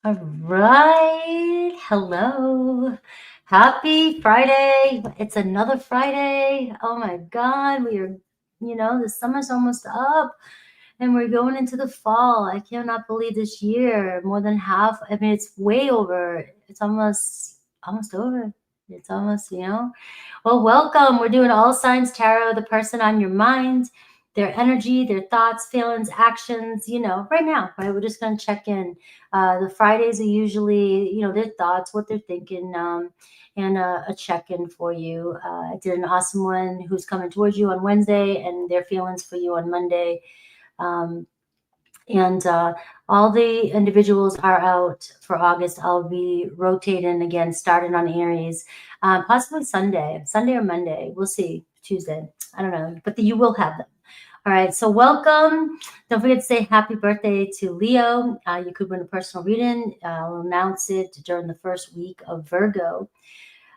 All right. Hello. Happy Friday. It's another Friday. Oh my God. The summer's almost up and we're going into the fall. I cannot believe this year, more than half. I mean, it's way over. It's almost over. It's almost. Well, welcome. We're doing All Signs Tarot, the person on your mind, their energy, their thoughts, feelings, actions, right now, right? We're just going to check in. The Fridays are usually, their thoughts, what they're thinking, and a check-in for you. I did an awesome one who's coming towards you on Wednesday and their feelings for you on Monday. And all the individuals are out for August. I'll be rotating again, starting on Aries, possibly Sunday or Monday. We'll see. Tuesday. I don't know, but you will have them. All right, so welcome. Don't forget to say happy birthday to Leo. You could win a personal reading. I'll announce it during the first week of Virgo.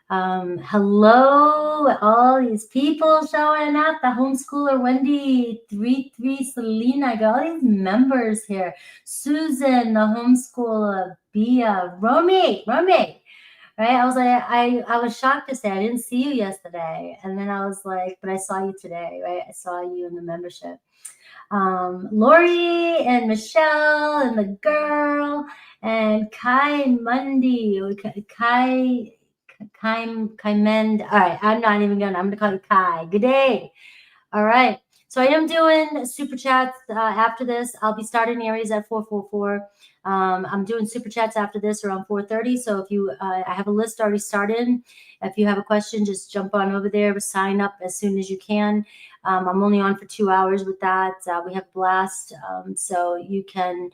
Hello, all these people showing up. The homeschooler Wendy, 33 Selena. I got all these members here. Susan, the homeschooler, Bia, Romy. Right? I was like, I was shocked to say I didn't see you yesterday. And then I was like, but I saw you today, right? I saw you in the membership. Lori and Michelle and the girl and Kai Mundy. Kai Mend. All right, I'm gonna call you Kai. Good day. All right. So I am doing super chats after this. I'll be starting Aries at 444. I'm doing super chats after this around 4:30. So if you, I have a list already started. If you have a question, just jump on over there. Sign up as soon as you can. I'm only on for 2 hours with that. We have blast, so you can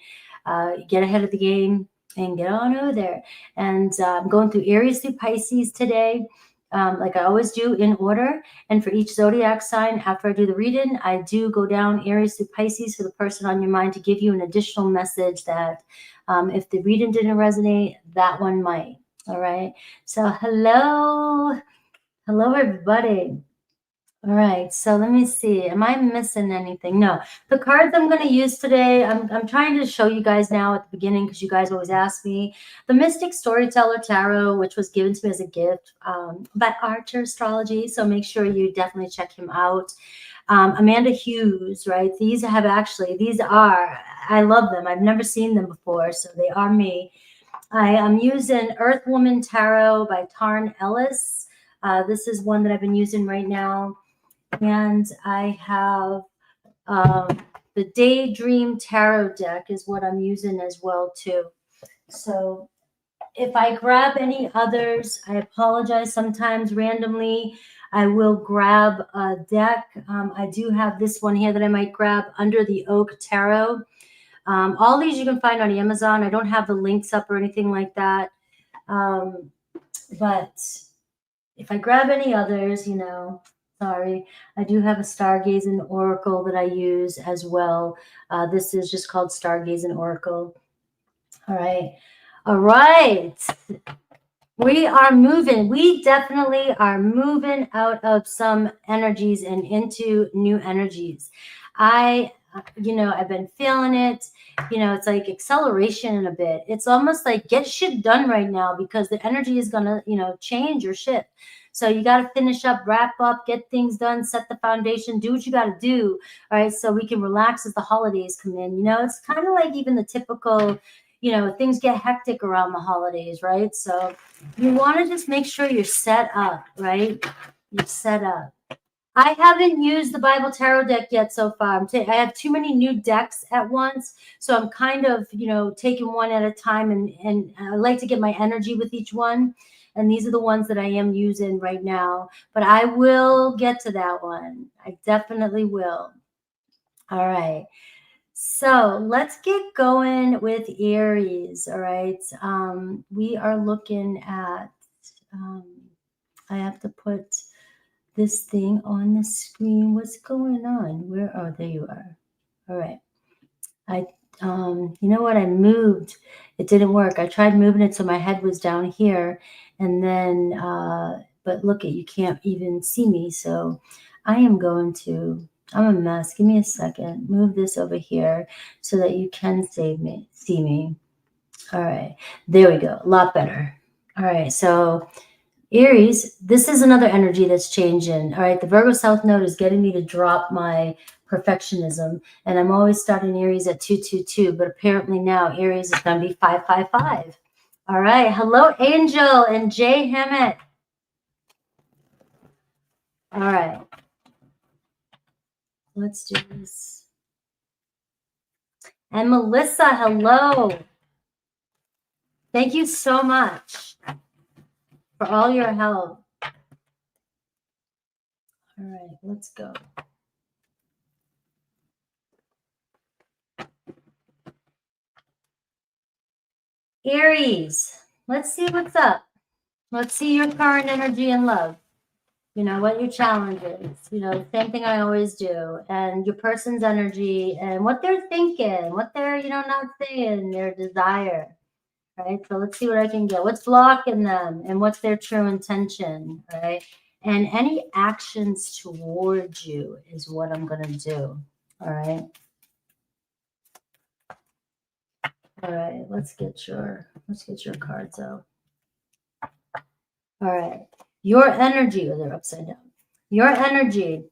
get ahead of the game and get on over there. And I'm going through Aries through Pisces today. Like I always do, in order. And for each zodiac sign, after I do the reading, I do go down Aries to Pisces for the person on your mind to give you an additional message that if the reading didn't resonate, that one might. All right. So hello, everybody. All right, so let me see. Am I missing anything? No. The cards I'm going to use today, I'm trying to show you guys now at the beginning because you guys always ask me. The Mystic Storyteller Tarot, which was given to me as a gift by Archer Astrology. So make sure you definitely check him out. Amanda Hughes, right? These are, I love them. I've never seen them before, so they are me. I am using Earth Woman Tarot by Tarn Ellis. This is one that I've been using right now. And I have the Daydream Tarot deck is what I'm using as well too. So if I grab any others, I apologize. Sometimes randomly I will grab a deck. I do have this one here that I might grab, Under the Oak Tarot. All these you can find on Amazon. I don't have the links up or anything like that. But if I grab any others, sorry, I do have a Stargazing Oracle that I use as well. This is just called Stargazing Oracle. All right. We are moving. We definitely are moving out of some energies and into new energies. I've been feeling it. It's like acceleration in a bit. It's almost like get shit done right now because the energy is going to, change or shift. So you got to finish up, wrap up, get things done, set the foundation, do what you got to do. All right. So we can relax as the holidays come in. It's kind of like even the typical, things get hectic around the holidays, right? So you want to just make sure you're set up, right? You're set up. I haven't used the Bible Tarot deck yet so far. I have too many new decks at once. So I'm kind of, taking one at a time and I like to get my energy with each one. And these are the ones that I am using right now. But I will get to that one. I definitely will. All right. So let's get going with Aries. All right. We are looking at, I have to put this thing on the screen. What's going on? There you are. All right. You know what? I moved. It didn't work. I tried moving it so my head was down here. And then, but look you can't even see me. So I'm a mess. Give me a second. Move this over here so that you can see me. All right, there we go. A lot better. All right, so Aries, this is another energy that's changing. All right, the Virgo South Node is getting me to drop my perfectionism, and I'm always starting Aries at 222, but apparently now Aries is going to be 555. All right, hello, Angel and Jay Hammett. All right, let's do this. And Melissa, hello. Thank you so much for all your help. All right, let's go. Aries, let's see what's up. Let's see your current energy and love. You know, what your challenge is. You know, same thing I always do. And your person's energy and what they're thinking, what they're, you know, not saying, their desire. Right? So let's see what I can get. What's blocking them and what's their true intention, right? And any actions towards you is what I'm going to do. All right. All right, let's get your cards out. All right. Your energy, or they're upside down. Your energy.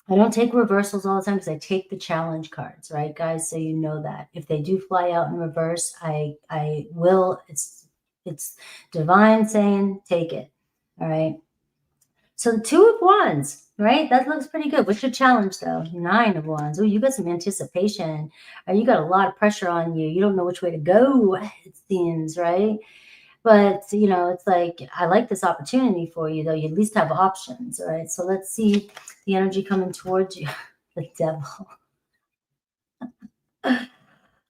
I don't take reversals all the time because I take the challenge cards, right, guys? So you know that. If they do fly out in reverse, I will. It's divine saying take it. All right. So the 2 of Wands, right? That looks pretty good. What's your challenge though? 9 of Wands. Oh, you got some anticipation. You got a lot of pressure on you. You don't know which way to go, it seems, right? But, you know, it's like, I like this opportunity for you, though. You at least have options, right? So let's see the energy coming towards you. The devil.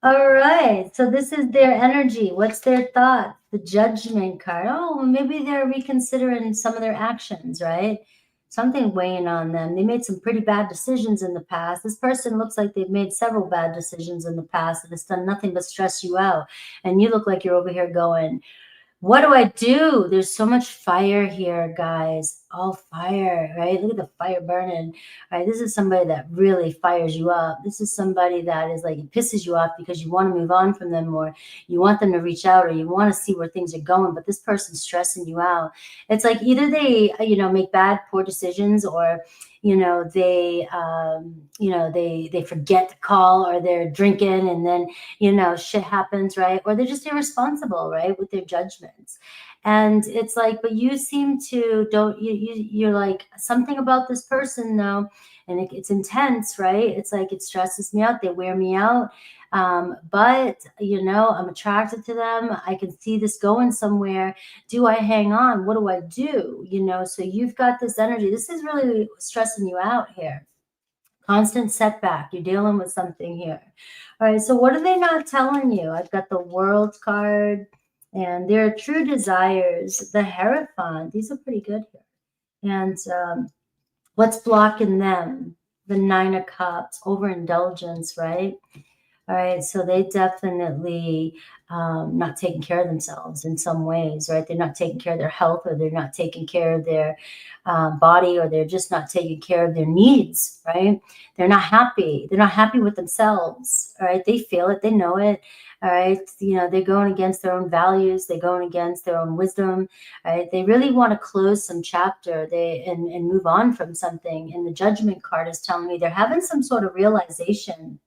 All right. So this is their energy. What's their thought? The judgment card. Oh, well, maybe they're reconsidering some of their actions, right? Something weighing on them. They made some pretty bad decisions in the past. This person looks like they've made several bad decisions in the past, and it's done nothing but stress you out. And you look like you're over here going, what do I do? There's so much fire here, guys. All fire, right? Look at the fire burning. All right, this is somebody that really fires you up. This is somebody that is like, it pisses you off because you want to move on from them, or you want them to reach out, or you want to see where things are going, but this person's stressing you out. It's like either they, you know, make bad, poor decisions, or you know, they forget to call, or they're drinking, and then, you know, shit happens, right? Or they're just irresponsible, right, with their judgments. And it's like, but you seem to you're like, something about this person though, and it's intense, right? It's like, it stresses me out. They wear me out. But you know, I'm attracted to them. I can see this going somewhere. Do I hang on? What do I do? You know, so you've got this energy. This is really stressing you out here. Constant setback. You're dealing with something here. All right. So what are they not telling you? I've got the World card and their true desires, the Hierophant. These are pretty good here. And what's blocking them? The 9 of Cups, overindulgence, right? All right, so they definitely not taking care of themselves in some ways, right? They're not taking care of their health, or they're not taking care of their body, or they're just not taking care of their needs, right? They're not happy. They're not happy with themselves, all right? They feel it. They know it, all right? You know, they're going against their own values. They're going against their own wisdom, right? They really want to close some chapter and move on from something. And the Judgment card is telling me they're having some sort of realization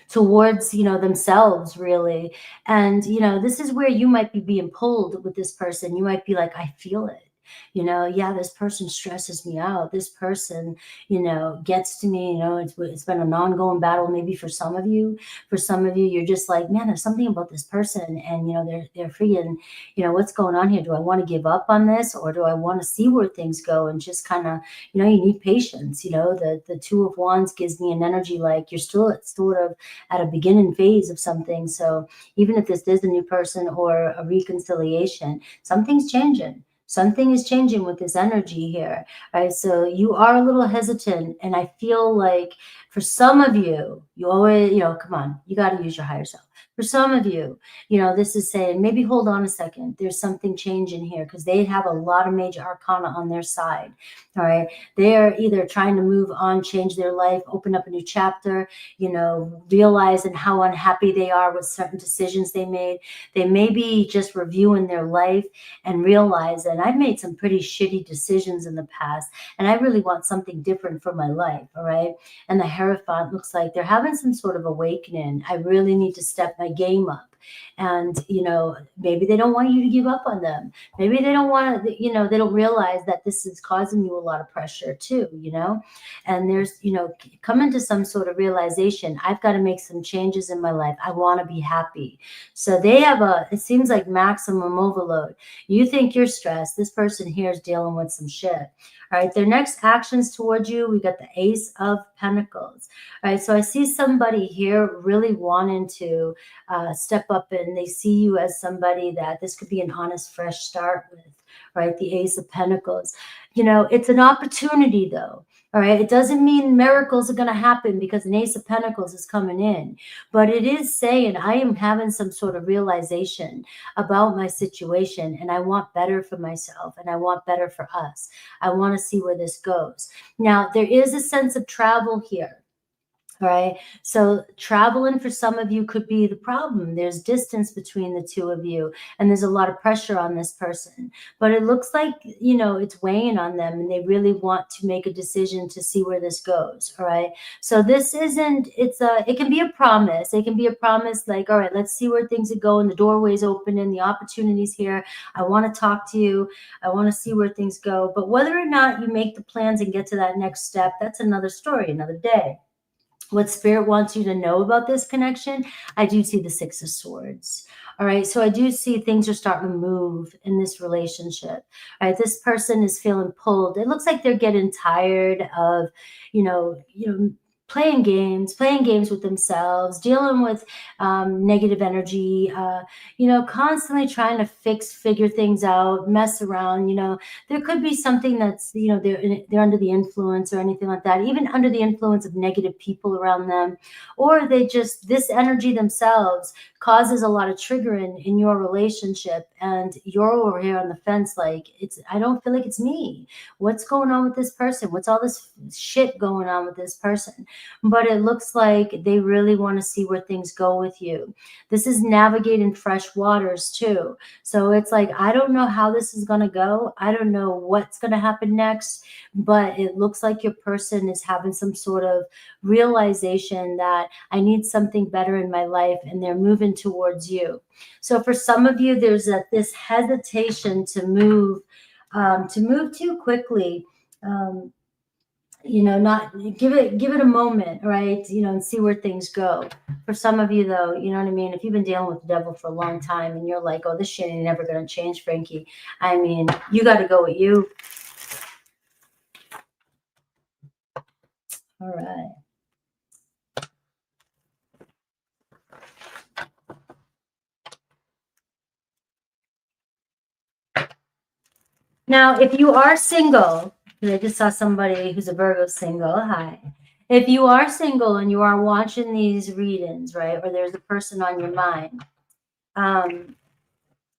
towards, you know, themselves, really. And, you know, this is where you might be being pulled with this person. You might be like, I feel it. You know, yeah, this person stresses me out. This person, you know, gets to me. You know, it's been an ongoing battle, maybe for some of you. For some of you, you're just like, man, there's something about this person, and you know, they're freaking, you know, what's going on here? Do I want to give up on this, or do I want to see where things go and just kind of, you know, you need patience. You know, the 2 of Wands gives me an energy like you're still sort of at a beginning phase of something. So even if this is a new person or a reconciliation, something's changing. Something is changing with this energy here, right? So you are a little hesitant, and I feel like for some of you, you always, you know, come on, you got to use your higher self. For some of you, you know, this is saying, maybe hold on a second. There's something changing here because they have a lot of major arcana on their side. All right. They are either trying to move on, change their life, open up a new chapter, you know, realizing how unhappy they are with certain decisions they made. They may be just reviewing their life and realizing I've made some pretty shitty decisions in the past and I really want something different for my life. All right. And the Hierophant looks like they're having some sort of awakening. I really need to step my game up. And, you know, maybe they don't want you to give up on them. Maybe they don't want to, you know, they don't realize that this is causing you a lot of pressure too, you know, and there's, you know, coming to some sort of realization, I've got to make some changes in my life. I want to be happy. So they have it seems like maximum overload. You think you're stressed. This person here is dealing with some shit. All right, their next actions towards you, we got the Ace of Pentacles. All right, so I see somebody here really wanting to step up, and they see you as somebody that this could be an honest, fresh start with, right? The Ace of Pentacles. You know, it's an opportunity though. All right, it doesn't mean miracles are going to happen because an Ace of Pentacles is coming in, but it is saying I am having some sort of realization about my situation and I want better for myself and I want better for us. I want to see where this goes. Now, there is a sense of travel here. All right. So traveling for some of you could be the problem. There's distance between the two of you and there's a lot of pressure on this person. But it looks like, you know, it's weighing on them and they really want to make a decision to see where this goes. All right. So this isn't, it can be a promise. It can be a promise like, all right, let's see where things are going. The doorway's opening, the opportunity's here. I want to talk to you. I want to see where things go. But whether or not you make the plans and get to that next step, that's another story, another day. What Spirit wants you to know about this connection, I do see the Six of Swords. All right, so I do see things are starting to move in this relationship. All right, this person is feeling pulled. It looks like they're getting tired of, you know, playing games with themselves, dealing with negative energy, you know, constantly trying to figure things out, mess around. You know, there could be something that's, you know, they're under the influence or anything like that, even under the influence of negative people around them, or they just, this energy themselves causes a lot of triggering in your relationship, and you're over here on the fence like, I don't feel like it's me. What's going on with this person? What's all this shit going on with this person? But it looks like they really want to see where things go with you. This is navigating fresh waters too. So it's like, I don't know how this is going to go. I don't know what's going to happen next, but it looks like your person is having some sort of realization that I need something better in my life, and they're moving towards you. So for some of you, there's this hesitation to move too quickly. You know, not give it a moment, right? You know, and see where things go. For some of you though, you know what I mean? If you've been dealing with the devil for a long time and you're like, oh, this shit ain't never going to change, Frankie. I mean, you got to go with you. All right. Now, if you are single, because I just saw somebody who's a Virgo single, hi. If you are single and you are watching these readings, right, or there's a person on your mind,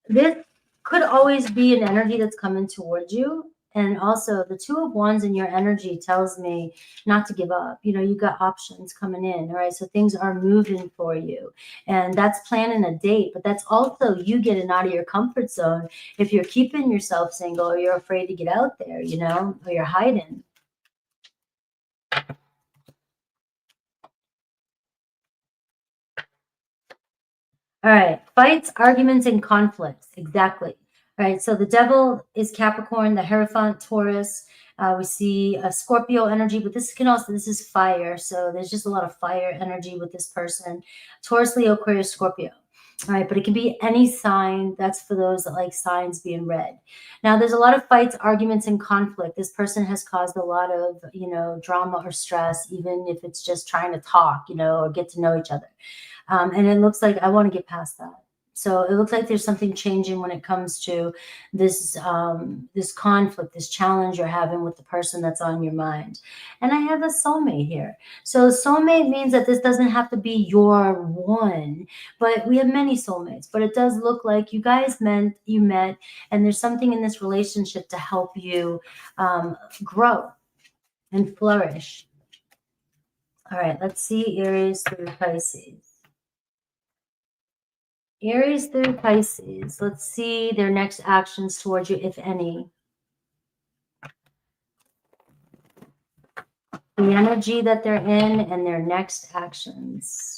this could always be an energy that's coming towards you. And also the Two of Wands in your energy tells me not to give up. You know, you got options coming in, all right? So things are moving for you. And that's planning a date, but that's also you getting out of your comfort zone if you're keeping yourself single or you're afraid to get out there, you know, or you're hiding. All right, fights, arguments, and conflicts. Exactly. All right, so the devil is Capricorn, the Hierophant, Taurus. We see a Scorpio energy, but this is fire. So there's just a lot of fire energy with this person. Taurus, Leo, Aquarius, Scorpio. All right, but it can be any sign. That's for those that like signs being read. Now, there's a lot of fights, arguments, and conflict. This person has caused a lot of, you know, drama or stress, even if it's just trying to talk, you know, or get to know each other. And it looks like I want to get past that. So it looks like there's something changing when it comes to this this conflict, this challenge you're having with the person that's on your mind. And I have a soulmate here. So soulmate means that this doesn't have to be your one, but we have many soulmates. But it does look like you guys met, and there's something in this relationship to help you grow and flourish. All right, let's see Aries through Pisces. Aries through Pisces. Let's see their next actions towards you, if any. The energy that they're in and their next actions.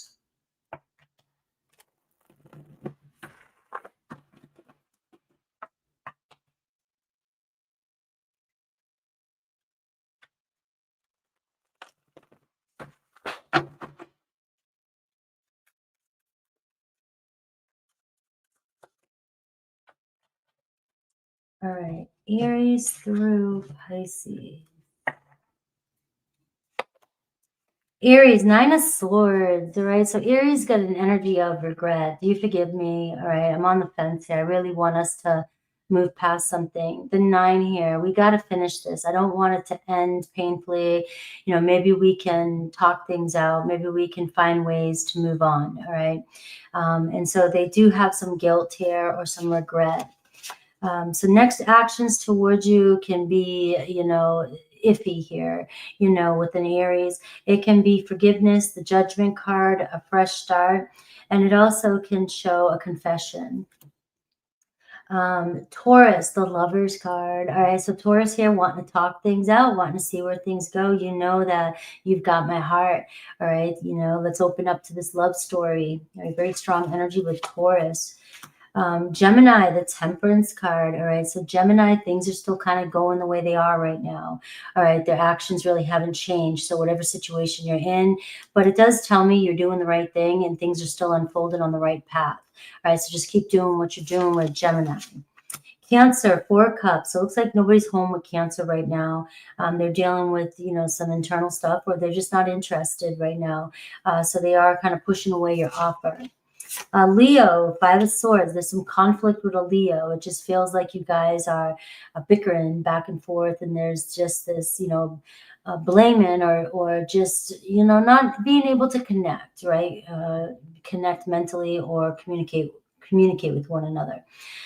All right, Aries through Pisces. Aries, 9 of Swords, all right? So Aries got an energy of regret. Do you forgive me? All right, I'm on the fence here. I really want us to move past something. The 9 here, we got to finish this. I don't want it to end painfully. You know, maybe we can talk things out. Maybe we can find ways to move on, all right? And so they do have some guilt here or some regret. So next actions towards you can be, you know, iffy here, you know, with an Aries. It can be forgiveness, the Judgment card, a fresh start, and it also can show a confession. Taurus, the Lovers card. All right, so Taurus here wanting to talk things out, wanting to see where things go. You know that you've got my heart. All right, you know, let's open up to this love story. All right, very strong energy with Taurus. Gemini, the Temperance card. All right, so Gemini, things are still kind of going the way they are right now. All right, their actions really haven't changed. So whatever situation you're in, but it does tell me you're doing the right thing and things are still unfolded on the right path. All right, so just keep doing what you're doing with Gemini. Cancer, 4 cups. So it looks like nobody's home with Cancer right now. They're dealing with, you know, some internal stuff, or they're just not interested right now. So they are kind of pushing away your offer. Leo, 5 of Swords. There's some conflict with a Leo. It just feels like you guys are bickering back and forth, and there's just this, you know, blaming or just, you know, not being able to connect, right? Connect mentally or communicate with one another.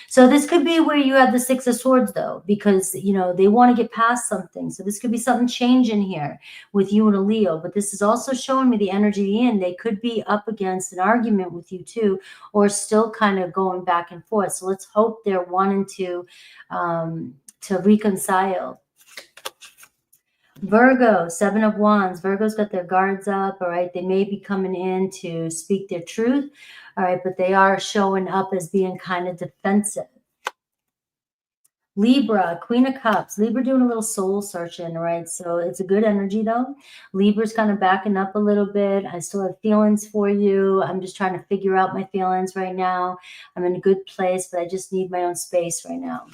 So this could be where you have the 6 of Swords, though, because, you know, they want to get past something. So this could be something changing here with you and a Leo. But this is also showing me the energy in. They could be up against an argument with you too, or still kind of going back and forth. So let's hope they're wanting to reconcile. Virgo, 7 of Wands. Virgo's got their guards up, all right? They may be coming in to speak their truth, all right? But they are showing up as being kind of defensive. Libra, Queen of Cups. Libra doing a little soul searching, right? So it's a good energy, though. Libra's kind of backing up a little bit. I still have feelings for you. I'm just trying to figure out my feelings right now. I'm in a good place, but I just need my own space right now.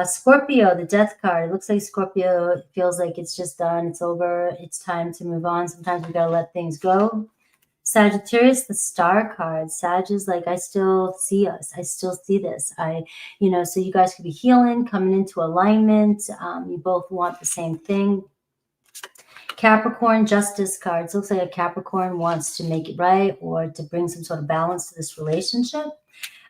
Scorpio, the Death card. It looks like Scorpio feels like it's just done. It's over. It's time to move on. Sometimes we got to let things go. Sagittarius, the Star card. Sag is like, I still see us. I still see this. You know, so you guys could be healing, coming into alignment. You both want the same thing. Capricorn, Justice cards. Looks like a Capricorn wants to make it right or to bring some sort of balance to this relationship.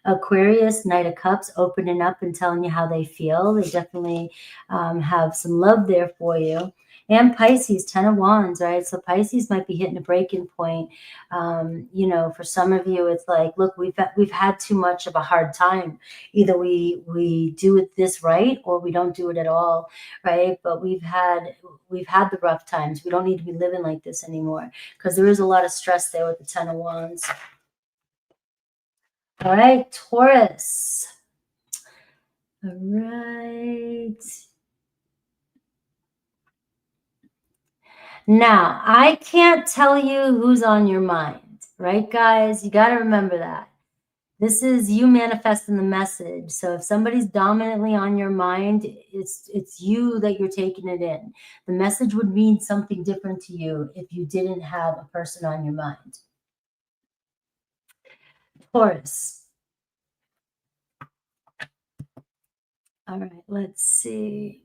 Aquarius, Knight of Cups, opening up and telling you how they feel. They definitely have some love there for you. And Pisces, 10 of Wands, right? So Pisces might be hitting a breaking point. You know, for some of you, it's like, look, we've had too much of a hard time. Either we do it this right or we don't do it at all, right? But we've had the rough times. We don't need to be living like this anymore because there is a lot of stress there with the 10 of Wands. All right, Taurus. All right. Now, I can't tell you who's on your mind, right, guys? You got to remember that. This is you manifesting the message. So if somebody's dominantly on your mind, it's you that you're taking it in. The message would mean something different to you if you didn't have a person on your mind. Taurus. All right, let's see.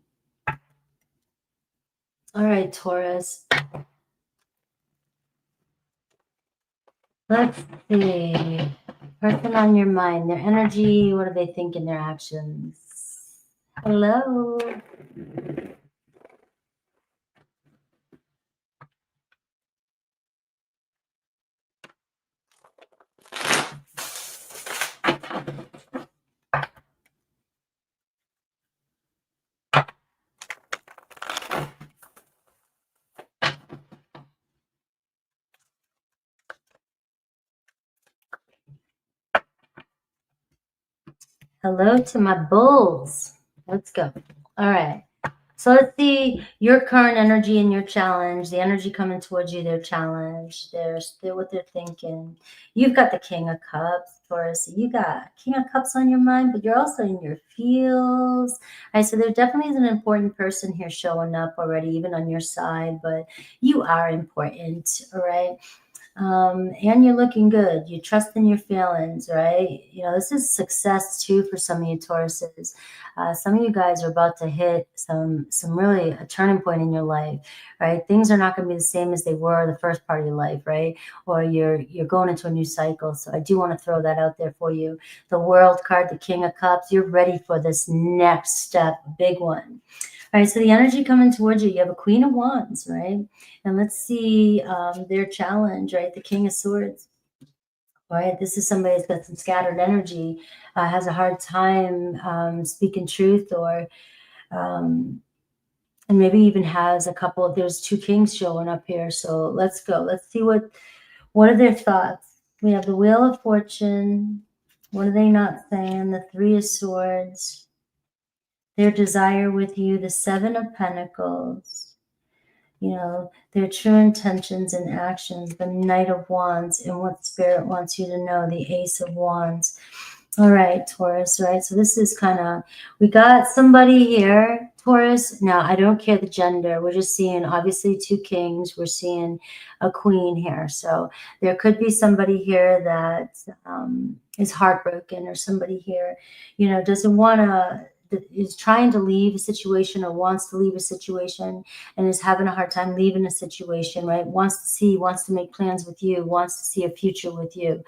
All right, Taurus. Let's see. Person on your mind, their energy, what are they thinking, their actions? Hello. Hello to my bulls. Let's go. All right. So let's see your current energy and your challenge, the energy coming towards you, their challenge, their what they're thinking. You've got the King of Cups, Taurus. So you got King of Cups on your mind, but you're also in your feels. All right, so there definitely is an important person here showing up already, even on your side, but you are important, all right? And you're looking good. You trust in your feelings, right? You know, this is success too for some of you Tauruses. Some of you guys are about to hit some really a turning point in your life, right? Things are not going to be the same as they were the first part of your life, right? Or you're going into a new cycle. So I do want to throw that out there for you. The World card, the King of Cups, you're ready for this next step, big one. All right, so the energy coming towards you, you have a Queen of Wands, right? And let's see their challenge, right? The King of Swords. All right, this is somebody that's got some scattered energy, has a hard time speaking truth, or and maybe even has a couple. There's two kings showing up here, so let's go. Let's see what are their thoughts. We have the Wheel of Fortune. What are they not saying? The Three of Swords. Their desire with you, the Seven of Pentacles. You know, their true intentions and actions, the Knight of Wands, and what Spirit wants you to know, the Ace of Wands. All right, Taurus, right? So this is kind of, we got somebody here, Taurus. Now, I don't care the gender. We're just seeing, obviously, two kings. We're seeing a queen here. So there could be somebody here that is heartbroken, or somebody here, you know, doesn't want to, is trying to leave a situation, or wants to leave a situation, and is having a hard time leaving a situation, right? Wants to make plans with you, wants to see a future with you,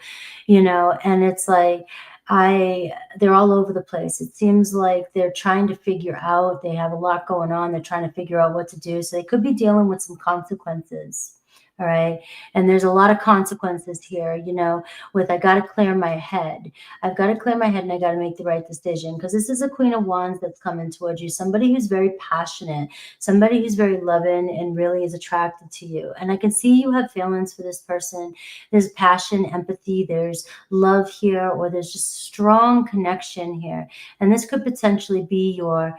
you know, and it's like, they're all over the place. It seems like they're trying to figure out, they have a lot going on. They're trying to figure out what to do. So they could be dealing with some consequences. All right. And there's a lot of consequences here, you know, with I got to clear my head. I've got to clear my head, and I got to make the right decision, because this is a Queen of Wands that's coming towards you. Somebody who's very passionate, somebody who's very loving and really is attracted to you. And I can see you have feelings for this person. There's passion, empathy, there's love here, or there's just strong connection here. And this could potentially be your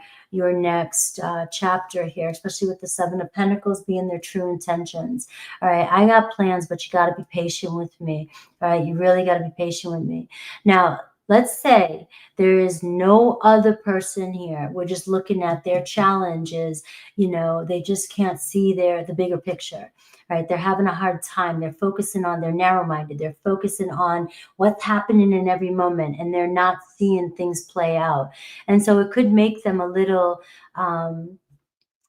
next chapter here, especially with the Seven of Pentacles being their true intentions. All right, I got plans, but you got to be patient with me. All right, you really got to be patient with me. Now, let's say there is no other person here. We're just looking at their challenges. You know, they just can't see the bigger picture. Right? They're having a hard time. They're focusing on, they're narrow-minded. They're focusing on what's happening in every moment, and they're not seeing things play out. And so it could make them a little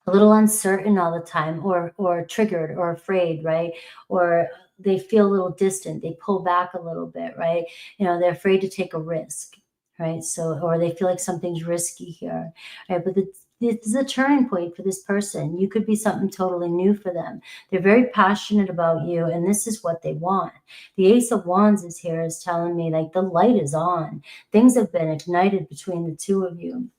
uncertain all the time, or triggered, or afraid, right? Or they feel a little distant. They pull back a little bit, right? You know, they're afraid to take a risk, right? So, or they feel like something's risky here, right? But this is a turning point for this person. You could be something totally new for them. They're very passionate about you, and this is what they want. The Ace of Wands is here, is telling me like the light is on. Things have been ignited between the two of you.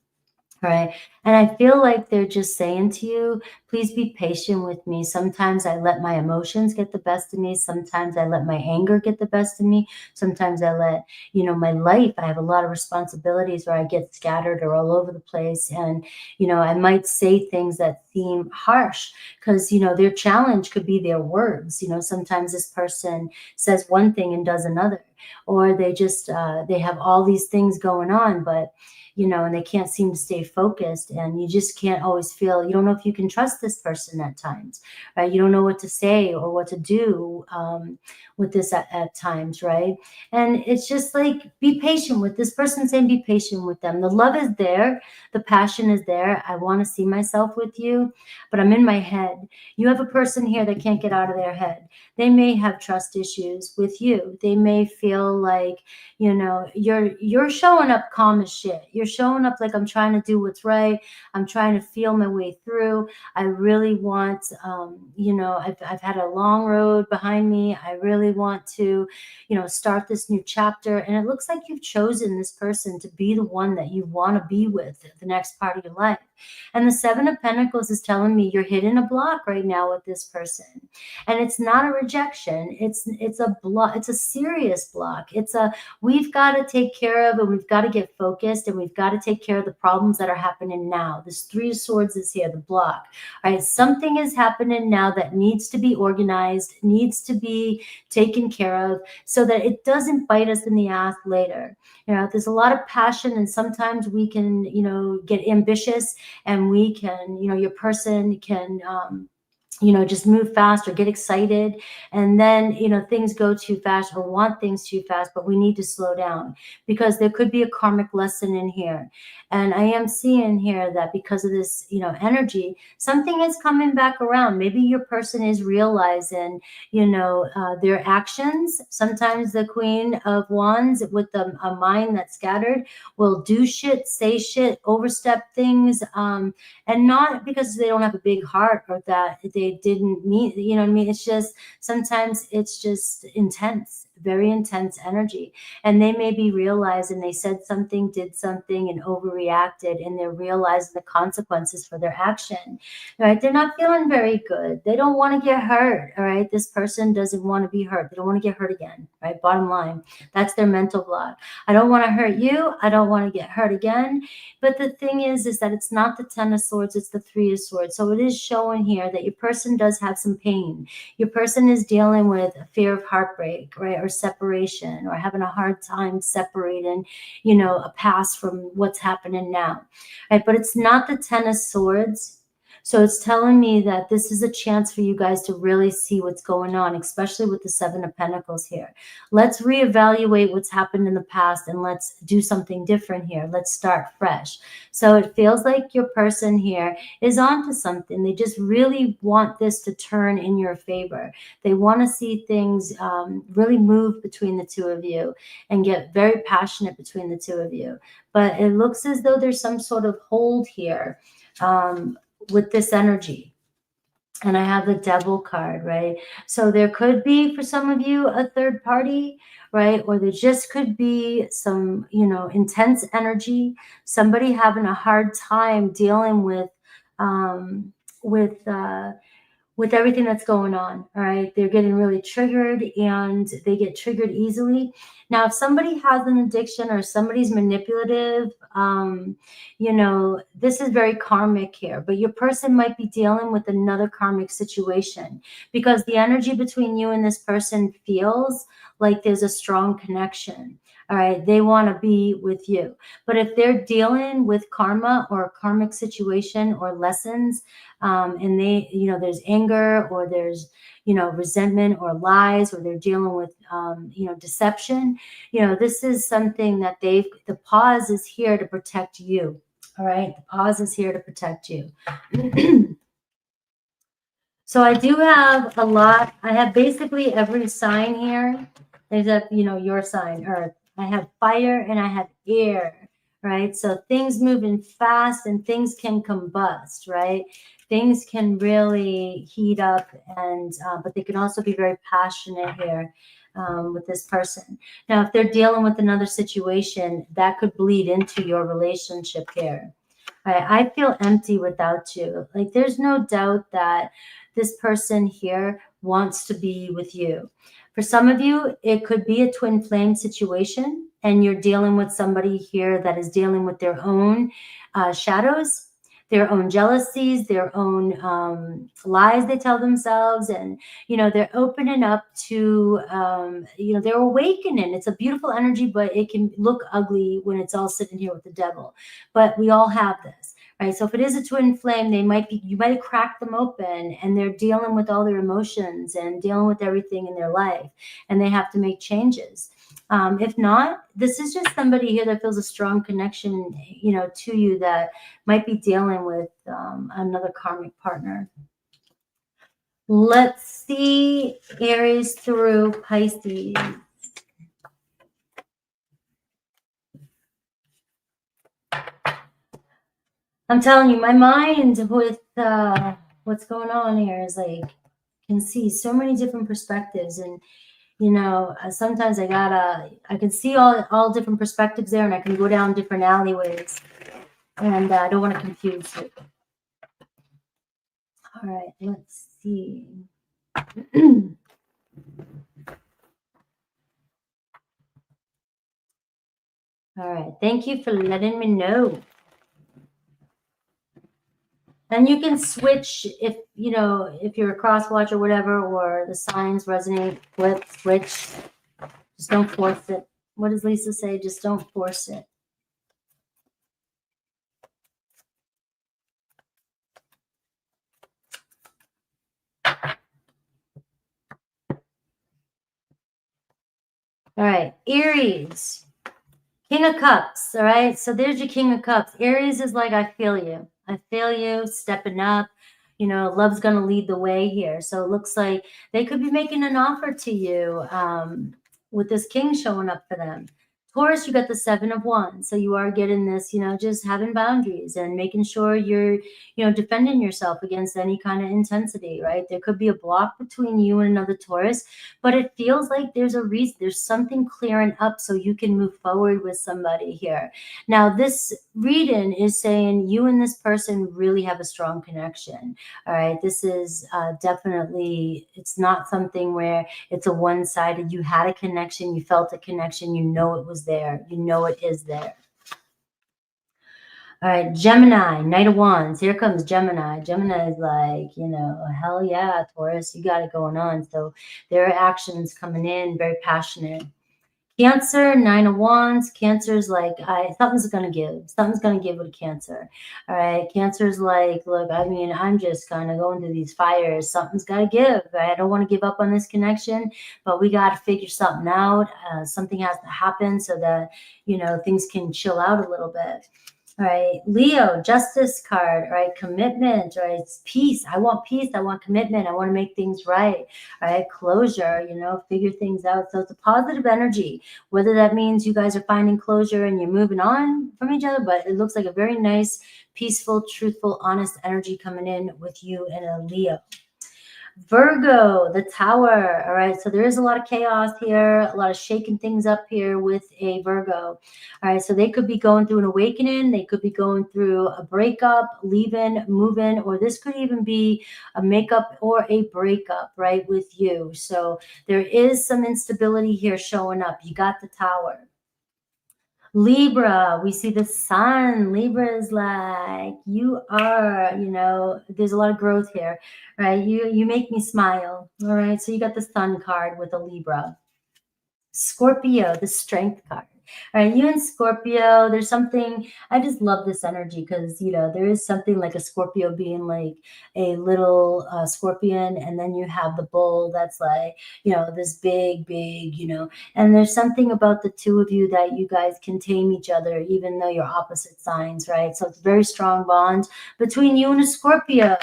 Right. And I feel like they're just saying to you, please be patient with me. Sometimes I let my emotions get the best of me. Sometimes I let my anger get the best of me. Sometimes I let, you know, my life, I have a lot of responsibilities where I get scattered or all over the place. And, you know, I might say things that seem harsh, because, you know, their challenge could be their words. You know, sometimes this person says one thing and does another, or they just, they have all these things going on, but, you know, and they can't seem to stay focused, and you just can't always feel, you don't know if you can trust this person at times, right? You don't know what to say or what to do with this at times, right? And it's just like, be patient with this person, saying be patient with them. The love is there. The passion is there. I want to see myself with you, but I'm in my head. You have a person here that can't get out of their head. They may have trust issues with you. They may feel like, you know, you're showing up calm as shit. You're showing up like, I'm trying to do what's right. I'm trying to feel my way through. I really want, you know, I've had a long road behind me. I really want to, you know, start this new chapter. And it looks like you've chosen this person to be the one that you want to be with the next part of your life. And the Seven of Pentacles is telling me you're hitting a block right now with this person. And it's not a rejection. It's a block. It's a serious block. It's a, we've got to take care of, and we've got to get focused, and we've got to take care of the problems that are happening now. This Three of Swords is here, the block. All right, something is happening now that needs to be organized, needs to be taken care of, so that it doesn't bite us in the ass later. You know, there's a lot of passion, and sometimes we can, you know, get ambitious, and we can, you know, your person can, you know, just move fast or get excited. And then, you know, things go too fast or want things too fast, but we need to slow down, because there could be a karmic lesson in here. And I am seeing here that because of this, you know, energy, something is coming back around. Maybe your person is realizing, you know, their actions. Sometimes the Queen of Wands with a mind that's scattered will do shit, say shit, overstep things, and not because they don't have a big heart or that they didn't mean, you know what I mean? It's just, sometimes it's just intense, very intense energy. And they may be realizing they said something, did something, and overreacted, and they're realizing the consequences for their action, right? They're not feeling very good. They don't want to get hurt, all right? This person doesn't want to be hurt. They don't want to get hurt again, right? Bottom line, that's their mental block. I don't want to hurt you. I don't want to get hurt again. But the thing is that it's not the Ten of Swords, it's the Three of Swords. So it is showing here that your person does have some pain. Your person is dealing with a fear of heartbreak, right? Or separation, or having a hard time separating, you know, a past from what's happening now, right? But it's not the Ten of Swords. So it's telling me that this is a chance for you guys to really see what's going on, especially with the Seven of Pentacles here. Let's reevaluate what's happened in the past, and let's do something different here. Let's start fresh. So it feels like your person here is onto something. They just really want this to turn in your favor. They want to see things really move between the two of you and get very passionate between the two of you. But it looks as though there's some sort of hold here with this energy. And I have the Devil card, right? So there could be, for some of you, a third party, right? Or there just could be some, you know, intense energy, somebody having a hard time dealing with everything that's going on, all right? They're getting really triggered, and they get triggered easily. Now, if somebody has an addiction or somebody's manipulative, you know, this is very karmic here, but your person might be dealing with another karmic situation, because the energy between you and this person feels like there's a strong connection. All right, they want to be with you. But if they're dealing with karma or a karmic situation or lessons, and they, you know, there's anger, or there's, you know, resentment or lies, or they're dealing with, you know, deception, you know, this is something that the pause is here to protect you. All right, the pause is here to protect you. So I do have a lot. I have basically every sign here. Except, you know, your sign, Earth. I have fire and I have air, right? So things moving fast, and things can combust, right? Things can really heat up, and but they can also be very passionate here with this person. Now, if they're dealing with another situation, that could bleed into your relationship here. Right? I feel empty without you. Like, there's no doubt that this person here wants to be with you. For some of you, it could be a twin flame situation, and you're dealing with somebody here that is dealing with their own shadows, their own jealousies, their own lies they tell themselves. And, you know, they're opening up to, you know, they're awakening. It's a beautiful energy, but it can look ugly when it's all sitting here with the Devil. But we all have this, right? So if it is a twin flame, you might have cracked them open and they're dealing with all their emotions and dealing with everything in their life, and they have to make changes. If not, this is just somebody here that feels a strong connection, you know, to you, that might be dealing with another karmic partner. Let's see Aries through Pisces. I'm telling you, my mind with what's going on here is like, can see so many different perspectives. And, you know, sometimes I can see all different perspectives there, and I can go down different alleyways, and I don't want to confuse you. All right, let's see. All right, thank you for letting me know. And you can switch if, you know, if you're a cross watch or whatever, or the signs resonate, flip, switch. Just don't force it. What does Lisa say? Just don't force it. All right, Aries, King of Cups. All right, so there's your King of Cups. Aries is like, I feel you. I feel you, stepping up. You know, love's going to lead the way here. So it looks like they could be making an offer to you with this king showing up for them. Taurus, you got the 7 of Wands. So you are getting this, you know, just having boundaries and making sure you're, you know, defending yourself against any kind of intensity, right? There could be a block between you and another Taurus, but it feels like there's a reason, there's something clearing up so you can move forward with somebody here. Now, this reading is saying you and this person really have a strong connection. All right, this is definitely, it's not something where it's a one-sided, you had a connection, you felt a connection, you know it was there, you know it is there. All right, Gemini, Knight of Wands. Here comes Gemini. Gemini is like, you know, hell yeah, Taurus, you got it going on. So their actions coming in, very passionate. Cancer, 9 of Wands. Cancer's like, something's going to give. Something's going to give with Cancer. All right. Cancer's like, look, I mean, I'm just kind of going through these fires. Something's got to give. I don't want to give up on this connection, but we got to figure something out. Something has to happen so that, you know, things can chill out a little bit. All right, Leo, Justice card, all right, commitment, all right, it's peace. I want peace. I want commitment. I want to make things right. All right, closure, you know, figure things out. So it's a positive energy, whether that means you guys are finding closure and you're moving on from each other, but it looks like a very nice, peaceful, truthful, honest energy coming in with you and a Leo. Virgo, the Tower. All right, so there is a lot of chaos here, a lot of shaking things up here with a Virgo. All right, so they could be going through an awakening, they could be going through a breakup, leaving, moving, or this could even be a makeup or a breakup, right, with you. So there is some instability here showing up. You got the Tower. Libra, we see the sun. Libra is like, you are, you know, there's a lot of growth here, right? You make me smile. All right. So you got the sun card with a Libra. Scorpio, the strength card. All right, you and Scorpio, there's something, I just love this energy because, you know, there is something like a Scorpio being like a little scorpion, and then you have the bull that's like, you know, this big, you know, and there's something about the two of you that you guys can tame each other, even though you're opposite signs, right? So it's a very strong bond between you and a Scorpio.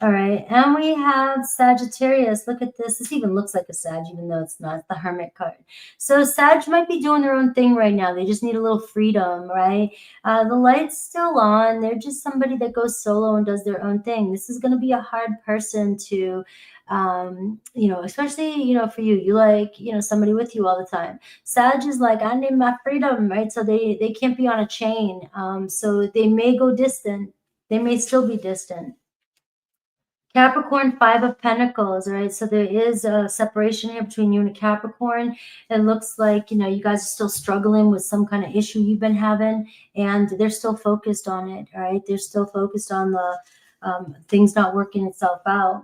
All right, and we have Sagittarius. Look at this. This even looks like a Sag, even though it's not. It's the Hermit card. So Sag might be doing their own thing right now. They just need a little freedom, right? The light's still on. They're just somebody that goes solo and does their own thing. This is going to be a hard person to, you know, especially, you know, for you. You like, you know, somebody with you all the time. Sag is like, I need my freedom, right? So they can't be on a chain. So they may go distant. They may still be distant. Capricorn, 5 of Pentacles, right? So there is a separation here between you and a Capricorn. It looks like, you know, you guys are still struggling with some kind of issue you've been having, and they're still focused on it, right? They're still focused on the things not working itself out,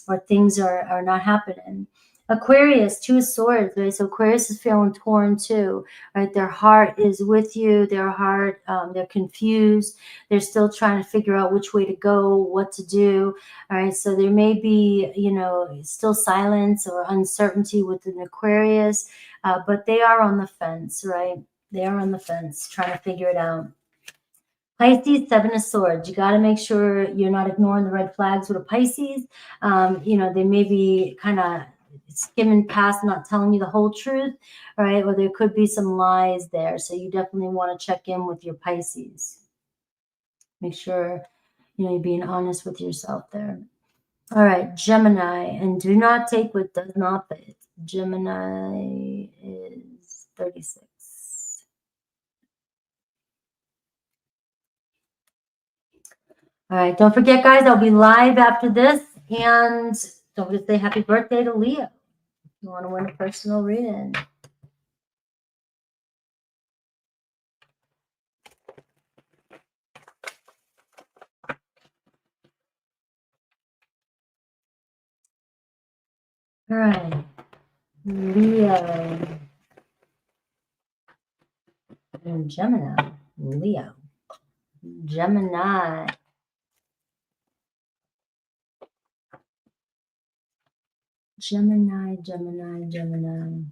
or things are not happening. Aquarius, Two of Swords, right? So Aquarius is feeling torn too, right? Their heart is with you. Their heart, they're confused. They're still trying to figure out which way to go, what to do. All right. So there may be, you know, still silence or uncertainty with an Aquarius, but they are on the fence, right? They are on the fence trying to figure it out. Pisces, Seven of Swords. You got to make sure you're not ignoring the red flags with a Pisces. You know, they may be kind of skimming past, not telling you the whole truth, all right? Or there could be some lies there. So you definitely want to check in with your Pisces. Make sure, you know, you're being honest with yourself there. All right, Gemini, and do not take what does not fit. Gemini is 36. All right, don't forget, guys, I'll be live after this. And don't forget to say happy birthday to Leo if you want to win a personal reading. All right, Leo and Gemini. Leo, Gemini. Gemini, Gemini, Gemini.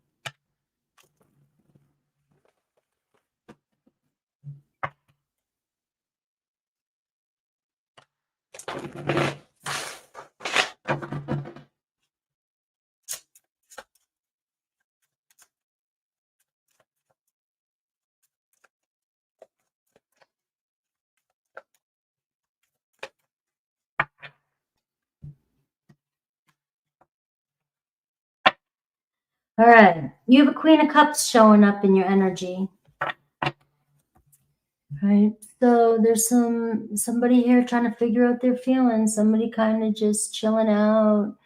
All right, you have a Queen of Cups showing up in your energy. Right, so there's somebody here trying to figure out their feelings. Somebody kind of just chilling out,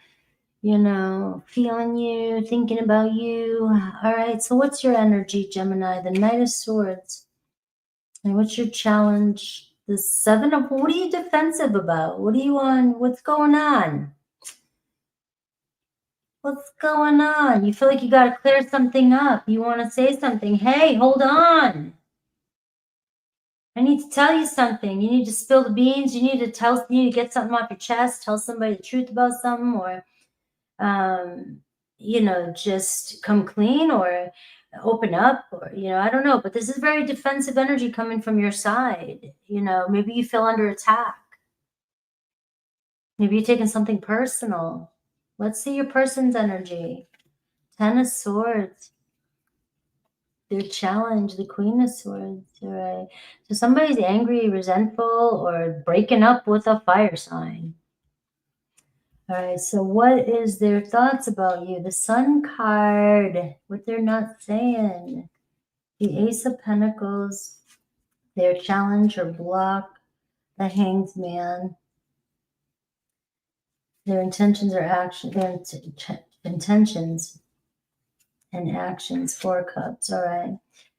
you know, feeling you, thinking about you. All right, so what's your energy, Gemini? The Knight of Swords. And what's your challenge? The Seven of, what are you defensive about? What do you want? What's going on? What's going on? You feel like you got to clear something up. You want to say something. Hey, hold on. I need to tell you something. You need to spill the beans. You need to get something off your chest, tell somebody the truth about something, or, you know, just come clean or open up, or, you know, I don't know. But this is very defensive energy coming from your side. You know, maybe you feel under attack. Maybe you're taking something personal. Let's see your person's energy. Ten of Swords. Their challenge, the Queen of Swords. All right. So somebody's angry, resentful, or breaking up with a fire sign. All right. So what is their thoughts about you? The Sun card. What they're not saying. The Ace of Pentacles. Their challenge or block. The Hanged Man. Their intentions or action. Their intentions and actions. Four Cups. All right.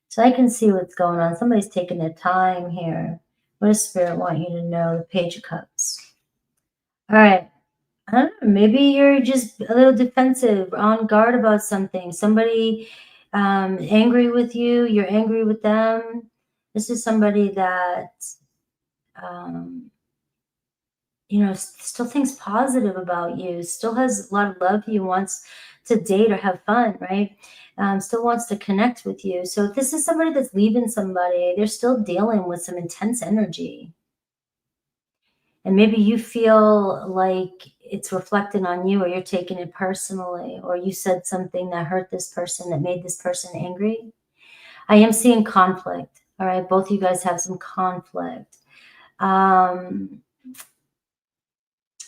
So I can see what's going on. Somebody's taking their time here. What does Spirit want you to know? The Page of Cups. All right. I don't know. Maybe you're just a little defensive, on guard about something. Somebody angry with you. You're angry with them. This is somebody that, you know, still thinks positive about you. Still has a lot of love for you. Wants to date or have fun, right? Still wants to connect with you. So if this is somebody that's leaving somebody, they're still dealing with some intense energy. And maybe you feel like it's reflecting on you, or you're taking it personally, or you said something that hurt this person, that made this person angry. I am seeing conflict. All right. Both of you guys have some conflict.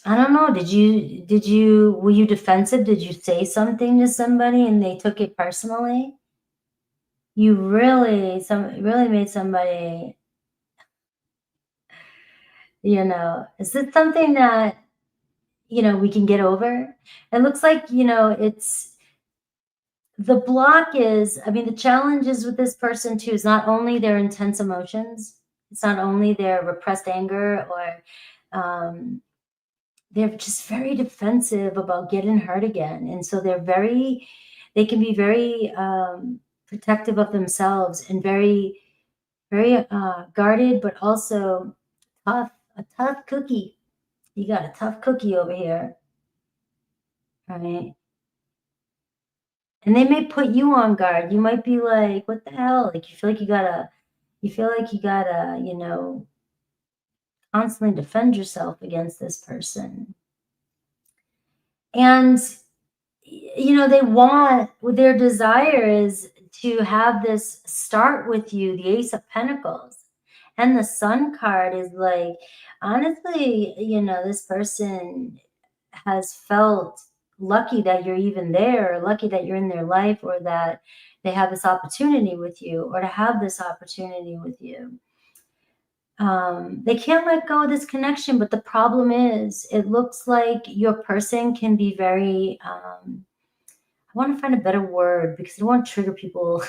I don't know. Were you defensive? Did you say something to somebody and they took it personally? You really made somebody, you know, is this something that, you know, we can get over? It looks like, you know, it's the block is, I mean, the challenge is with this person too, is not only their intense emotions. It's not only their repressed anger or, they're just very defensive about getting hurt again. And so they can be very protective of themselves and very, very guarded, but also tough, a tough cookie. You got a tough cookie over here, right? And they may put you on guard. You might be like, what the hell? Like, you feel like you gotta, you know, constantly defend yourself against this person. And, you know, their desire is to have this start with you, the Ace of Pentacles. And the Sun card is like, honestly, you know, this person has felt lucky that you're even there, or lucky that you're in their life, or that they have this opportunity with you, or to have this opportunity with you. They can't let go of this connection, but the problem is, it looks like your person can be very, I want to find a better word because I don't want to trigger people,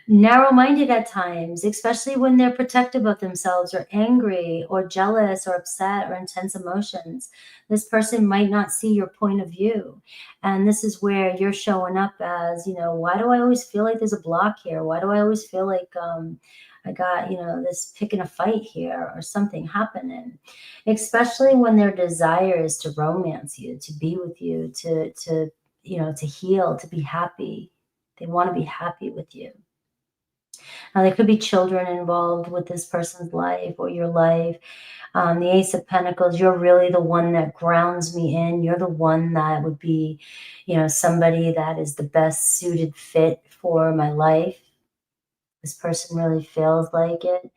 narrow-minded at times, especially when they're protective of themselves, or angry, or jealous, or upset, or intense emotions. This person might not see your point of view. And this is where you're showing up as, you know, why do I always feel like there's a block here? Why do I always feel like I got, you know, this picking a fight here, or something happening? Especially when their desire is to romance you, to be with you, to you know, to heal, to be happy. They want to be happy with you. Now, there could be children involved with this person's life or your life. The Ace of Pentacles, you're really the one that grounds me in. You're the one that would be, you know, somebody that is the best suited fit for my life. This person really feels like it.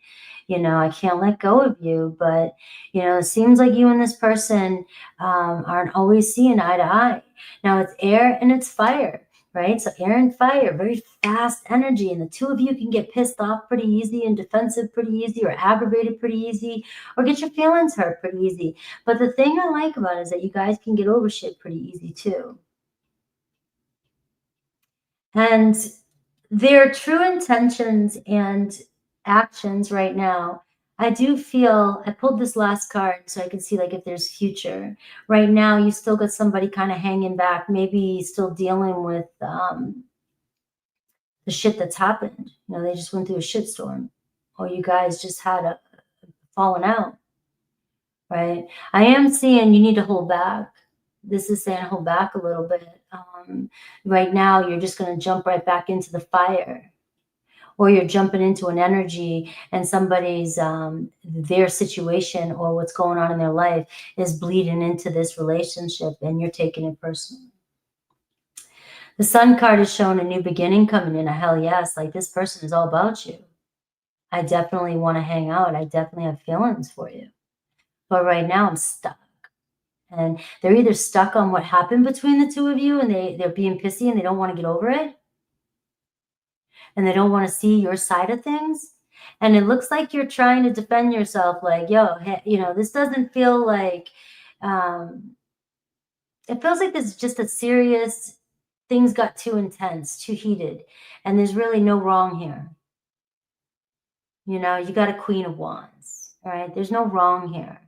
You know, I can't let go of you, but, you know, it seems like you and this person aren't always seeing eye to eye. Now, it's air and it's fire, right? So air and fire, very fast energy, and the two of you can get pissed off pretty easy, and defensive pretty easy, or aggravated pretty easy, or get your feelings hurt pretty easy. But the thing I like about it is that you guys can get over shit pretty easy too. And their true intentions and actions right now, I do feel, I pulled this last card so I can see like if there's future. Right now, you still got somebody kind of hanging back, maybe still dealing with the shit that's happened. You know, they just went through a shitstorm, or you guys just had a falling out, right? I am seeing you need to hold back. This is saying hold back a little bit. Right now, you're just going to jump right back into the fire, or you're jumping into an energy, and somebody's their situation or what's going on in their life is bleeding into this relationship, and you're taking it personally. The Sun card is showing a new beginning coming in. A hell yes, like this person is all about you. I definitely want to hang out. I definitely have feelings for you. But right now I'm stuck. And they're either stuck on what happened between the two of you, and they're being pissy and they don't want to get over it, and they don't want to see your side of things. And it looks like you're trying to defend yourself, like, yo, hey, you know, this doesn't feel like, it feels like this is just a serious, things got too intense, too heated, and there's really no wrong here. You know, you got a Queen of Wands, all right? There's no wrong here.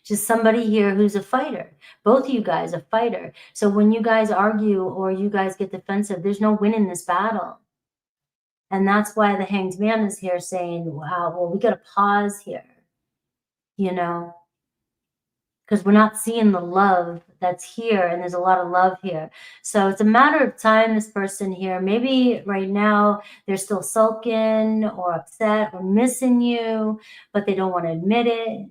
Just somebody here who's a fighter. Both of you guys are fighter. So when you guys argue or you guys get defensive, there's no winning this battle. And that's why the Hanged Man is here saying, wow, well, we got to pause here, you know, because we're not seeing the love that's here, and there's a lot of love here. So it's a matter of time, this person here, maybe right now they're still sulking or upset or missing you, but they don't want to admit it.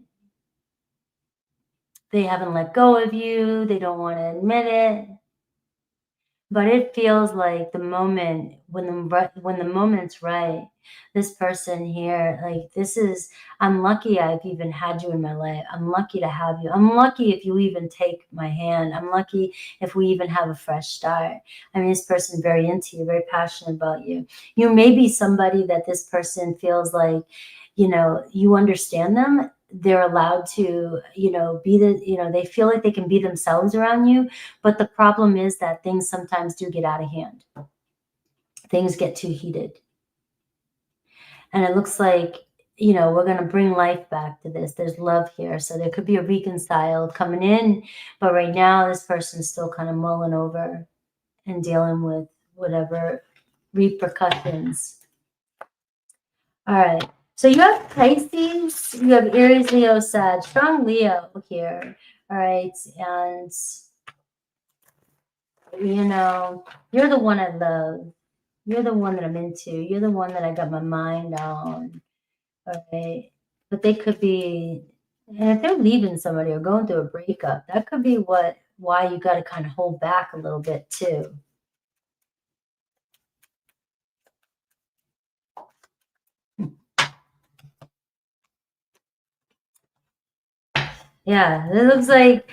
They haven't let go of you. They don't want to admit it. But it feels like the moment, when the moment's right, this person here, like, this is, I'm lucky I've even had you in my life. I'm lucky to have you. I'm lucky if you even take my hand. I'm lucky if we even have a fresh start. I mean, this person is very into you, very passionate about you. You may be somebody that this person feels like, you know, you understand them. They're allowed to, you know, be the, you know, they feel like they can be themselves around you. But the problem is that things sometimes do get out of hand. Things get too heated. And it looks like you know, we're going to bring life back to this. There's love here. So there could be a reconcile coming in. But right now, this person's still kind of mulling over and dealing with whatever repercussions. All right. So you have Pisces, you have Aries, Leo, Sag, strong Leo here. All right. And, you know, you're the one I love. You're the one that I'm into. You're the one that I got my mind on. Okay. But they could be, and if they're leaving somebody or going through a breakup, that could be why you got to kind of hold back a little bit too. Yeah, it looks like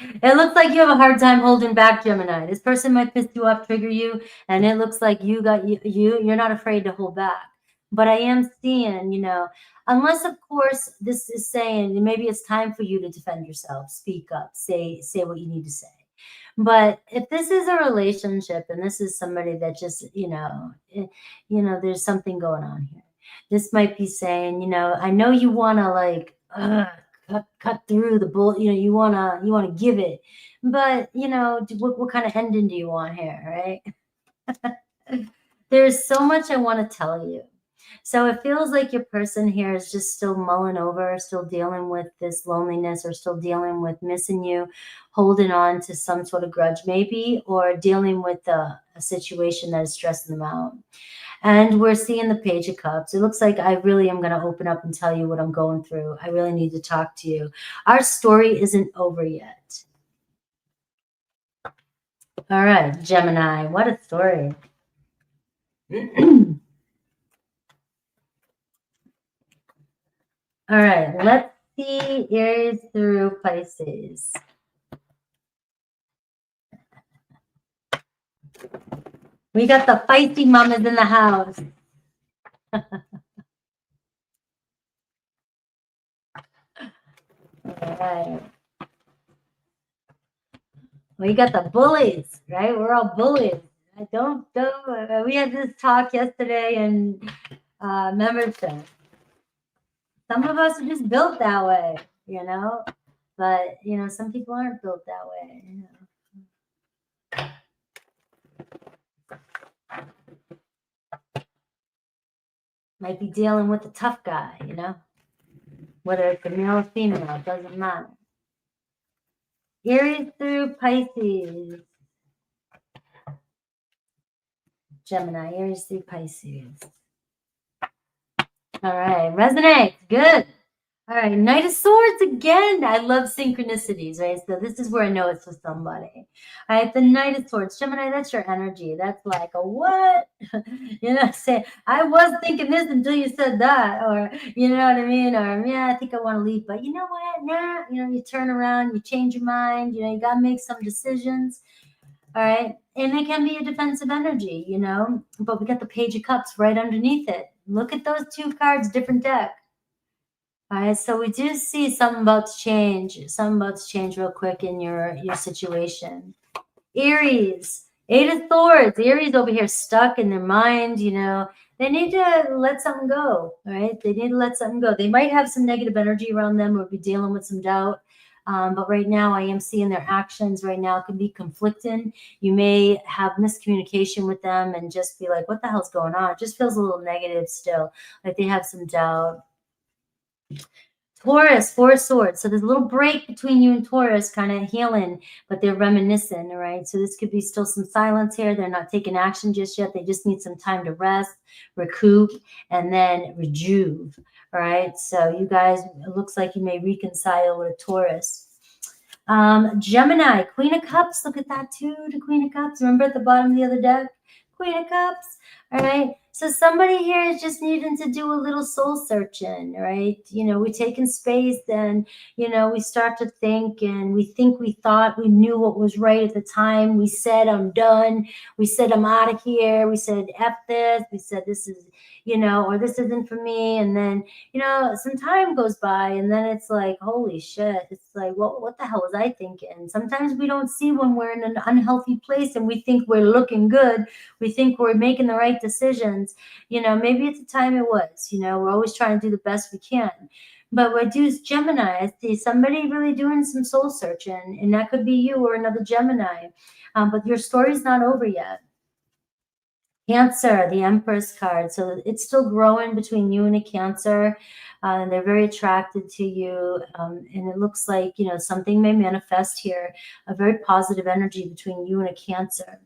you have a hard time holding back, Gemini. This person might piss you off, trigger you, and it looks like you're not afraid to hold back. But I am seeing, you know, unless of course this is saying maybe it's time for you to defend yourself, speak up, say what you need to say. But if this is a relationship and this is somebody that just, you know, there's something going on here. This might be saying, you know, I know you want to like, cut through the bull, you know, you wanna give it, but you know, what kind of ending do you want here, right? There's so much I want to tell you. So it feels like your person here is just still mulling over, still dealing with this loneliness, or still dealing with missing you, holding on to some sort of grudge maybe, or dealing with a situation that is stressing them out. And we're seeing the Page of Cups. It looks like I really am going to open up and tell you what I'm going through. I really need to talk to you. Our story isn't over yet. All right, Gemini, what a story. All right, let's see Aries through Pisces. We got the feisty mamas in the house. All right. We got the bullies, right? We're all bullies. We had this talk yesterday in membership. Some of us are just built that way, you know, but you know, some people aren't built that way. You know. Might be dealing with a tough guy, you know, whether it's a male or female, it doesn't matter. Aries through Pisces. Gemini, Aries through Pisces. All right, resonate, good. All right, Knight of Swords again. I love synchronicities, right? So this is where I know it's for somebody. All right, the Knight of Swords. Gemini, that's your energy. That's like a what? You know, say, I was thinking this until you said that. Or, you know what I mean? Or, yeah, I think I want to leave. But you know what? Nah, you know, you turn around, you change your mind. You know, you got to make some decisions. All right. And it can be a defensive energy, you know, but we got the Page of Cups right underneath it. Look at those two cards, different deck. All right, so we do see something about to change. Something about to change real quick in your situation. Aries, Eight of Swords. Aries over here stuck in their mind, you know. They need to let something go, all right? They need to let something go. They might have some negative energy around them or be dealing with some doubt. But right now, I am seeing their actions right now can be conflicting. You may have miscommunication with them and just be like, what the hell's going on? It just feels a little negative still, like they have some doubt. Taurus, Four of Swords. So there's a little break between you and Taurus, kind of healing, but they're reminiscing, all right? So this could be still some silence here. They're not taking action just yet. They just need some time to rest, recoup, and then rejuve, all right? So you guys, it looks like you may reconcile with a Taurus. Gemini, Queen of Cups. Look at that too, the Queen of Cups. Remember at the bottom of the other deck? Queen of Cups, all right? So somebody here is just needing to do a little soul searching, right? You know, we're taking space and, you know, we start to think and we think we thought we knew what was right at the time. We said, I'm done. We said, I'm out of here. We said, F this. We said, this is, you know, or this isn't for me. And then, you know, some time goes by and then it's like, holy shit. It's like, what the hell was I thinking? Sometimes we don't see when we're in an unhealthy place and we think we're looking good. We think we're making the right decisions. You know, maybe at the time it was, you know, we're always trying to do the best we can. But what do Gemini? I see somebody really doing some soul searching, and that could be you or another Gemini. But your story's not over yet. Cancer, the Empress card. So it's still growing between you and a Cancer. And they're very attracted to you. And it looks like, you know, something may manifest here, a very positive energy between you and a Cancer.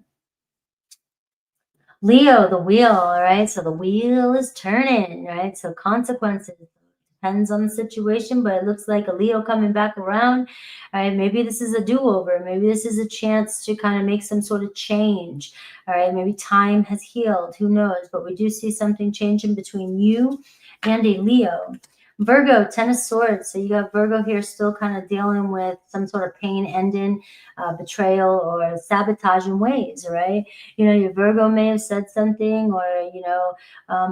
Leo, the wheel, all right? So the wheel is turning, right? So consequences. Depends on the situation, but it looks like a Leo coming back around. All right, maybe this is a do-over. Maybe this is a chance to kind of make some sort of change. All right, maybe time has healed. Who knows? But we do see something changing between you and a Leo. Virgo, 10 of Swords. So you got Virgo here still kind of dealing with some sort of pain ending, betrayal, or sabotage in ways, right? You know, your Virgo may have said something, or, you know,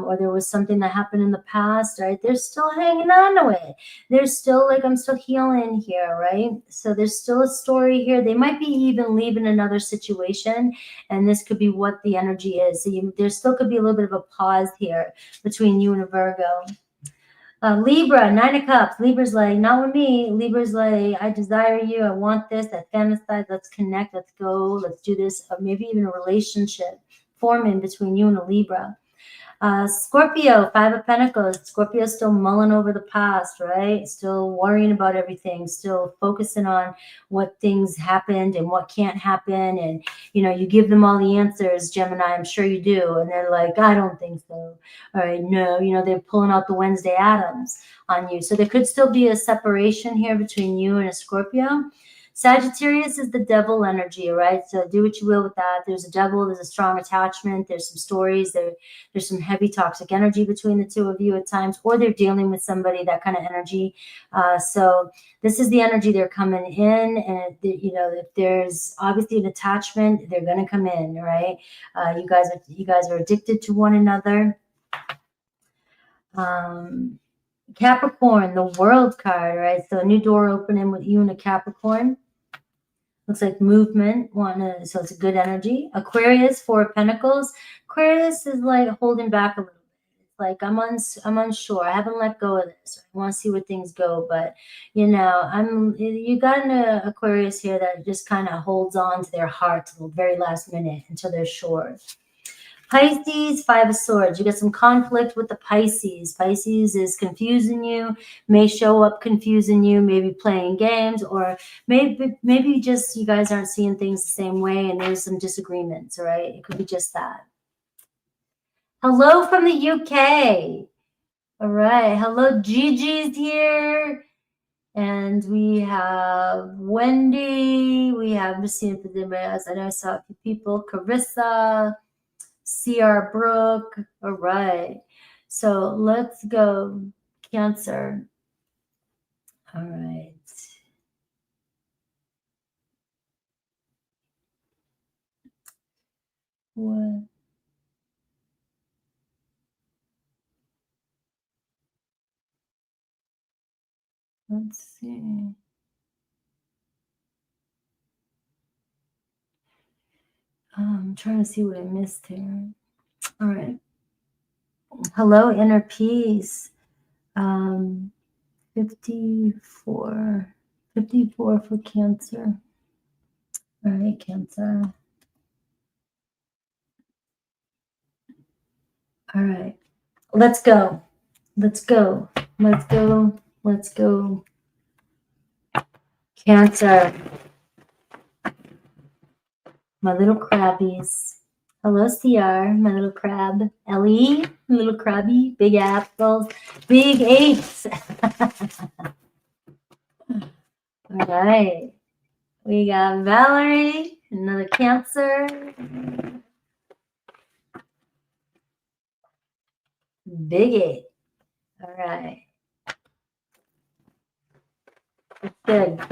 or there was something that happened in the past, right? They're still hanging on to it. They're still like, I'm still healing here, right? So there's still a story here. They might be even leaving another situation, and this could be what the energy is. So there still could be a little bit of a pause here between you and a Virgo. Libra, 9 of Cups. Libra's like, not with me. Libra's like, I desire you. I want this. I fantasize. Let's connect. Let's go. Let's do this. Or maybe even a relationship forming between you and a Libra. Scorpio, 5 of Pentacles. Scorpio's still mulling over the past, right? Still worrying about everything, still focusing on what things happened and what can't happen. And, you know, you give them all the answers, Gemini, I'm sure you do. And they're like, I don't think so. All right, no, you know, they're pulling out the Wednesday Addams on you. So there could still be a separation here between you and a Scorpio. Sagittarius is the devil energy, right? So do what you will with that. There's a devil, there's a strong attachment, there's some stories, there's some heavy toxic energy between the two of you at times, or they're dealing with somebody, that kind of energy. So this is the energy they're coming in, and you know, if there's obviously an attachment, they're going to come in, right? You guys are addicted to one another. Capricorn, the World card, right? So a new door opening with you and a Capricorn. Looks like movement, so it's a good energy. Aquarius, 4 of Pentacles. Aquarius is like holding back a little bit. It's like, I'm unsure. I haven't let go of this. I want to see where things go, but you know, you got an Aquarius here that just kind of holds on to their heart to the very last minute until they're sure. Pisces, 5 of Swords. You get some conflict with the Pisces. Pisces is confusing you, may show up confusing you, maybe playing games, or maybe just you guys aren't seeing things the same way and there's some disagreements, all right? It could be just that. Hello from the UK. All right. Hello, Gigi's here. And we have Wendy. We have, I'm just seeing if anybody else. I know I saw a few people. Carissa. CR Brooke. All right. So let's go Cancer. All right. What? Let's see. I'm trying to see what I missed here. All right. Hello, Inner Peace. 54 for Cancer. All right, Cancer. All right. Let's go. Let's go. Let's go. Let's go. Cancer. My little crabbies. Hello, CR, my little crab. Ellie, little crabby. Big apples, big apes. All right. We got Valerie, another Cancer. Big ape. All right. Let's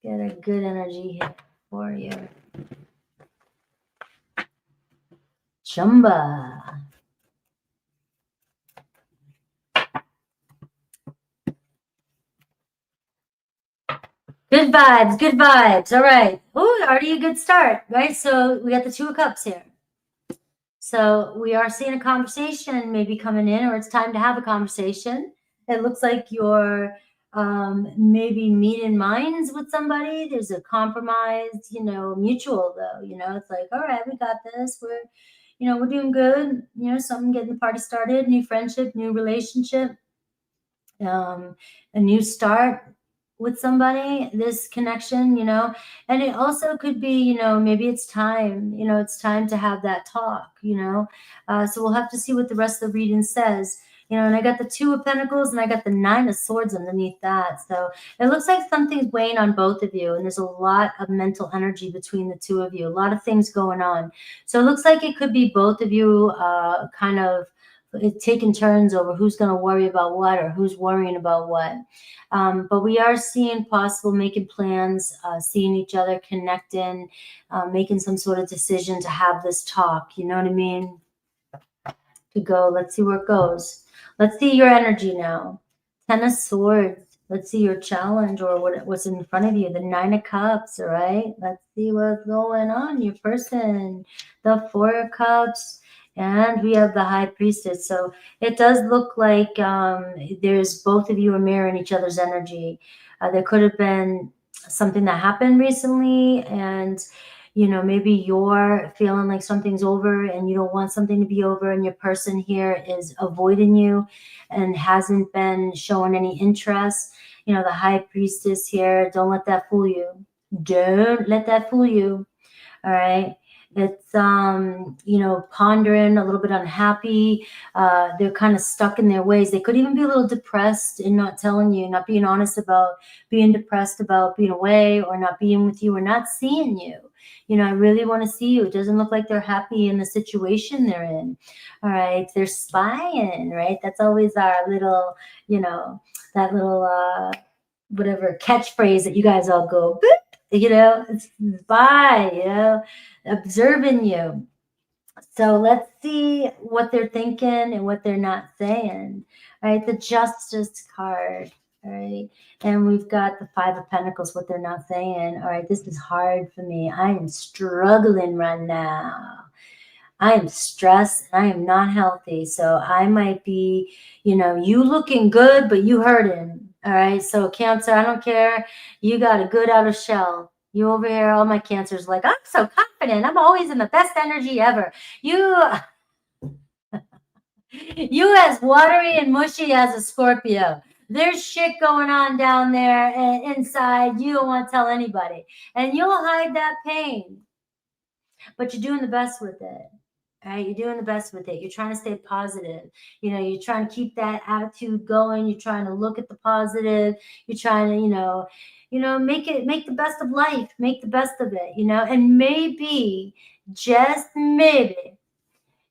get a good energy here for you. Chumba. Good vibes, good vibes. All right. Oh, already a good start, right? So we got the Two of Cups here. So we are seeing a conversation maybe coming in, or it's time to have a conversation. It looks like you're maybe meeting minds with somebody. There's a compromise, you know, mutual though. You know, it's like, all right, we got this. We're doing good. You know, something getting the party started, new friendship, new relationship, a new start with somebody, this connection, you know. And it also could be, you know, maybe it's time, you know, it's time to have that talk, you know. So we'll have to see what the rest of the reading says, you know. And I got the Two of Pentacles and I got the Nine of Swords underneath that. So it looks like something's weighing on both of you, and there's a lot of mental energy between the two of you, a lot of things going on. So it looks like it could be both of you kind of taking turns over who's going to worry about what or who's worrying about what. But we are seeing possible making plans, seeing each other, connecting, making some sort of decision to have this talk. You know what I mean? To go. Let's see where it goes. Let's see your energy now. Ten of Swords. Let's see your challenge or what's in front of you. The Nine of Cups, all right? Let's see what's going on. Your person. The Four of Cups. And we have the High Priestess. So it does look like there's both of you are mirroring each other's energy. There could have been something that happened recently, and you know, maybe you're feeling like something's over and you don't want something to be over, and your person here is avoiding you and hasn't been showing any interest. You know, the High Priestess here, don't let that fool you. Don't let that fool you. All right. It's, you know, pondering, a little bit unhappy. They're kind of stuck in their ways. They could even be a little depressed and not telling you, not being honest about being depressed about being away or not being with you or not seeing you. You know, I really want to see you. It doesn't look like they're happy in the situation they're in. All right. They're spying, right? That's always our little, you know, that little, whatever catchphrase that you guys all go, you know, it's by, you know, observing you. So let's see what they're thinking and what they're not saying. All right, the Justice card. All right, and we've got the Five of Pentacles, what they're not saying. All right, this is hard for me. I am struggling right now. I am stressed and I am not healthy. So I might be, you know, you looking good, but you hurting. All right. So Cancer, I don't care. You got a good outer shell. You over here, all my Cancers like, I'm so confident. I'm always in the best energy ever. You as watery and mushy as a Scorpio. There's shit going on down there and inside. You don't want to tell anybody. And you'll hide that pain. But you're doing the best with it. All right, you're doing the best with it. You're trying to stay positive. You know, you're trying to keep that attitude going. You're trying to look at the positive. You're trying to, make the best of life. Make the best of it, you know. And maybe, just maybe,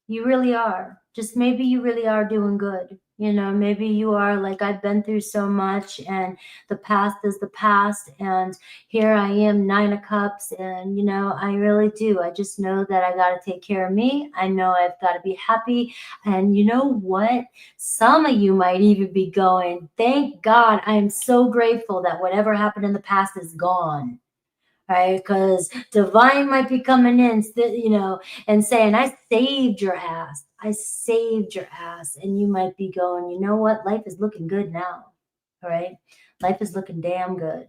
you really are. Just maybe you really are doing good. You know, maybe you are like, I've been through so much and the past is the past. And here I am, Nine of Cups. And, you know, I really do. I just know that I got to take care of me. I know I've got to be happy. And you know what? Some of you might even be going, thank God. I am so grateful that whatever happened in the past is gone. Right? Because divine might be coming in, you know, and saying, I saved your ass. I saved your ass. And you might be going, you know what? Life is looking good now. All right. Life is looking damn good.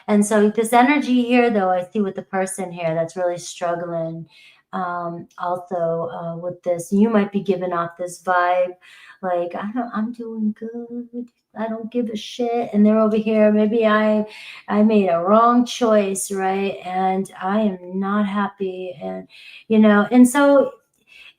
And so this energy here, though, I see with the person here that's really struggling. Also with this, you might be giving off this vibe like, I'm doing good. I don't give a shit. And they're over here. Maybe I made a wrong choice, right? And I am not happy. And, you know, and so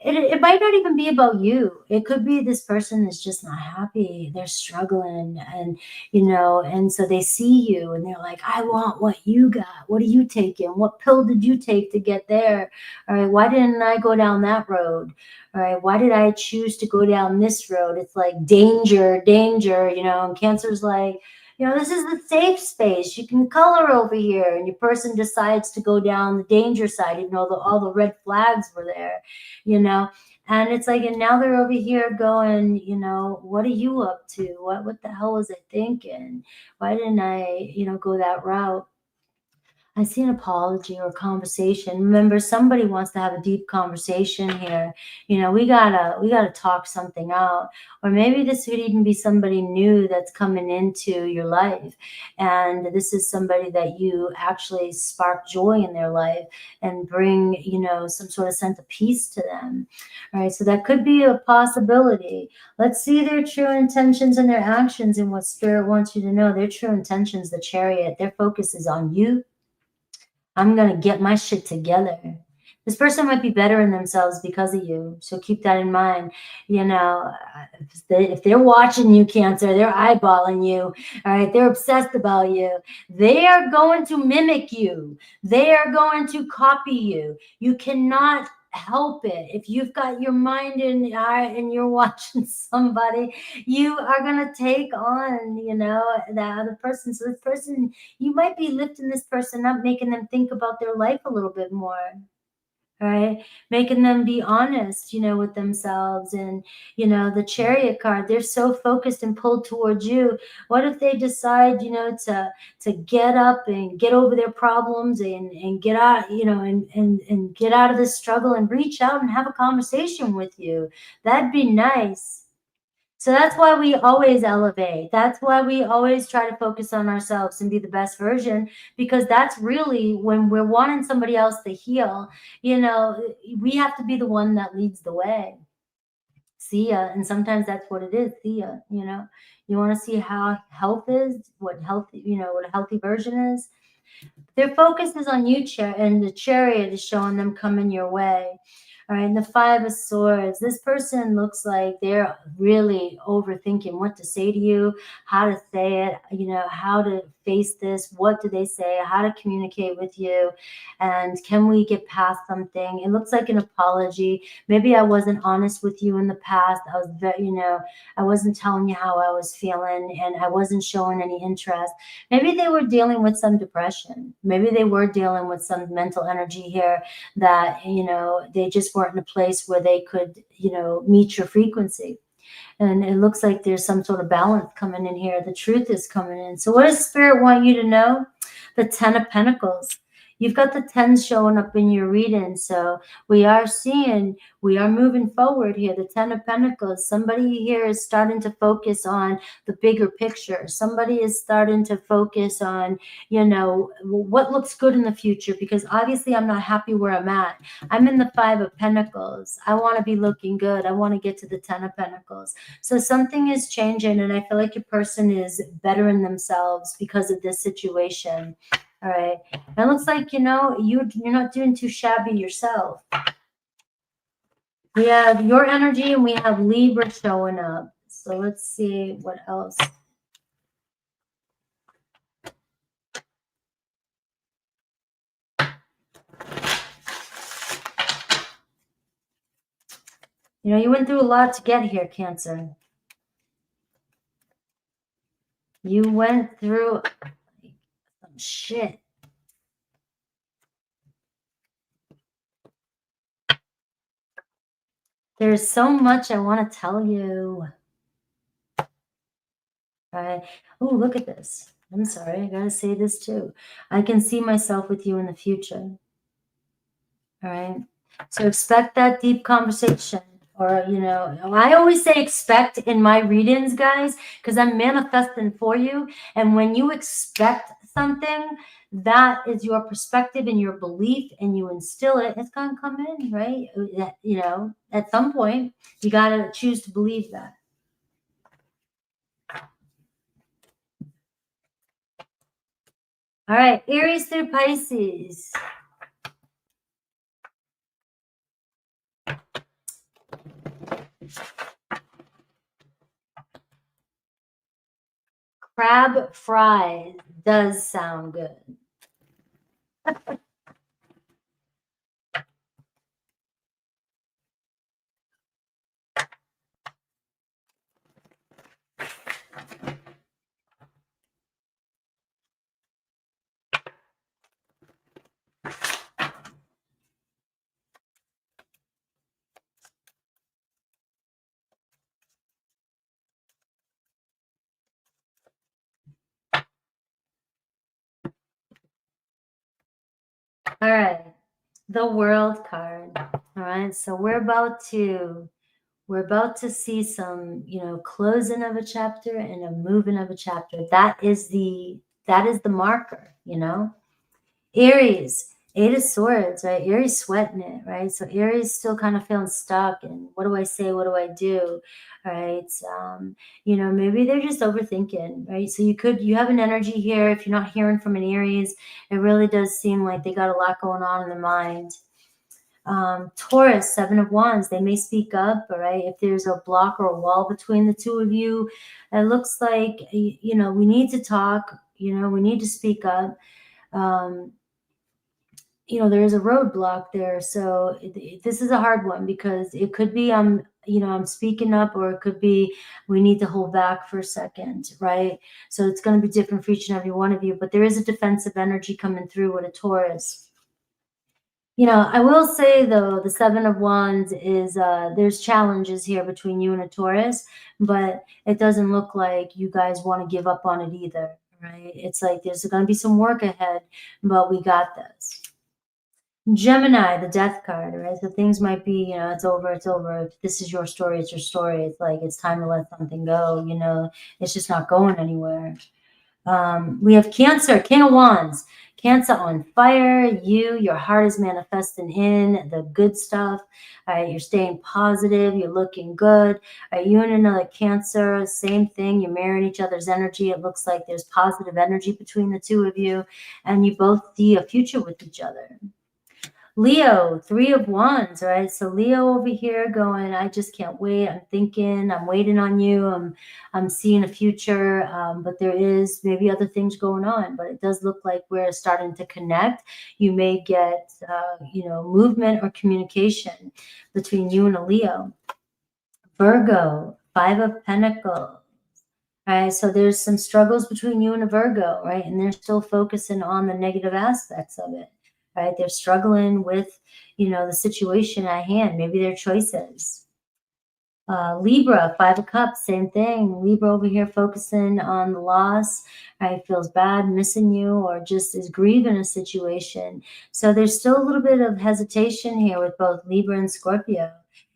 it might not even be about you. It could be this person is just not happy. They're struggling and, you know, and so they see you and they're like, I want what you got. What are you taking? What pill did you take to get there? All right. Why didn't I go down that road? All right. Why did I choose to go down this road? It's like danger, you know, and Cancer's like, You know, this is the safe space. You can color over here, and your person decides to go down the danger side, even though all the red flags were there, you know. And it's like, and now they're over here going, you know, what are you up to? What the hell was I thinking? Why didn't I, you know, go that route? I see an apology or conversation. Remember, somebody wants to have a deep conversation here. You know, we gotta talk something out. Or maybe this could even be somebody new that's coming into your life. And this is somebody that you actually spark joy in their life and bring, you know, some sort of sense of peace to them. All right. So that could be a possibility. Let's see their true intentions and their actions and what Spirit wants you to know. Their true intentions, the Chariot, their focus is on you. I'm going to get my shit together. This person might be better in themselves because of you. So keep that in mind. You know, if they're watching you, Cancer, they're eyeballing you. All right. They're obsessed about you. They are going to mimic you. They are going to copy you. You cannot help it. If you've got your mind in and you're watching somebody, you are going to take on, you know, that other person. So this person, you might be lifting this person up, making them think about their life a little bit more. Right, making them be honest, you know, with themselves. And you know, the Chariot card, they're so focused and pulled towards you. What if they decide, you know, to get up and get over their problems and get out, you know, and get out of this struggle and reach out and have a conversation with you? That'd be nice. So that's why we always elevate. That's why we always try to focus on ourselves and be the best version, because that's really when we're wanting somebody else to heal, you know, we have to be the one that leads the way. See ya. And sometimes that's what it is. See ya. You know, you want to see how health is, what healthy, you know, what a healthy version is. Their focus is on you, and the Chariot is showing them coming your way. All right, and the Five of Swords. This person looks like they're really overthinking what to say to you, how to say it, you know, how to face this, what do they say, how to communicate with you, and can we get past something? It looks like an apology. Maybe I wasn't honest with you in the past. I was very, you know, I wasn't telling you how I was feeling, and I wasn't showing any interest. Maybe they were dealing with some depression. Maybe they were dealing with some mental energy here that, you know, they just weren't in a place where they could, you know, meet your frequency. And it looks like there's some sort of balance coming in here. The truth is coming in. So what does Spirit want you to know? The Ten of Pentacles. You've got the tens showing up in your reading. So we are moving forward here. The Ten of Pentacles. Somebody here is starting to focus on the bigger picture. Somebody is starting to focus on, you know, what looks good in the future, because obviously I'm not happy where I'm at. I'm in the Five of Pentacles. I want to be looking good. I want to get to the Ten of Pentacles. So something is changing, and I feel like your person is bettering themselves because of this situation. All right. And it looks like, you know, you're not doing too shabby yourself. We have your energy and we have Libra showing up. So let's see what else. You know, you went through a lot to get here, Cancer. You went through some shit. There's so much I want to tell you. All right. Oh, look at this. I'm sorry. I got to say this too. I can see myself with you in the future. All right. So expect that deep conversation. Or, you know, I always say expect in my readings, guys, because I'm manifesting for you. And when you expect something, that is your perspective and your belief, and you instill it, it's going to come in, right? You know, at some point, you got to choose to believe that. All right, Aries through Pisces. Crab fries does sound good. All right. The World card. All right. So we're about to see some, closing of a chapter and a moving of a chapter. That is the marker, Aries, Eight of Swords, right? Aries sweating it, right? So Aries still kind of feeling stuck. And what do I say? What do I do? Right? Maybe they're just overthinking, right? So you have an energy here. If you're not hearing from an Aries, it really does seem like they got a lot going on in their mind. Taurus, Seven of Wands, they may speak up, all right? If there's a block or a wall between the two of you, it looks like, we need to talk, we need to speak up. There is a roadblock there. So this is a hard one because it could be I'm speaking up, or it could be we need to hold back for a second, right? So it's going to be different for each and every one of you, but there is a defensive energy coming through with a Taurus. I will say though, the Seven of Wands is there's challenges here between you and a Taurus, but it doesn't look like you guys want to give up on it either, right? It's like there's going to be some work ahead, but we got this. Gemini, the Death card, right? So things might be, it's over, it's over. If this is your story, it's your story. It's like it's time to let something go, it's just not going anywhere. We have Cancer, King of Wands. Cancer on fire. Your heart is manifesting in the good stuff. All right, you're staying positive. You're looking good. All right, you and another Cancer, same thing. You're mirroring each other's energy. It looks like there's positive energy between the two of you, and you both see a future with each other. Leo, Three of Wands, right? So Leo over here going, I just can't wait. I'm thinking, I'm waiting on you. I'm seeing a future, but there is maybe other things going on, but it does look like we're starting to connect. You may get, movement or communication between you and a Leo. Virgo, Five of Pentacles. Right, so there's some struggles between you and a Virgo, right? And they're still focusing on the negative aspects of it, right? They're struggling with, the situation at hand, maybe their choices. Libra, Five of Cups, same thing. Libra over here focusing on the loss, right? Feels bad missing you, or just is grieving a situation. So there's still a little bit of hesitation here with both Libra and Scorpio.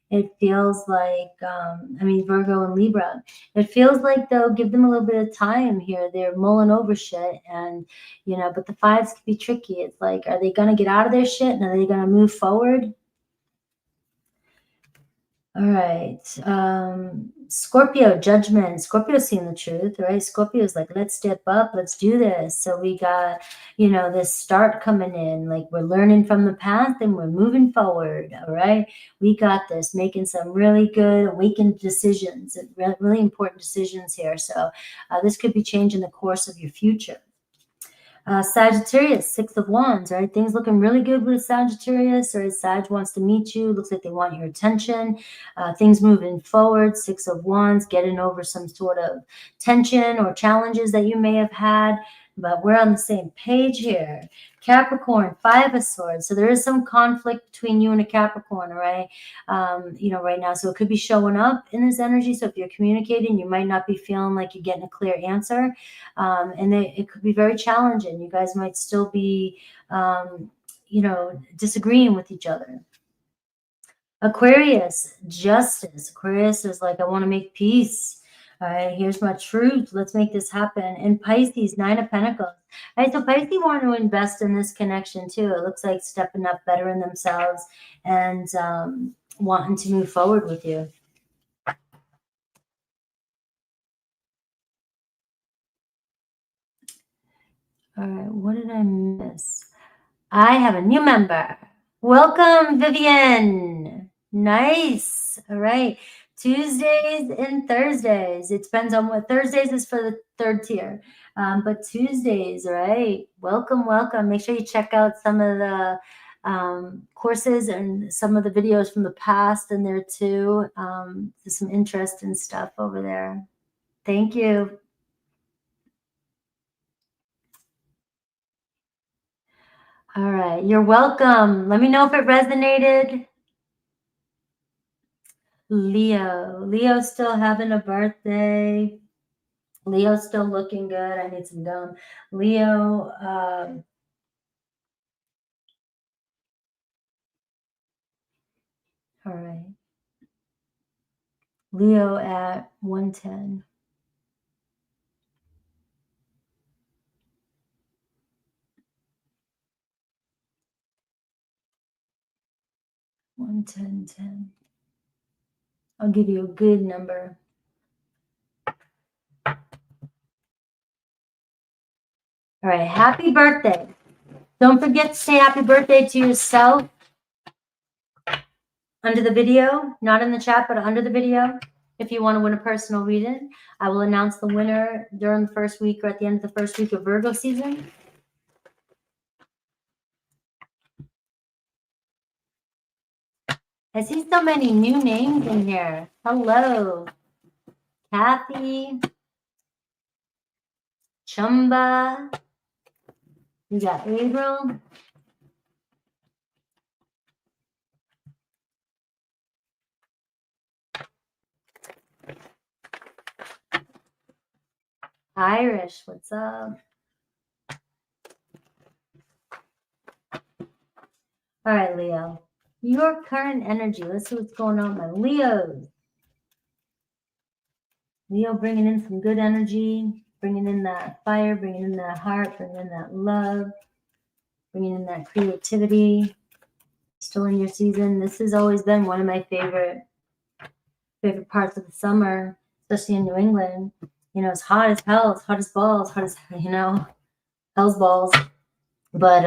It feels like, Virgo and Libra. It feels like they'll give them a little bit of time here. They're mulling over shit, and, but the fives can be tricky. It's like, are they going to get out of their shit, and are they going to move forward? All right. Scorpio, Judgment. Scorpio's seeing the truth, right? Scorpio's like, let's step up. Let's do this. So we got, this start coming in. Like, we're learning from the past and we're moving forward. All right. We got this, making some really good awakened decisions, really important decisions here. So this could be changing the course of your future. Sagittarius, Six of Wands, right? Things looking really good with Sagittarius, or Sag wants to meet you. Looks like they want your attention. Things moving forward, Six of Wands, getting over some sort of tension or challenges that you may have had. But we're on the same page here. Capricorn, Five of Swords. So there is some conflict between you and a Capricorn, right? Right now. So it could be showing up in this energy. So if you're communicating, you might not be feeling like you're getting a clear answer. And it could be very challenging. You guys might still be, disagreeing with each other. Aquarius, Justice. Aquarius is like, I want to make peace. All right, here's my truth. Let's make this happen. And Pisces, Nine of Pentacles. All right, so Pisces want to invest in this connection too. It looks like stepping up, bettering themselves, and wanting to move forward with you. All right, what did I miss? I have a new member. Welcome, Vivian. Nice. All right. Tuesdays and Thursdays. It depends on what. Thursdays is for the third tier. But Tuesdays, all right. Welcome, welcome. Make sure you check out some of the courses and some of the videos from the past in there too. There's some interesting stuff over there. Thank you. All right. You're welcome. Let me know if it resonated. Leo's still having a birthday. Leo's still looking good. I need some gum. Leo, All right. Leo at 110. Ten. I'll give you a good number. All right. Happy birthday. Don't forget to say happy birthday to yourself under the video, not in the chat, but under the video. If you want to win a personal reading, I will announce the winner during the first week or at the end of the first week of Virgo season. I see so many new names in here. Hello, Kathy, Chumba. We got April. Irish, what's up? All right, Leo. Your current energy. Let's see what's going on with my Leos. Leo bringing in some good energy, bringing in that fire, bringing in that heart, bringing in that love, bringing in that creativity. Still in your season. This has always been one of my favorite parts of the summer, especially in New England. You know, it's hot as hell. It's hot as balls. Hot as, you know, hell's balls. But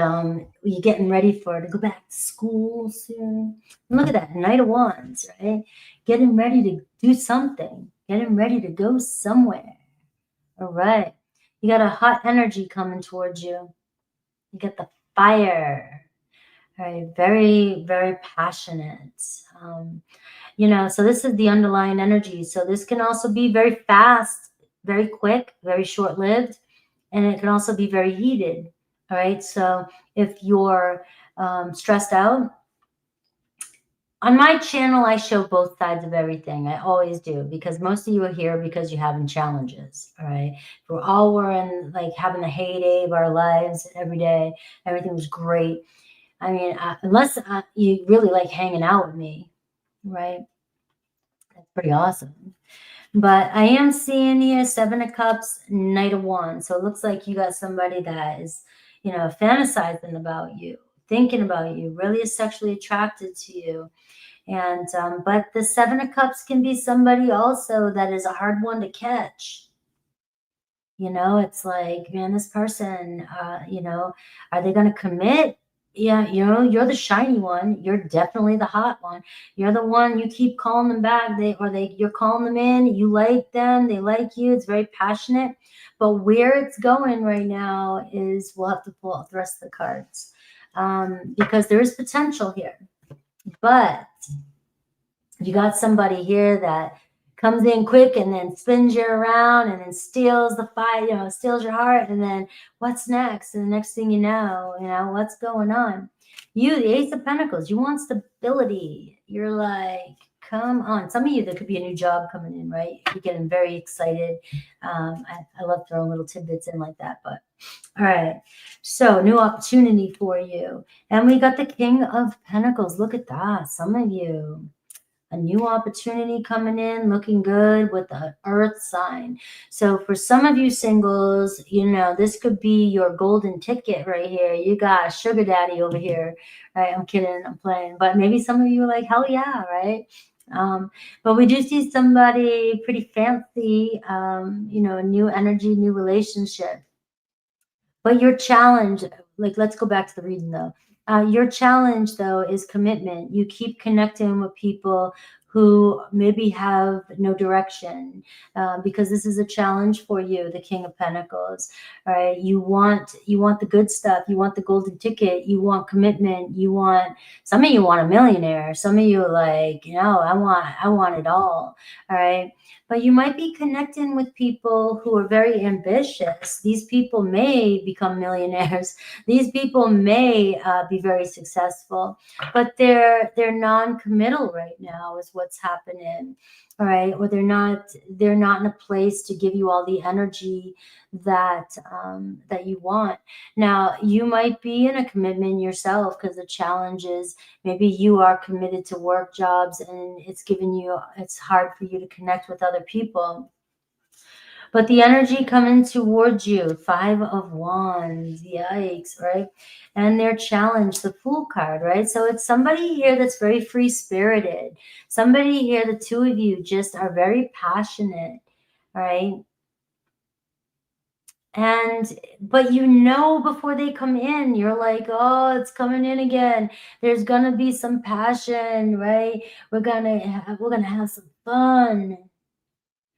you're getting ready to go back to school soon. And look at that, Knight of Wands, right? Getting ready to do something. Getting ready to go somewhere. All right. You got a hot energy coming towards you. You get the fire. All right. Very, very passionate. You know, so this is the underlying energy. So this can also be very fast, very quick, very short-lived. And it can also be very heated. All right. So if you're stressed out, on my channel, I show both sides of everything. I always do, because most of you are here because you're having challenges. All right. We're in like having the heyday of our lives every day. Everything was great. I mean, unless you really like hanging out with me, right? That's pretty awesome. But I am seeing here 7 of Cups, Knight of Wands. So it looks like you got somebody that is, you know, fantasizing about you, thinking about you, really is sexually attracted to you. And but the 7 of Cups can be somebody also that is a hard one to catch. You know, it's like, man, this person, you know, are they going to commit? Yeah, you know, you're the shiny one. You're definitely the hot one. You're the one you keep calling them back. You're calling them in. You like them. They like you. It's very passionate. But where it's going right now is we'll have to pull out the rest of the cards because there is potential here. But you got somebody here that comes in quick and then spins you around and then steals the fight, you know, steals your heart. And then what's next? And the next thing you know, what's going on? You, the Ace of Pentacles, you want stability. You're like, come on. Some of you, there could be a new job coming in, right? You're getting very excited. I love throwing little tidbits in like that, but all right. So new opportunity for you. And we got the King of Pentacles. Look at that. Some of you. A new opportunity coming in, looking good with the Earth sign. So for some of you singles, you know, this could be your golden ticket right here. You got a sugar daddy over here, right? I'm kidding, I'm playing. But maybe some of you are like, hell yeah, right? But we do see somebody pretty fancy, you know, new energy, new relationship. But your challenge, like, let's go back to the reading though. Your challenge though is commitment. You keep connecting with people who maybe have no direction because this is a challenge for you, the King of Pentacles. All right, you want the good stuff. You want the golden ticket. You want commitment. Some of you want a millionaire. Some of you are like, you know, I want it all. All right. But you might be connecting with people who are very ambitious. These people may become millionaires. These people may be very successful, but they're non-committal right now is what's happening. all right, or they're not in a place to give you all the energy that that you want. Now, you might be in a commitment yourself, because the challenge is maybe you are committed to work jobs and it's hard for you to connect with other people. But the energy coming towards you, 5 of Wands, yikes, right? And their challenge, the Fool card, right? So it's somebody here that's very free-spirited. Somebody here, the two of you just are very passionate, right? But you know, before they come in, you're like, oh, it's coming in again. There's gonna be some passion, right? We're gonna have some fun.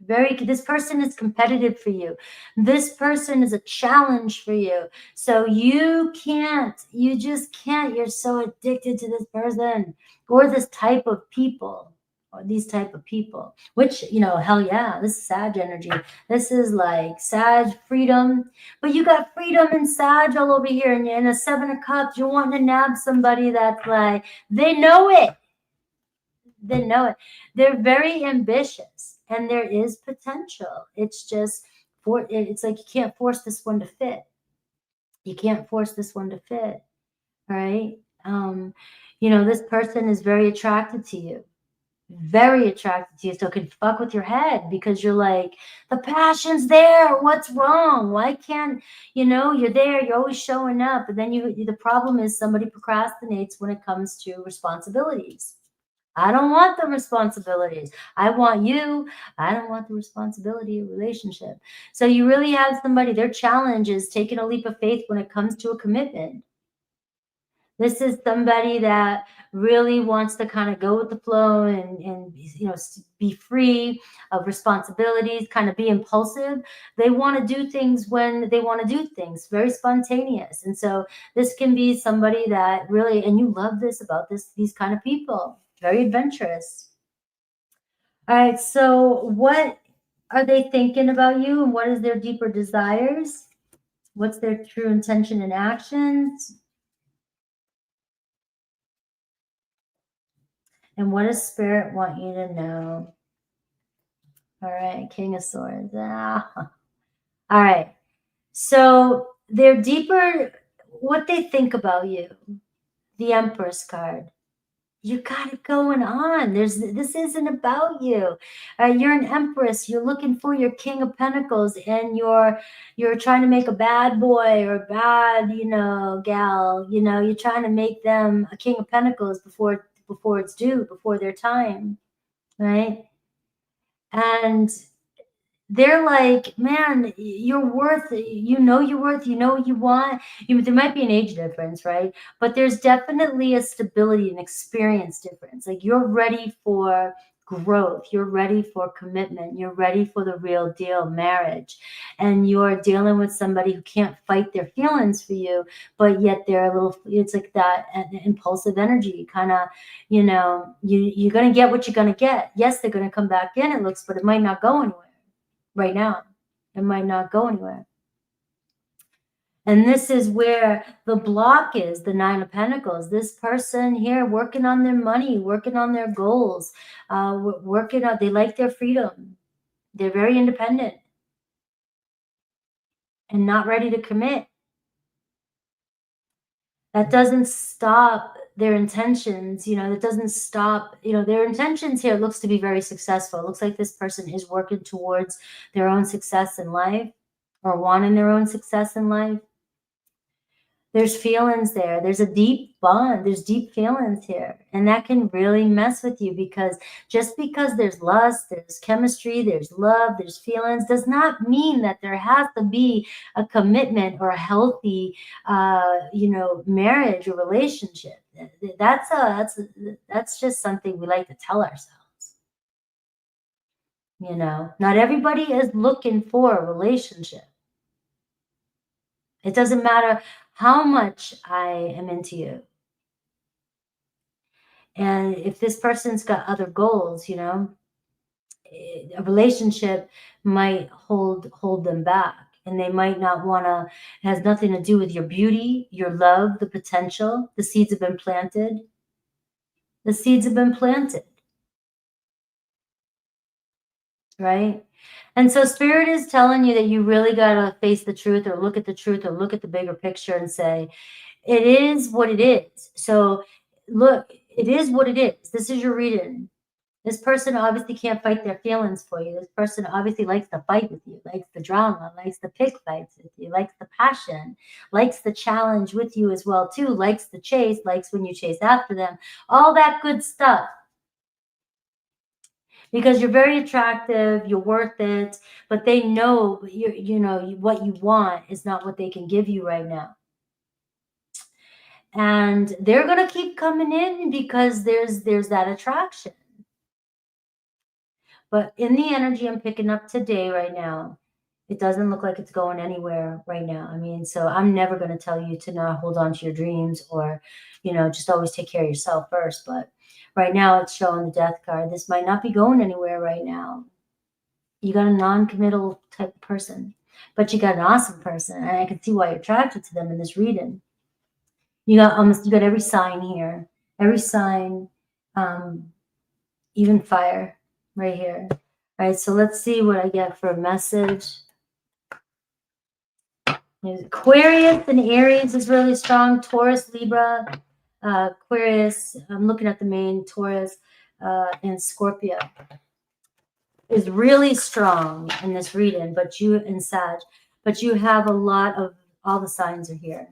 This person is competitive for you. This person is a challenge for you. So you just can't. You're so addicted to this person or this type of people or these type of people, which, hell yeah, this is Sag energy. This is like Sag freedom, but you got freedom and Sag all over here, and you're in a 7 of Cups. You're wanting to nab somebody that's like, they know it. They know it. They're very ambitious, and there is potential. It's just it's like you can't force this one to fit. You can't force this one to fit, right? This person is very attracted to you. Very attracted to you, so it can fuck with your head, because you're like, the passion's there. What's wrong? Why can't, you're there, you're always showing up, but then the problem is somebody procrastinates when it comes to responsibilities. I don't want the responsibilities. I want you. I don't want the responsibility of relationship. So you really have somebody, their challenge is taking a leap of faith when it comes to a commitment. This is somebody that really wants to kind of go with the flow and be free of responsibilities, kind of be impulsive. They want to do things when they want to do things, very spontaneous. And so this can be somebody that really, and you love this about these kind of people, very adventurous. All right, so what are they thinking about you, and what is their deeper desires? What's their true intention and actions? And what does Spirit want you to know? All right, King of Swords. Ah. All right. So they're deeper, what they think about you. The Empress card. You got it going on. This isn't about you. You're an Empress. You're looking for your King of Pentacles, and you're trying to make a bad boy or a bad, gal. You're trying to make them a King of Pentacles before it's due, before their time, right? And they're like, man, you're worth, you know what you want. There might be an age difference, right? But there's definitely a stability and experience difference. Like, you're ready for growth. You're ready for commitment. You're ready for the real deal, marriage. And you're dealing with somebody who can't fight their feelings for you, but yet they're a little, it's like that impulsive energy kind of, you're going to get what you're going to get. Yes, they're going to come back in, it looks, but it might not go anywhere. Right now, it might not go anywhere. And this is where the block is, the 9 of Pentacles. This person here working on their money, working on their goals, they like their freedom. They're very independent and not ready to commit. That doesn't stop their intentions, that doesn't stop, their intentions here. It looks to be very successful. It looks like this person is working towards their own success in life, or wanting their own success in life. There's feelings there. There's a deep bond. There's deep feelings here. And that can really mess with you, because just because there's lust, there's chemistry, there's love, there's feelings, does not mean that there has to be a commitment or a healthy, marriage or relationship. That's just something we like to tell ourselves. Not everybody is looking for a relationship. It doesn't matter how much I am into you. And if this person's got other goals, a relationship might hold them back, and they might not want to. It has nothing to do with your beauty, your love, the potential. The seeds have been planted. The seeds have been planted. right? And so spirit is telling you that you really got to face the truth, or look at the truth, or look at the bigger picture and say, it is what it is. So look, it is what it is. This is your reading. This person obviously can't fight their feelings for you. This person obviously likes to fight with you, likes the drama, likes to pick fights with you, likes the passion, likes the challenge with you as well too, likes the chase, likes when you chase after them, all that good stuff. Because you're very attractive, you're worth it, but they know what you want is not what they can give you right now. And they're going to keep coming in because there's that attraction. But in the energy I'm picking up today right now, it doesn't look like it's going anywhere right now. I mean, so I'm never going to tell you to not hold on to your dreams, or, just always take care of yourself first. But right now it's showing the death card. This might not be going anywhere right now. You got a non-committal type of person, but you got an awesome person. And I can see why you're attracted to them in this reading. You got every sign here, every sign, even fire right here. All right, so let's see what I get for a message. Aquarius and Aries is really strong. Taurus, Libra, Aquarius. I'm looking at the main Taurus and Scorpio is really strong in this reading. But you and Sag, but you have a lot of, all the signs are here.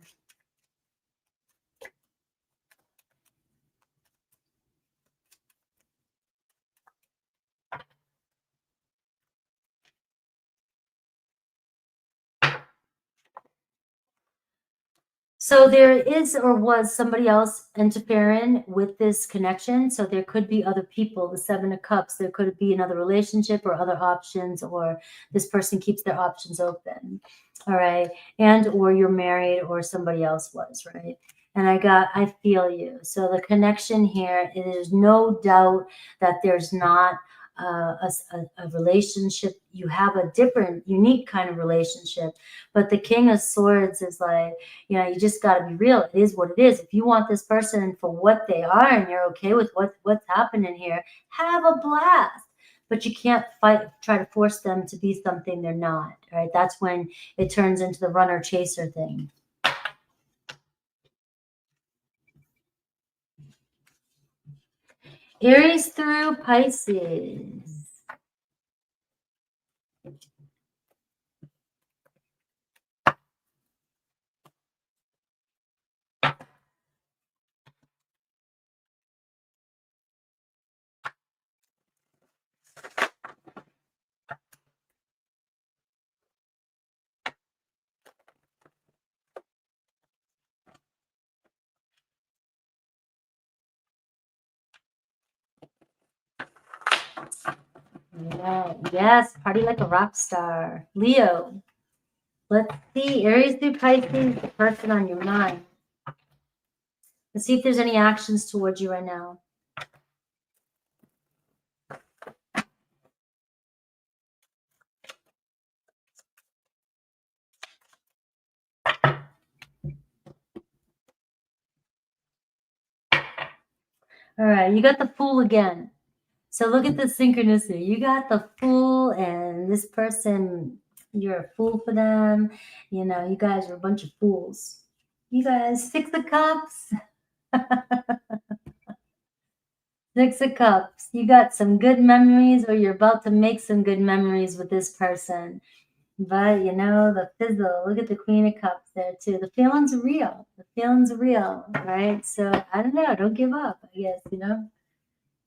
So there is or was somebody else interfering with this connection. So there could be other people, the Seven of Cups. There could be another relationship or other options, or this person keeps their options open. All right. And or you're married, or somebody else was, right? And I feel you. So the connection here, there's no doubt that there's not a relationship. You have a different, unique kind of relationship. But the King of Swords is like, you just got to be real. It is what it is. If you want this person for what they are and you're okay with what's happening here, have a blast. But you can't try to force them to be something they're not, right? That's when it turns into the runner chaser thing. Aries through Pisces. Yeah, yes, party like a rock star. Leo. Let's see. Aries through Pisces, the person on your mind. Let's see if there's any actions towards you right now. All right, you got the Fool again. So look at the synchronicity. You got the Fool, and this person, you're a fool for them. You guys are a bunch of fools. You guys, Six of Cups. Six of Cups. You got some good memories, or you're about to make some good memories with this person. But, the fizzle. Look at the Queen of Cups there, too. The feelings are real. The feelings are real, right? So, I don't know. Don't give up, I guess,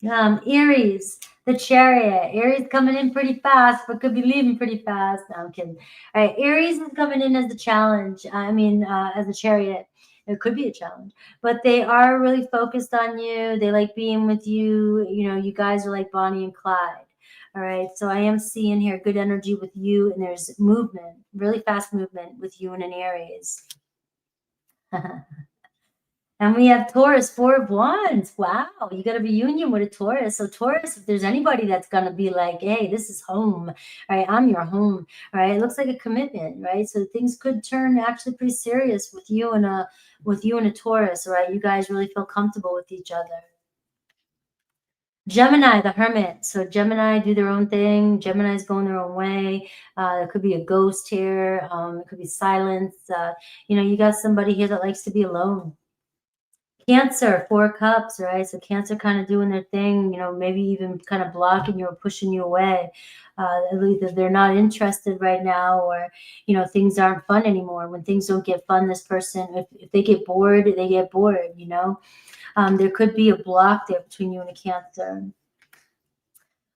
Aries, the Chariot. Aries coming in pretty fast, but could be leaving pretty fast. No, I'm kidding. All right, Aries is coming in as the challenge. As a Chariot. It could be a challenge, but they are really focused on you. They like being with you. You guys are like Bonnie and Clyde. All right, so I am seeing here good energy with you, and there's movement, really fast movement with you and an Aries. And we have Taurus, Four of Wands. Wow, you got a reunion with a Taurus. So Taurus, if there's anybody that's going to be like, hey, this is home, right? I'm your home, right? It looks like a commitment, right? So things could turn actually pretty serious with you and a Taurus, right? You guys really feel comfortable with each other. Gemini, the hermit. So Gemini do their own thing. Gemini's going their own way. There could be a ghost here. It could be silence. You know, you got somebody here that likes to be alone. Cancer, 4 cups, right? So Cancer kind of doing their thing, you know, maybe even kind of blocking you or pushing you away. Either they're not interested right now, or, you know, things aren't fun anymore. When things don't get fun, this person, if they get bored, they get bored, you know. There could be a block there between you and a Cancer.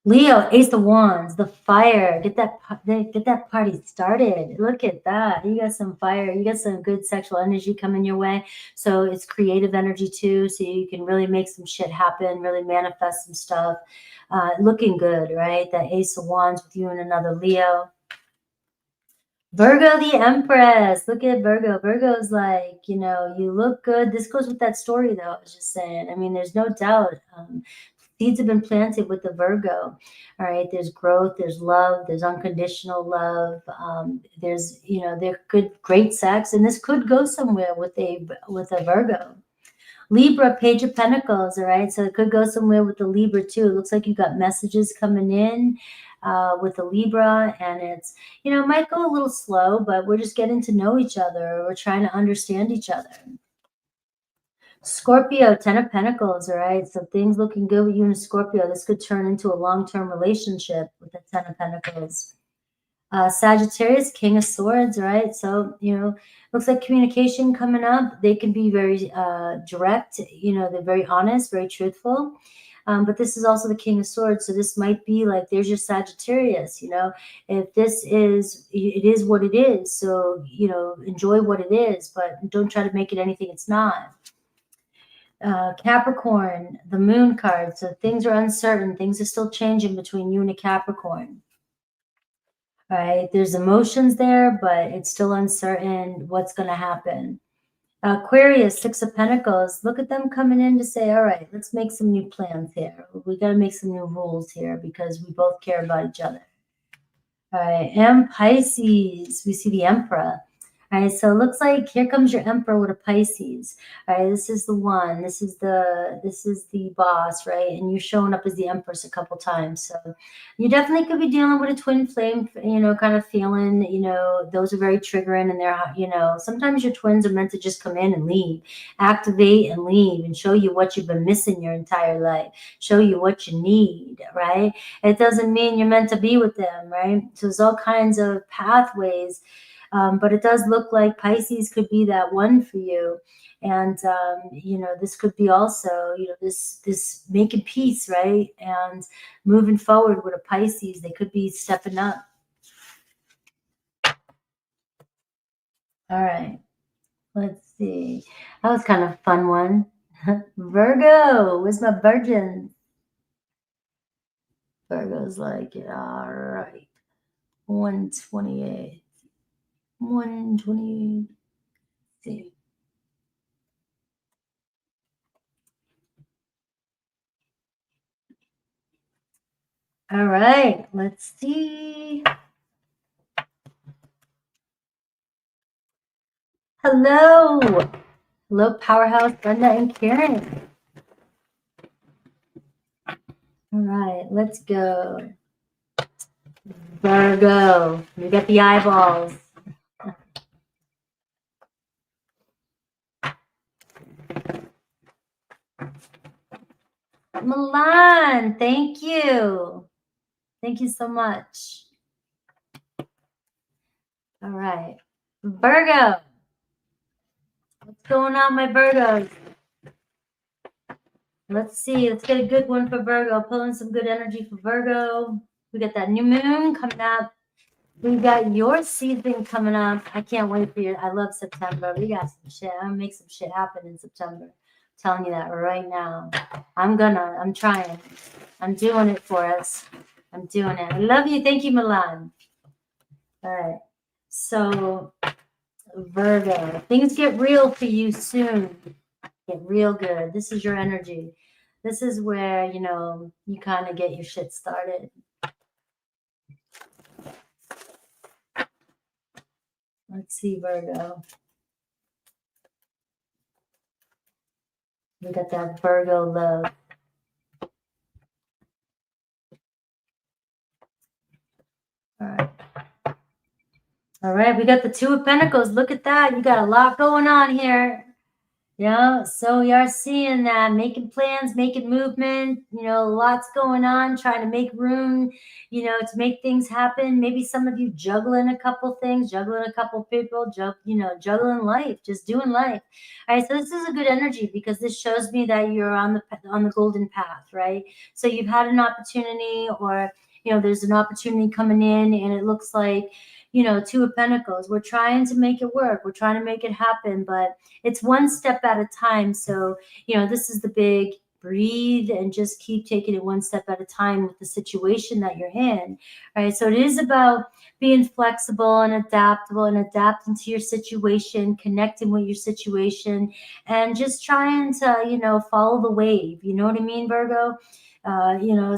Leo, Ace of Wands, the fire. Get that party started. Look at that. You got some fire. You got some good sexual energy coming your way. So it's creative energy too. So you can really make some shit happen, really manifest some stuff. Looking good, right? That Ace of Wands with you and another Leo. Virgo, the Empress. Look at Virgo. Virgo's like, you know, you look good. This goes with that story, though. I was just saying. I mean, there's no doubt. Seeds have been planted with the Virgo. All right. There's growth. There's love. There's unconditional love. There's, you know, there could great sex, and this could go somewhere with a Virgo. Libra, Page of Pentacles, all right? So it could go somewhere with the Libra too. It looks like you got messages coming in with the Libra, and it's, you know, it might go a little slow, but we're just getting to know each other. We're trying to understand each other. Scorpio, 10 of Pentacles, all right? So things looking good with you and Scorpio. This could turn into a long-term relationship with the 10 of Pentacles. Sagittarius, King of Swords, right? So, you know, looks like communication coming up. They can be very direct, you know, they're very honest, very truthful. But this is also the King of Swords. So this might be like, there's your Sagittarius, you know, if this is, it is what it is. So, you know, enjoy what it is, but don't try to make it anything it's not. Capricorn, the Moon card. So things are uncertain. Things are still changing between you and a Capricorn. Right? There's emotions there, but it's still uncertain what's going to happen. Aquarius, 6 of Pentacles. Look at them coming in to say, all right, let's make some new plans here. We got to make some new rules here because we both care about each other. All right, and Pisces, we see the Emperor. All right, so it looks like here comes your Emperor with a Pisces. All right, this is the one. This is the boss, right? And you're showing up as the Empress a couple times. So you definitely could be dealing with a twin flame, you know, kind of feeling, you know, those are very triggering, and they're, you know, sometimes your twins are meant to just come in and leave, activate and leave, and show you what you've been missing your entire life, show you what you need, right? It doesn't mean you're meant to be with them, right? So there's all kinds of pathways. But it does look like Pisces could be that one for you. And, you know, this could be also, you know, this making peace, right? And moving forward with a Pisces, they could be stepping up. All right. Let's see. That was kind of a fun one. Virgo, where's my virgin? Virgo's like, all right. 128. 128. See. All right, let's see. Hello. Hello, Powerhouse, Brenda and Karen. All right, let's go. Virgo, you got the eyeballs. Milan, thank you. Thank you so much. All right. Virgo. What's going on, my Virgos? Let's see. Let's get a good one for Virgo. Pulling some good energy for Virgo. We got that new moon coming up. We got your season coming up. I can't wait for you. I love September. We got some shit. I'm gonna make some shit happen in September. I'm telling you that right now. I'm trying. I'm doing it for us. I'm doing it. I love you. Thank you, Milan. All right. So, Virgo, things get real for you soon. Get real good. This is your energy. This is where, you know, you kind of get your shit started. Let's see, Virgo. We got that Virgo love. All right, we got the Two of Pentacles. Look at that. You got a lot going on here. Yeah, so we are seeing that, making plans, making movement, you know, lots going on, trying to make room, you know, to make things happen. Maybe some of you juggling a couple things, juggling a couple people, juggling life, just doing life. All right, so this is a good energy because this shows me that you're on the golden path, right? So you've had an opportunity, or you know, there's an opportunity coming in, and it looks like, you know, Two of Pentacles. We're trying to make it work. We're trying to make it happen, but it's one step at a time. So, you know, this is the big breathe and just keep taking it one step at a time with the situation that you're in, right? So it is about being flexible and adaptable and adapting to your situation, connecting with your situation, and just trying to, you know, follow the wave. You know what I mean, Virgo? You know,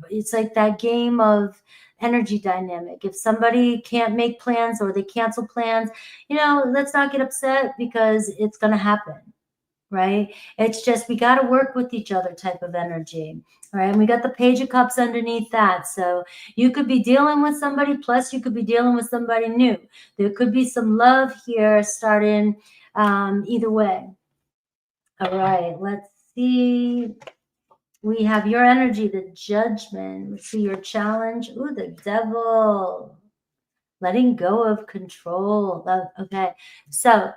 it's like that game of energy dynamic. If somebody can't make plans or they cancel plans, you know, let's not get upset because it's going to happen, right? It's just, we got to work with each other type of energy, right? And we got the Page of Cups underneath that. So you could be dealing with somebody, plus you could be dealing with somebody new. There could be some love here starting either way. All right, let's see. We have your energy, the Judgment. Let's see your challenge. Ooh, the Devil. Letting go of control. Okay, so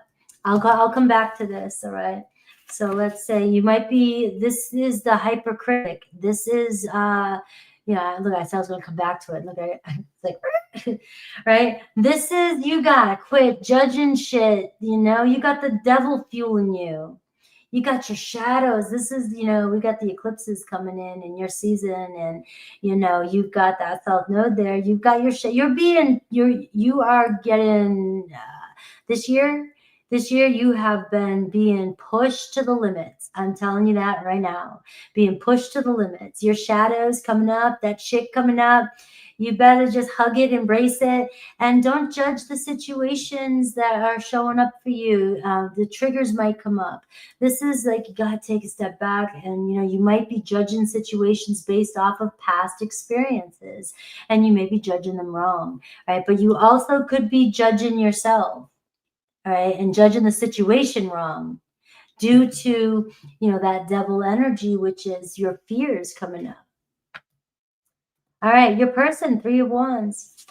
I'll come back to this. All right. So let's say you might be, this is the hypercritic. This is yeah, look, I said I was gonna come back to it. Look, it's like right. This is, you gotta quit judging shit. You know, you got the devil fueling you. You got your shadows. This is, you know, we got the eclipses coming in your season, and you know, you've got that South Node there. You've got your shit. You are getting this year. This year, you have been being pushed to the limits. I'm telling you that right now. Being pushed to the limits. Your shadows coming up, that shit coming up. You better just hug it, embrace it, and don't judge the situations that are showing up for you. The triggers might come up. This is like, you got to take a step back, and you know, you might be judging situations based off of past experiences, and you may be judging them wrong, right? But you also could be judging yourself, right, and judging the situation wrong due to, you know, that devil energy, which is your fears coming up. All right, your person, Three of Wands.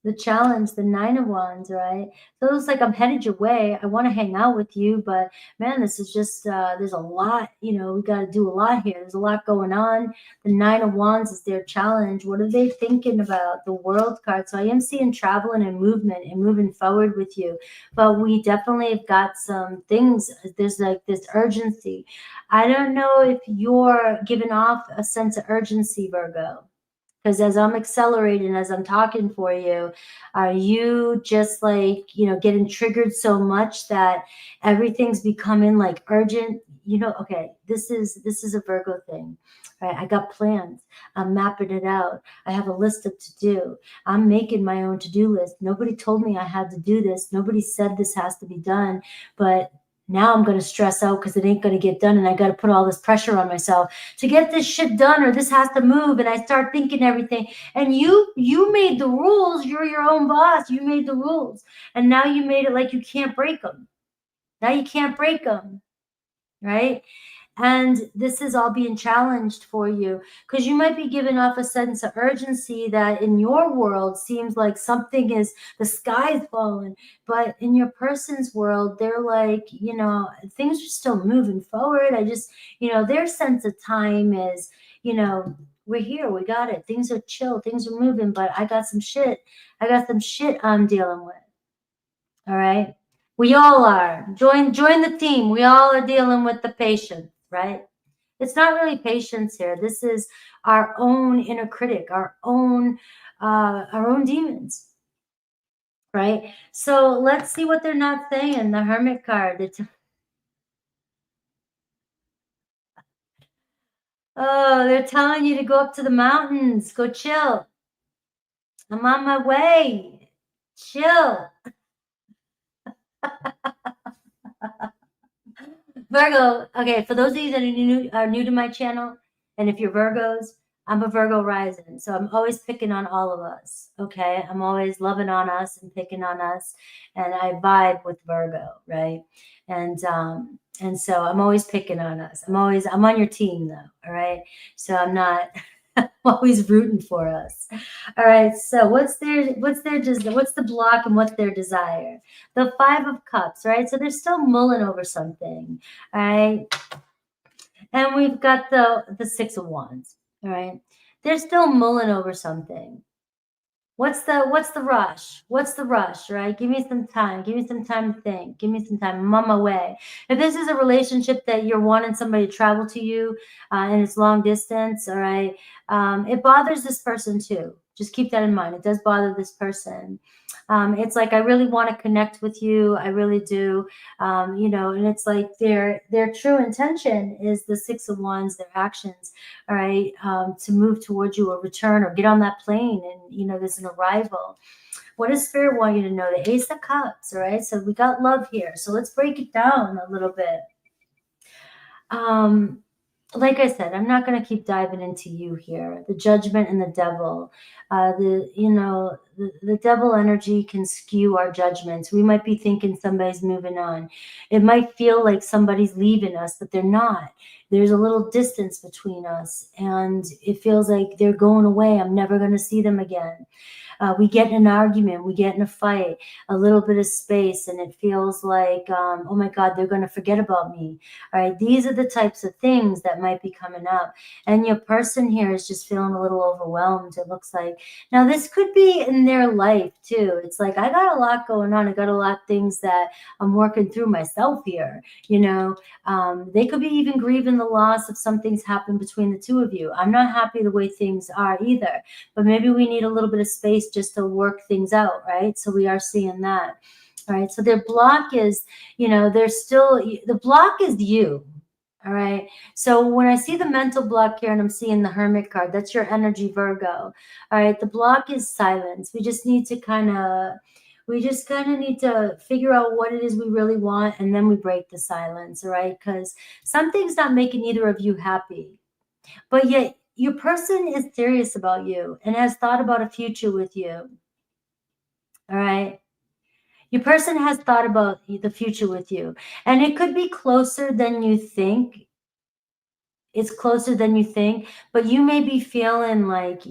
The challenge, the Nine of Wands, right? So it looks like I'm headed your way. I want to hang out with you, but man, this is just, there's a lot, you know, we got to do a lot here. There's a lot going on. The Nine of Wands is their challenge. What are they thinking about? The World card. So I am seeing traveling and movement and moving forward with you, but we definitely have got some things. There's like this urgency. I don't know if you're giving off a sense of urgency, Virgo. Because as I'm accelerating, as I'm talking for you, are you just like, you know, getting triggered so much that everything's becoming like urgent? You know, okay, this is a Virgo thing, right? I got plans. I'm mapping it out. I have a list of to do. I'm making my own to-do list. Nobody told me I had to do this. Nobody said this has to be done, but now I'm going to stress out because it ain't going to get done, and I got to put all this pressure on myself to get this shit done, or this has to move, and I start thinking everything. And you made the rules. You're your own boss. You made the rules, and now you made it like you can't break them. Now you can't break them, right? And this is all being challenged for you because you might be giving off a sense of urgency that in your world seems like something is, the sky's falling. But in your person's world, they're like, you know, things are still moving forward. I just, you know, their sense of time is, you know, we're here, we got it. Things are chill, things are moving, but I got some shit. I got some shit I'm dealing with. All right. We all are. Join the team. We all are dealing with the patience, right? It's not really patience here. This is our own inner critic, our own demons, right? So let's see what they're not saying. The Hermit card. Oh, they're telling you to go up to the mountains. Go chill. I'm on my way. Chill. Virgo, okay, for those of you that are new to my channel, and if you're Virgos, I'm a Virgo rising, so I'm always picking on all of us, okay? I'm always loving on us and picking on us, and I vibe with Virgo, right? And so I'm always picking on us. I'm on your team though, all right? So I'm not I'm always rooting for us. All right, so what's the block and what's their desire? The Five of Cups, right? So they're still mulling over something, all right? And we've got the Six of Wands, all right? They're still mulling over something. What's the rush? What's the rush, right? Give me some time. Give me some time to think. Give me some time. I'm on my way. If this is a relationship that you're wanting somebody to travel to you and it's long distance, all right, it bothers this person too. Just keep that in mind. It does bother this person. It's like, I really want to connect with you. I really do. You know, and it's like their true intention is the Six of Wands, their actions, all right, to move towards you or return or get on that plane and, you know, there's an arrival. What does Spirit want you to know? The Ace of Cups, all right? So we got love here. So let's break it down a little bit. Like I said, I'm not going to keep diving into you here. The Judgment and the Devil. The devil energy can skew our judgments. We might be thinking somebody's moving on. It might feel like somebody's leaving us, but they're not. There's a little distance between us, and it feels like they're going away. I'm never going to see them again. We get in an argument, we get in a fight, a little bit of space, and it feels like, oh my God, they're going to forget about me. All right, these are the types of things that might be coming up. And your person here is just feeling a little overwhelmed, it looks like. Now, this could be in their life too. It's like, I got a lot going on. I got a lot of things that I'm working through myself here. You know, they could be even grieving the loss of something's happened between the two of you. I'm not happy the way things are either, but maybe we need a little bit of space just to work things out, right? So we are seeing that. All right, so their block is, you know, the block is you. All right, so when I see the mental block here and I'm seeing the Hermit card, that's your energy, Virgo. All right, the block is silence. We just need to kind of need to figure out what it is we really want, and then we break the silence, all right? Because something's not making either of you happy, but yet your person is serious about you and has thought about a future with you. All right. Your person has thought about the future with you, and it could be closer than you think. It's closer than you think, but you may be feeling like,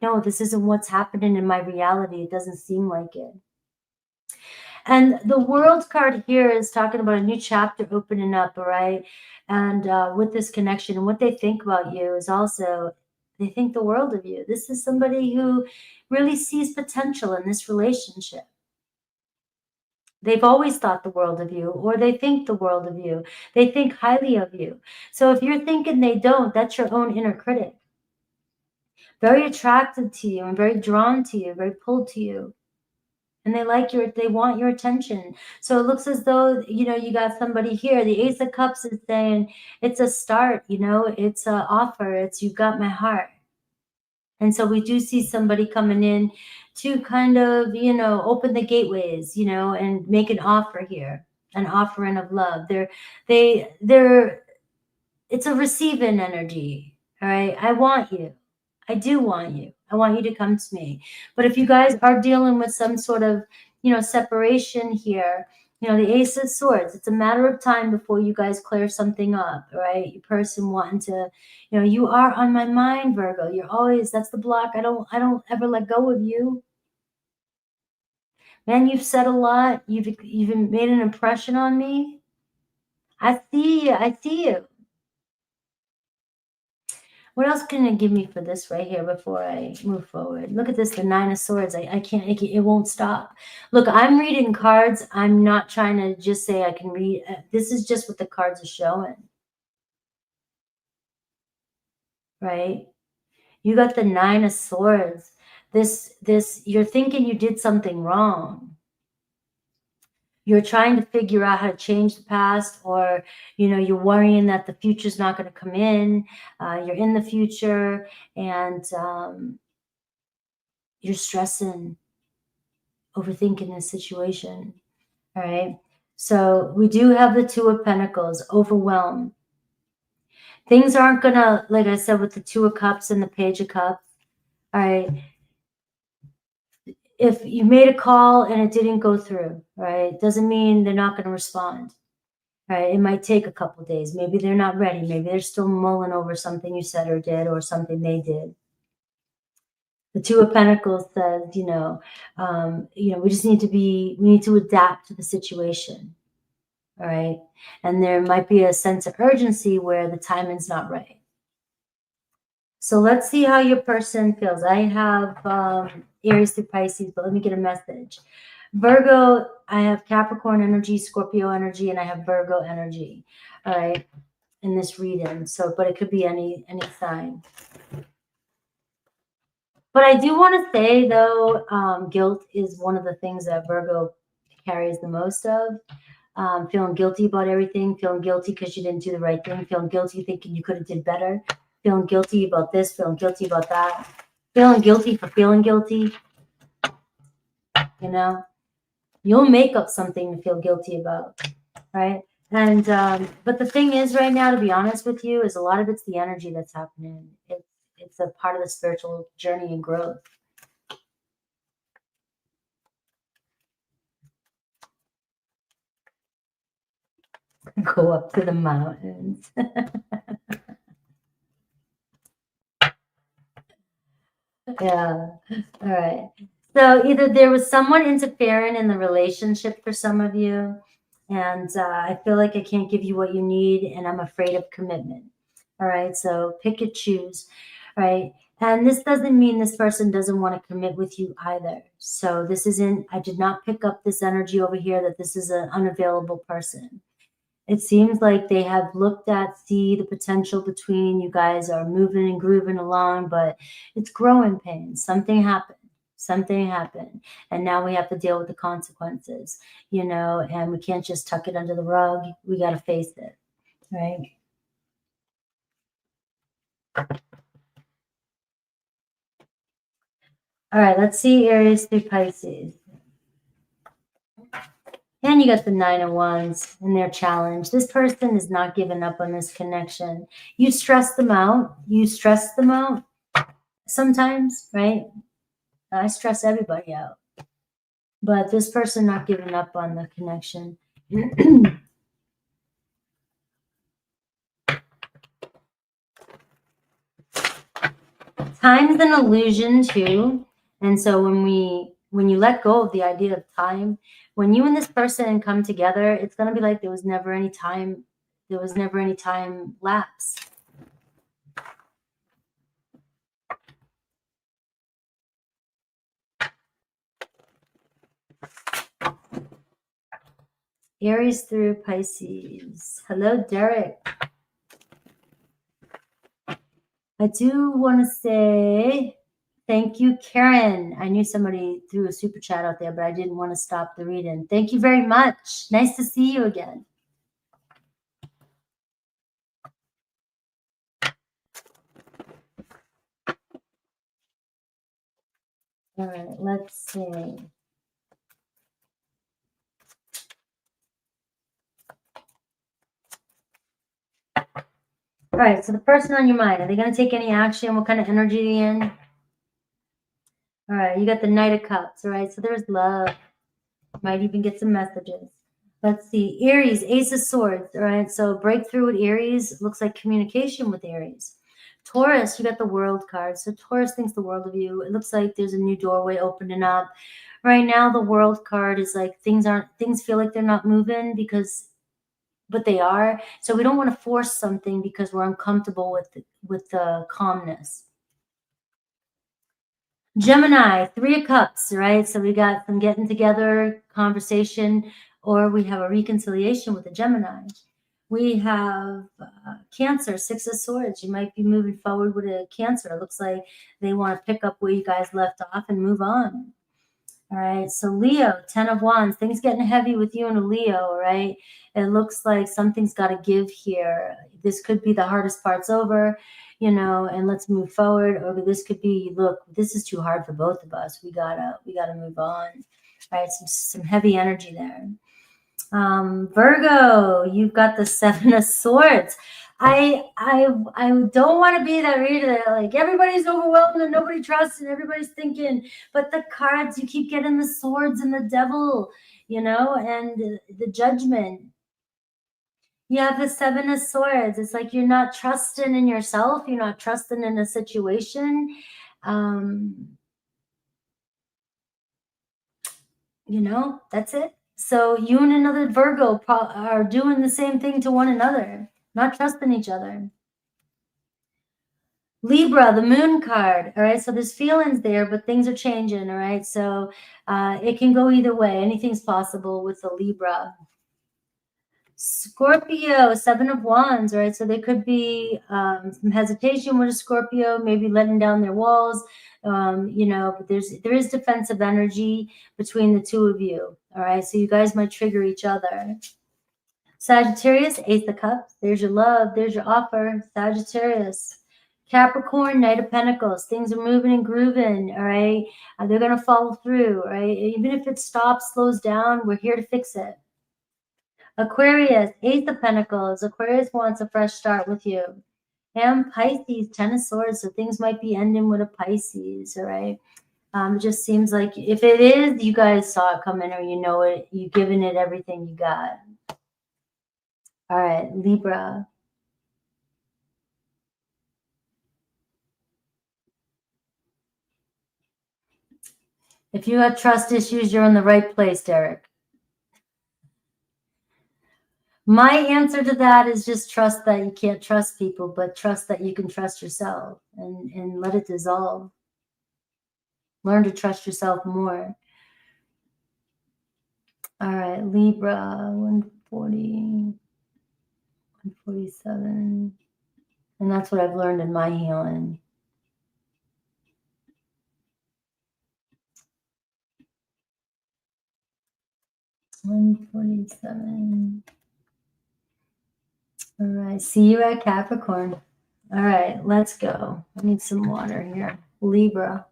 no, this isn't what's happening in my reality. It doesn't seem like it. And the World card here is talking about a new chapter opening up, all right? And with this connection, and what they think about you is also, they think the world of you. This is somebody who really sees potential in this relationship. They've always thought the world of you, or they think the world of you. They think highly of you. So if you're thinking they don't, that's your own inner critic. Very attracted to you and very drawn to you, very pulled to you. And they want your attention. So it looks as though, you know, you got somebody here. The Ace of Cups is saying it's a start, you know, it's an offer. It's, you got my heart. And so we do see somebody coming in to kind of, you know, open the gateways, you know, and make an offer here, an offering of love. It's a receiving energy. All right. I want you. I do want you. I want you to come to me. But if you guys are dealing with some sort of, you know, separation here, you know, the Ace of Swords, it's a matter of time before you guys clear something up, right? Your person wanting to, you know, you are on my mind, Virgo. You're always, that's the block. I don't ever let go of you. Man, you've said a lot. You've made an impression on me. I see you. I see you. What else can it give me for this right here before I move forward? Look at this, the Nine of Swords. I can't, it won't stop. Look, I'm reading cards. I'm not trying to just say I can read. This is just what the cards are showing. Right? You got the Nine of Swords. You're thinking you did something wrong. You're trying to figure out how to change the past, or, you know, you're worrying that the future's not going to come in. You're in the future, and you're stressing, overthinking the situation. All right. So we do have the Two of Pentacles, overwhelmed. Things aren't gonna, like I said, with the Two of Cups and the Page of Cups. All right. If you made a call and it didn't go through, right, doesn't mean they're not going to respond. Right? It might take a couple of days. Maybe they're not ready. Maybe they're still mulling over something you said or did, or something they did. The Two of Pentacles says, we just need to adapt to the situation. All right. And there might be a sense of urgency where the timing's not right. So let's see how your person feels. I have Aries through Pisces, but let me get a message. Virgo, I have Capricorn energy, Scorpio energy, and I have Virgo energy. All right. In this reading. So, but it could be any sign. But I do want to say, though, guilt is one of the things that Virgo carries the most of. Feeling guilty about everything, feeling guilty because you didn't do the right thing, feeling guilty thinking you could have did better, feeling guilty about this, feeling guilty about that, feeling guilty for feeling guilty. You'll make up something to feel guilty about, right? And but the thing is, right now, to be honest with you, is a lot of it's the energy that's happening. It's a part of the spiritual journey and growth. Go up to the mountains. Yeah. All right. So either there was someone interfering in the relationship for some of you, and I feel like I can't give you what you need, and I'm afraid of commitment. All right. So pick and choose. All right. And this doesn't mean this person doesn't want to commit with you either. So this isn't, I did not pick up this energy over here that this is an unavailable person. It seems like they have looked at, see the potential between you guys are moving and grooving along, but it's growing pains. Something happened. And now we have to deal with the consequences, and we can't just tuck it under the rug. We got to face it, right? All right, let's see Aries through Pisces. And you got the Nine of Wands and their challenge. This person is not giving up on this connection. You stress them out. Sometimes, right? I stress everybody out. But this person not giving up on the connection. Time's an illusion too. And so when you let go of the idea of time, when you and this person come together, it's going to be like there was never any time lapse. Aries through Pisces. Hello, Derek. I do want to say thank you, Karen. I knew somebody threw a super chat out there, but I didn't want to stop the reading. Thank you very much. Nice to see you again. All right, let's see. All right, so the person on your mind, are they going to take any action? What kind of energy are they in? All right, you got the Knight of Cups, all right? So there's love. Might even get some messages. Let's see. Aries, Ace of Swords, all right? So breakthrough with Aries looks like communication with Aries. Taurus, you got the World card. So Taurus thinks the world of you. It looks like there's a new doorway opening up. Right now, the World card is like things feel like they're not moving but they are. So we don't want to force something because we're uncomfortable with the calmness. Gemini, Three of Cups, right? So we got some getting together, conversation, or we have a reconciliation with a Gemini. We have Cancer, Six of Swords. You might be moving forward with a Cancer. It looks like they want to pick up where you guys left off and move on. All right, so Leo, 10 of Wands. Things getting heavy with you and a Leo, right? It looks like something's got to give here. This could be the hardest part's over, and let's move forward. Or this could be, look, this is too hard for both of us. We gotta move on. All right, some heavy energy there. Virgo, you've got the Seven of Swords. I don't want to be that reader that like everybody's overwhelmed and nobody trusts and everybody's thinking, but the cards, you keep getting the swords and the devil, you know, and the judgment. You have the Seven of Swords. It's like you're not trusting in yourself. You're not trusting in a situation. You know, that's it. So you and another Virgo are doing the same thing to one another, not trusting each other. Libra, the moon card. All right. So there's feelings there, but things are changing. All right. So it can go either way. Anything's possible with the Libra. Scorpio, Seven of Wands, right? So there could be some hesitation with a Scorpio, maybe letting down their walls, you know, but there is defensive energy between the two of you, all right? So you guys might trigger each other. Sagittarius, Ace of Cups. There's your love. There's your offer. Sagittarius. Capricorn, Knight of Pentacles. Things are moving and grooving, all right? They're going to follow through, all right? Even if it stops, slows down, we're here to fix it. Aquarius, Ace of Pentacles. Aquarius wants a fresh start with you. And Pisces, Ten of Swords. So things might be ending with a Pisces, all right? It just seems like if it is, you guys saw it coming or you know it, you've given it everything you got. All right, Libra. If you have trust issues, you're in the right place, Derek. My answer to that is just trust that you can't trust people, but trust that you can trust yourself and let it dissolve. Learn to trust yourself more. All right, Libra, 140, 147. And that's what I've learned in my healing. $147. All right, see you at Capricorn. All right, let's go. I need some water here. Libra.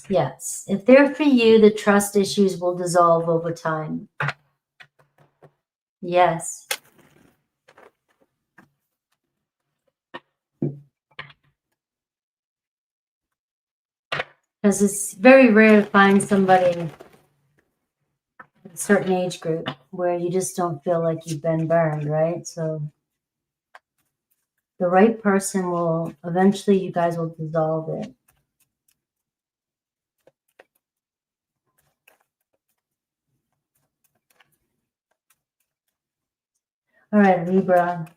Yes, if they're for you, the trust issues will dissolve over time. Yes. Because it's very rare to find somebody in a certain age group where you just don't feel like you've been burned, right? So the right person will, eventually you guys will dissolve it. All right, Libra.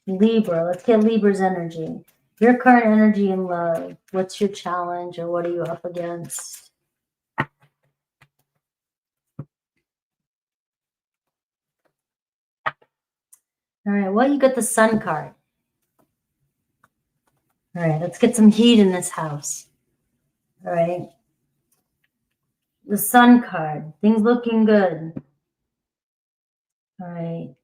Libra, let's get Libra's energy. Your current energy in love. What's your challenge or what are you up against? All right, well, you got the Sun card. All right, let's get some heat in this house. All right. The Sun card. Things looking good. All right.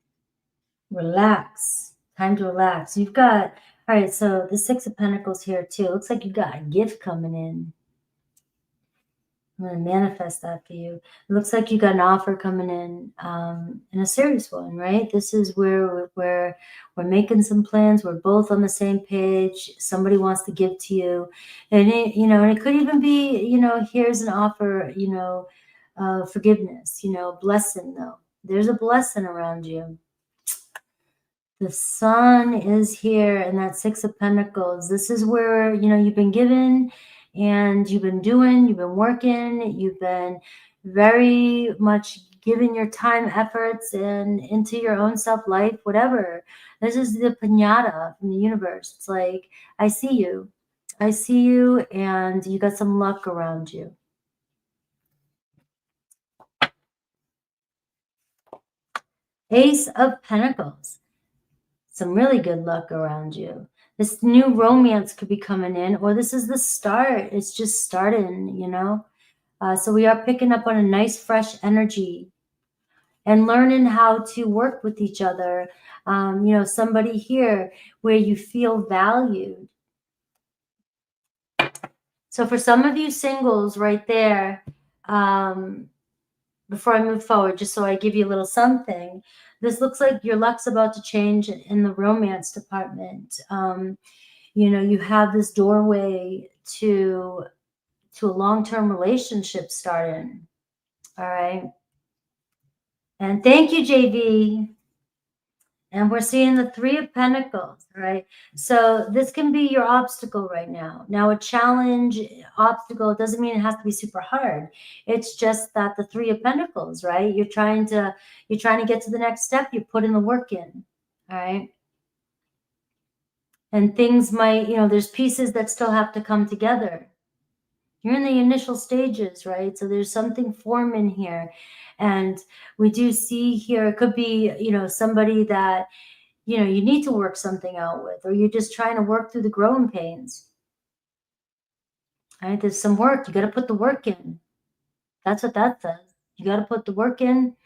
Relax. Time to relax. You've got, all right, so the Six of Pentacles here too. Looks like you got a gift coming in. I'm going to manifest that for you. It looks like you got an offer coming in a serious one, right? This is where we're making some plans. We're both on the same page. Somebody wants to give to you. And, you know, and it could even be, you know, here's an offer, you know, forgiveness, you know, blessing though. There's a blessing around you. The Sun is here and that Six of Pentacles. This is where, you know, you've been given and you've been doing, you've been working, you've been very much giving your time, efforts, and into your own self-life, whatever. This is the piñata from the universe. It's like, I see you. I see you and you got some luck around you. Ace of Pentacles. Some really good luck around you. This new romance could be coming in, or this is the start. It's just starting, you know. So we are picking up on a nice fresh energy and learning how to work with each other. You know, somebody here where you feel valued. So for some of you singles right there, before I move forward, just so I give you a little something, this looks like your luck's about to change in the romance department. You know, you have this doorway to a long-term relationship starting. All right. And thank you, JV. And we're seeing the Three of Pentacles, right? So this can be your obstacle right now. Now, a challenge, obstacle, doesn't mean it has to be super hard. It's just that the Three of Pentacles, right? You're trying to get to the next step. You're putting the work in, all right? And things might, you know, there's pieces that still have to come together. You're in the initial stages, right? So there's something forming here. And we do see here, it could be, you know, somebody that, you know, you need to work something out with, or you're just trying to work through the growing pains. All right, there's some work. You got to put the work in. That's what that says. You got to put the work in.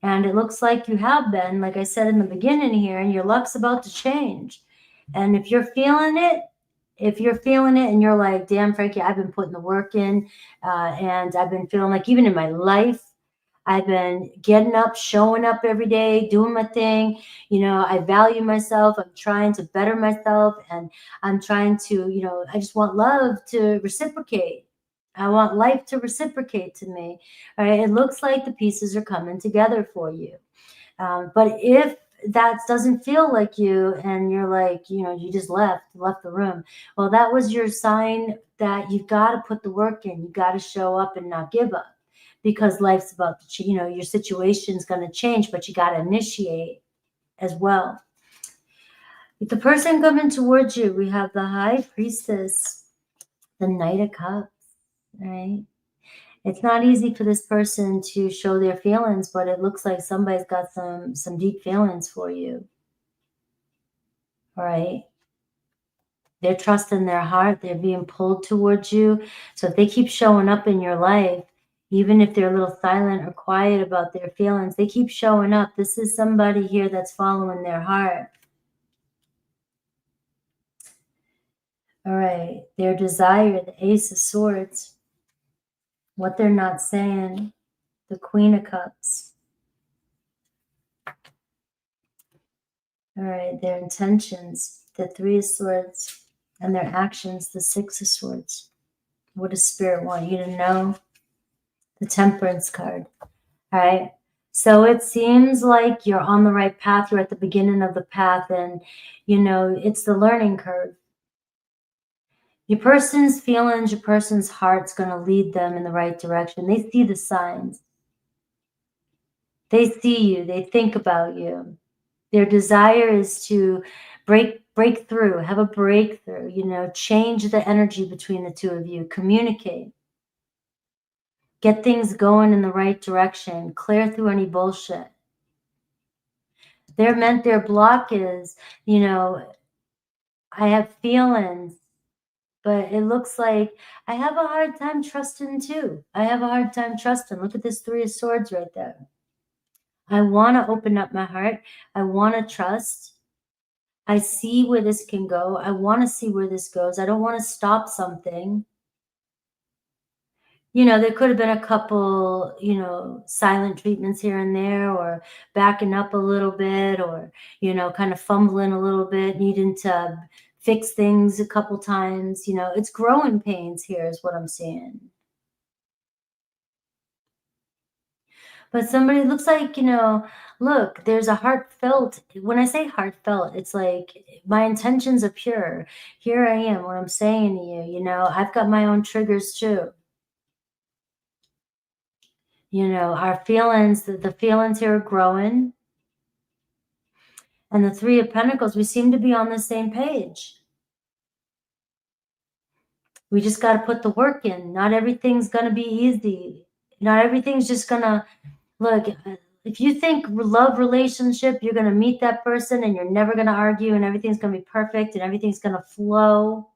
And it looks like you have been, like I said in the beginning here, and your luck's about to change. And if you're feeling it, and you're like, damn, Frankie, I've been putting the work in, and I've been feeling like, even in my life, I've been getting up, showing up every day, doing my thing. You know, I value myself. I'm trying to better myself, and I'm trying to, you know, I just want love to reciprocate. I want life to reciprocate to me. All right. It looks like the pieces are coming together for you. But if that doesn't feel like you, and you're like, you know, you just left the room, well, that was your sign that you've got to put the work in. You got to show up and not give up, because life's about to, you know, your situation's going to change, but you got to initiate as well. With the person coming towards you, we have the High Priestess, the Knight of Cups, right? It's not easy for this person to show their feelings, but it looks like somebody's got some deep feelings for you. All right. They're trusting their heart. They're being pulled towards you. So if they keep showing up in your life, even if they're a little silent or quiet about their feelings, they keep showing up. This is somebody here that's following their heart. All right. Their desire, the Ace of Swords. What they're not saying, the Queen of Cups. All right, their intentions, the Three of Swords, and their actions, the Six of Swords. What does Spirit want you to know? The Temperance card. All right. So it seems like you're on the right path. You're at the beginning of the path, and, you know, it's the learning curve. Your person's feelings, your person's heart's going to lead them in the right direction. They see the signs. They see you. They think about you. Their desire is to break through, have a breakthrough, you know, change the energy between the two of you, communicate, get things going in the right direction, clear through any bullshit. Their block is, you know, I have feelings, but it looks like I have a hard time trusting too. I have a hard time trusting. Look at this Three of Swords right there. I want to open up my heart. I want to trust. I see where this can go. I want to see where this goes. I don't want to stop something. You know, there could have been a couple, you know, silent treatments here and there, or backing up a little bit, or, you know, kind of fumbling a little bit, needing to fix things a couple times. You know, it's growing pains here is what I'm seeing. But somebody looks like, you know, look, there's a heartfelt, when I say heartfelt, it's like my intentions are pure. Here I am, what I'm saying to you, you know, I've got my own triggers too. You know, our feelings, the feelings here are growing. And the Three of Pentacles, we seem to be on the same page. We just got to put the work in. Not everything's going to be easy. Not everything's just going to, look, if you think love relationship, you're going to meet that person and you're never going to argue and everything's going to be perfect and everything's going to flow,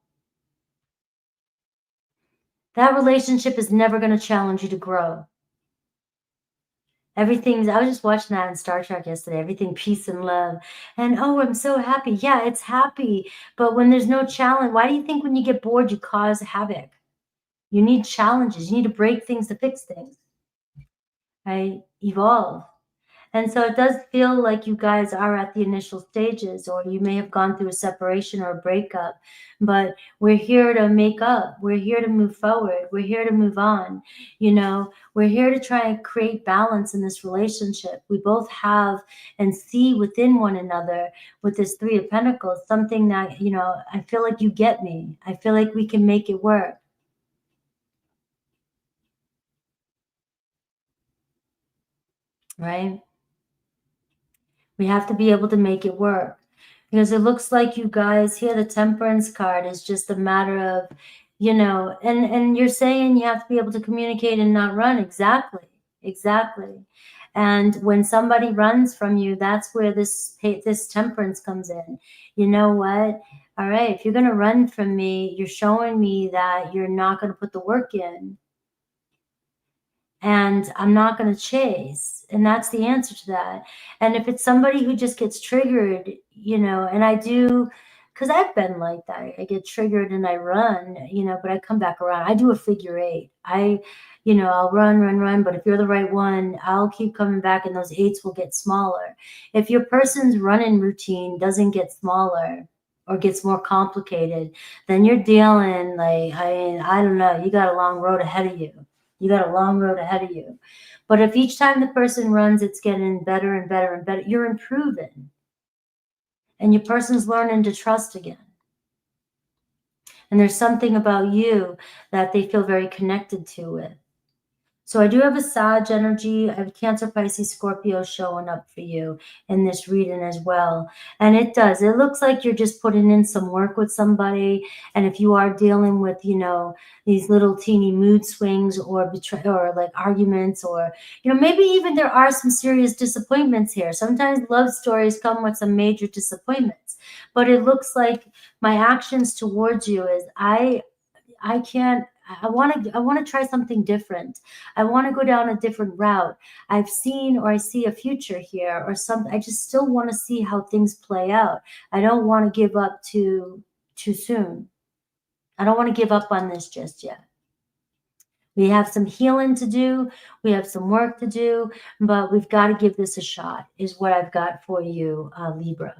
that relationship is never going to challenge you to grow. Everything's, I was just watching that in Star Trek yesterday, everything peace and love. And oh, I'm so happy. Yeah, it's happy. But when there's no challenge, why do you think when you get bored, you cause havoc? You need challenges. You need to break things to fix things, right? Evolve. And so it does feel like you guys are at the initial stages, or you may have gone through a separation or a breakup, but we're here to make up. We're here to move forward. We're here to move on. You know, we're here to try and create balance in this relationship. We both have and see within one another with this Three of Pentacles, something that, you know, I feel like you get me. I feel like we can make it work. Right? We have to be able to make it work, because it looks like you guys here, the Temperance card is just a matter of, you know, and you're saying you have to be able to communicate and not run. Exactly. And when somebody runs from you, that's where this Temperance comes in. You know what? All right, if you're going to run from me, you're showing me that you're not going to put the work in. And I'm not going to chase. And that's the answer to that. And if it's somebody who just gets triggered, you know, and I do, because I've been like that. I get triggered and I run, you know, but I come back around. I do a figure eight. You know, I'll run. But if you're the right one, I'll keep coming back and those eights will get smaller. If your person's running routine doesn't get smaller or gets more complicated, then you're dealing like, I mean, I don't know, you got a long road ahead of you. You got a long road ahead of you. But if each time the person runs, it's getting better and better and better, you're improving. And your person's learning to trust again. And there's something about you that they feel very connected to it. So I do have a Sag energy. I have Cancer, Pisces, Scorpio showing up for you in this reading as well. And it does. It looks like you're just putting in some work with somebody. And if you are dealing with, you know, these little teeny mood swings or or like arguments, or, you know, maybe even there are some serious disappointments here. Sometimes love stories come with some major disappointments. But it looks like my actions towards you is I want to try something different. I want to go down a different route. I see a future here or something. I just still want to see how things play out. I don't want to give up too soon. I don't want to give up on this just yet. We have some healing to do. We have some work to do, but we've got to give this a shot, is what I've got for you, Libra.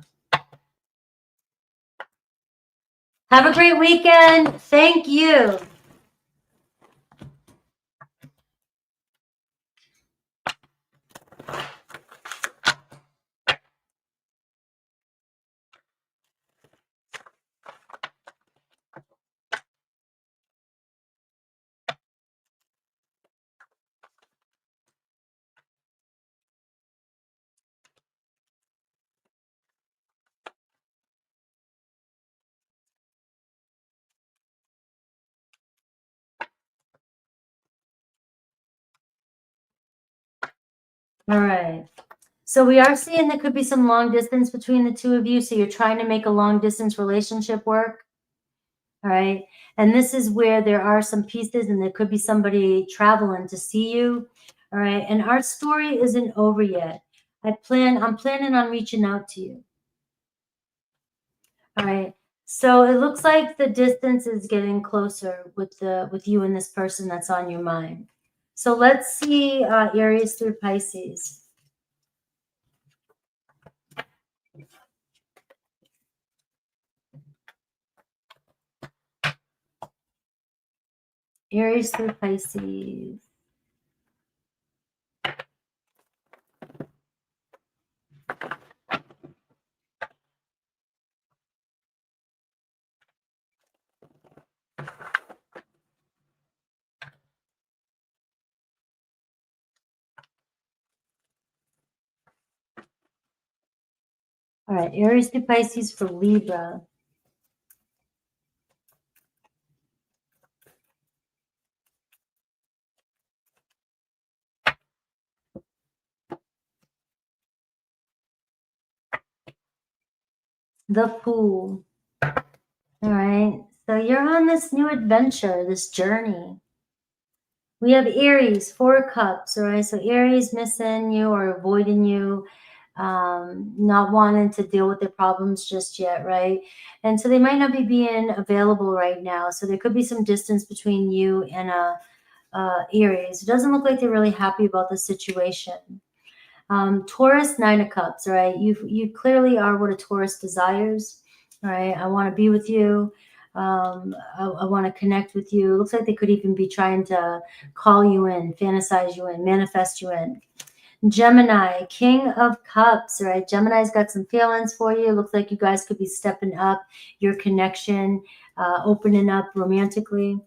Have a great weekend. Thank you. All right. So we are seeing there could be some long distance between the two of you. So you're trying to make a long distance relationship work. All right. And this is where there are some pieces and there could be somebody traveling to see you. All right. And our story isn't over yet. I'm planning on reaching out to you. All right. So it looks like the distance is getting closer with you and this person that's on your mind. So let's see Aries through Pisces. Aries through Pisces. All right, Aries through Pisces for Libra. The Fool. All right. So you're on this new adventure, this journey. We have Aries, 4 cups. All right. So Aries missing you or avoiding you, not wanting to deal with their problems just yet, right? And so they might not be being available right now. So there could be some distance between you and Aries. It doesn't look like they're really happy about the situation. Taurus, 9 of cups, right? You clearly are what a Taurus desires, right? I want to be with you. I want to connect with you. It looks like they could even be trying to call you in, fantasize you in, manifest you in. Gemini, King of Cups, right? Gemini's got some feelings for you. It looks like you guys could be stepping up your connection, opening up romantically.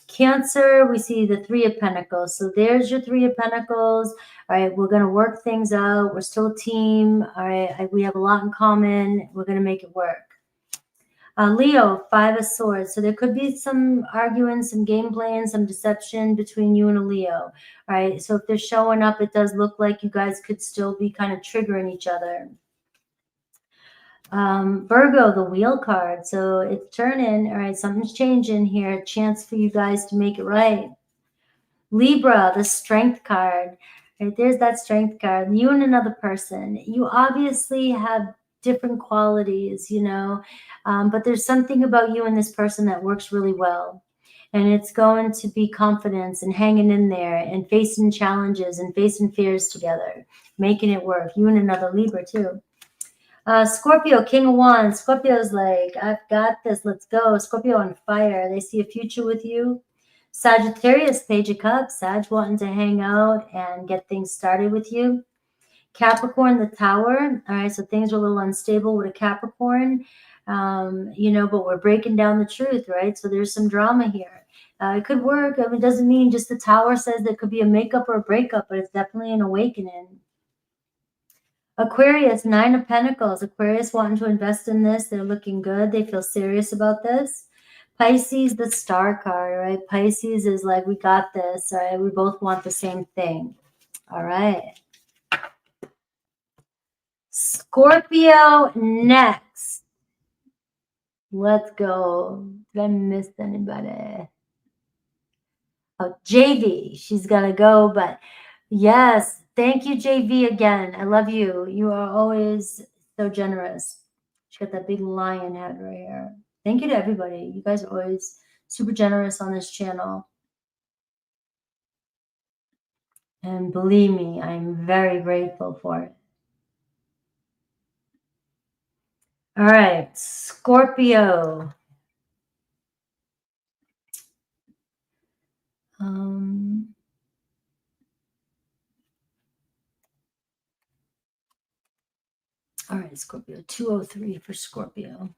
Cancer, we see the 3 of Pentacles. So there's your 3 of Pentacles. All right, we're going to work things out. We're still a team. All right, we have a lot in common. We're going to make it work. Leo, 5 of Swords. So there could be some arguing, some game playing, some deception between you and a Leo. All right, so if they're showing up, it does look like you guys could still be kind of triggering each other. Virgo, the Wheel card. So it's turning. All right, something's changing here. A chance for you guys to make it right. Libra, the Strength card. Right, there's that Strength card. You and another person. You obviously have different qualities, you know, but there's something about you and this person that works really well. And it's going to be confidence and hanging in there and facing challenges and facing fears together, making it work. You and another Libra too. Scorpio, King of Wands. Scorpio's like, I've got this. Let's go. Scorpio on fire. They see a future with you. Sagittarius, Page of Cups. Sag wanting to hang out and get things started with you. Capricorn, the Tower. All right, so things are a little unstable with a Capricorn, you know, but we're breaking down the truth, right? So there's some drama here. It could work. I mean, it doesn't mean just the Tower says there could be a makeup or a breakup, but it's definitely an awakening. Aquarius, 9 of Pentacles. Aquarius wanting to invest in this. They're looking good. They feel serious about this. Pisces, the Star card, right? Pisces is like, we got this, all right? We both want the same thing. All right. Scorpio next. Let's go. Did I miss anybody? Oh, JV. She's got to go, but yes. Thank you, JV, again. I love you. You are always so generous. She got that big lion head right here. Thank you to everybody. You guys are always super generous on this channel. And believe me, I'm very grateful for it. All right, Scorpio. All right, Scorpio, 203 for Scorpio.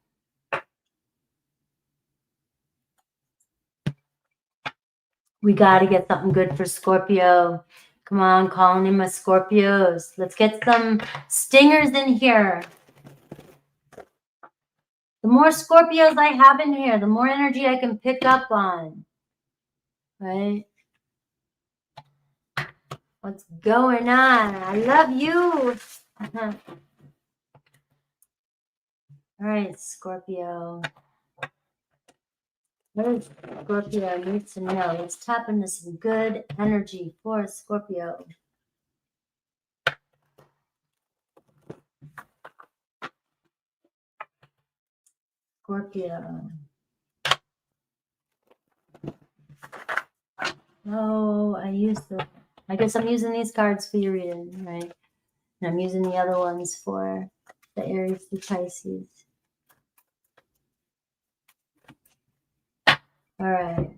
We got to get something good for Scorpio. Come on, calling in my Scorpios. Let's get some stingers in here. The more Scorpios I have in here, the more energy I can pick up on. Right? What's going on? I love you. All right, Scorpio. What does Scorpio need to know? Let's tap into some good energy for Scorpio. Scorpio. Oh, I guess I'm using these cards for your reading, right? And I'm using the other ones for the Aries, the Pisces. All right.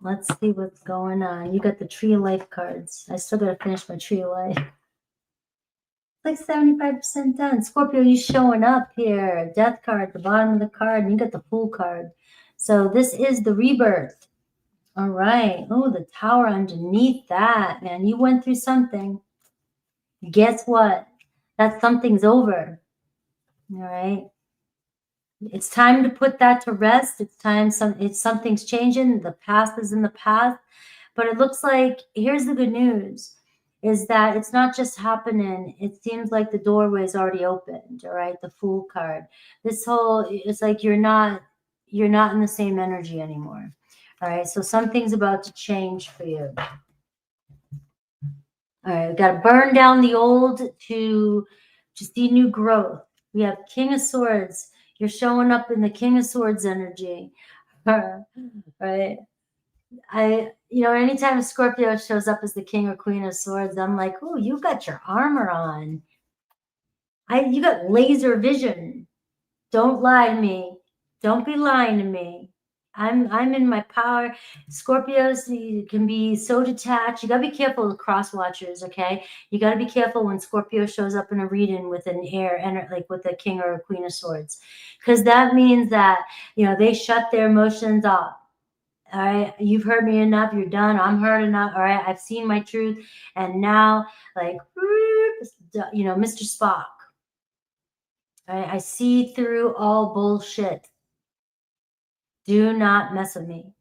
Let's see what's going on. You got the Tree of Life cards. I still got to finish my Tree of Life. Like 75% done. Scorpio, you showing up here. Death card at the bottom of the card, and you got the Fool card. So this is the rebirth. All right. Oh, the Tower underneath that, man. You went through something. Guess what? That something's over. All right. It's time to put that to rest. It's time. Something's changing. The past is in the past. But it looks like, here's the good news. is that it's not just happening. It seems like the doorway is already opened. All right, the Fool card. This whole, it's like you're not in the same energy anymore. All right, so something's about to change for you. All right, we got to burn down the old to see new growth. We have King of Swords. You're showing up in the King of Swords energy. Right? Anytime Scorpio shows up as the King or Queen of Swords, I'm like, oh, you got your armor on. You got laser vision. Don't lie to me. Don't be lying to me. I'm in my power. Scorpios can be so detached. You gotta be careful with cross watchers, okay? You gotta be careful when Scorpio shows up in a reading with an air and like with a King or a Queen of Swords, because that means that they shut their emotions off. All right, you've heard me enough. You're done. I'm heard enough. All right, I've seen my truth, and now, like, Mr. Spock. All right, I see through all bullshit. Do not mess with me,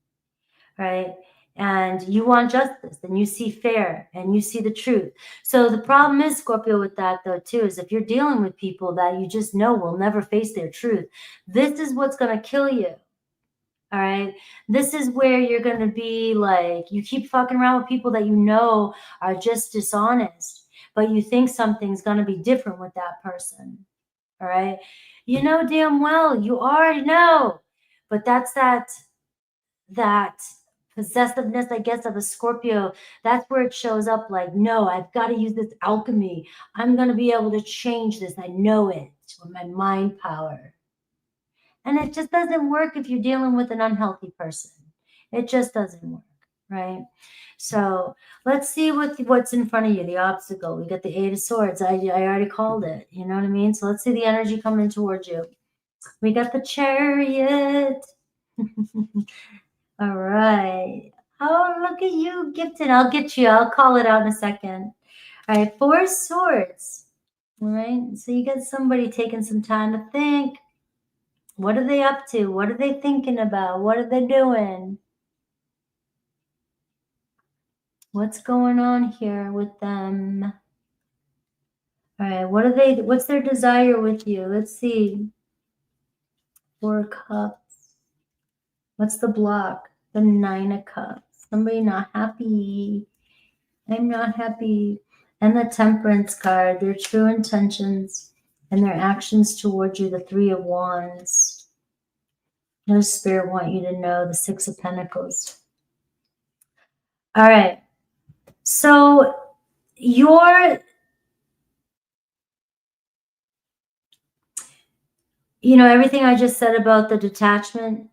right? And you want justice, and you see fair, and you see the truth. So the problem is, Scorpio, with that, though, too, is if you're dealing with people that you just know will never face their truth, this is what's going to kill you. All right. This is where you're going to be like, you keep fucking around with people that you know are just dishonest, but you think something's going to be different with that person. All right. You know damn well, you already know, but that's that possessiveness, I guess, of a Scorpio. That's where it shows up like, no, I've got to use this alchemy. I'm going to be able to change this. I know it with my mind power. And it just doesn't work if you're dealing with an unhealthy person. It just doesn't work, right? So let's see what's in front of you, the obstacle. We got the Eight of Swords. I already called it. You know what I mean? So let's see the energy coming towards you. We got the Chariot. All right. Oh, look at you, gifted. I'll get you. I'll call it out in a second. All right, Four of Swords. All right. So you got somebody taking some time to think. What are they up to? What are they thinking about? What are they doing? What's going on here with them? All right, what's their desire with you? Let's see. Four of Cups. What's the block? The Nine of Cups. Somebody not happy. I'm not happy. And the Temperance card, their true intentions and their actions towards you, the Three of Wands. No, Spirit want you to know the Six of Pentacles. All right. So everything I just said about the detachment,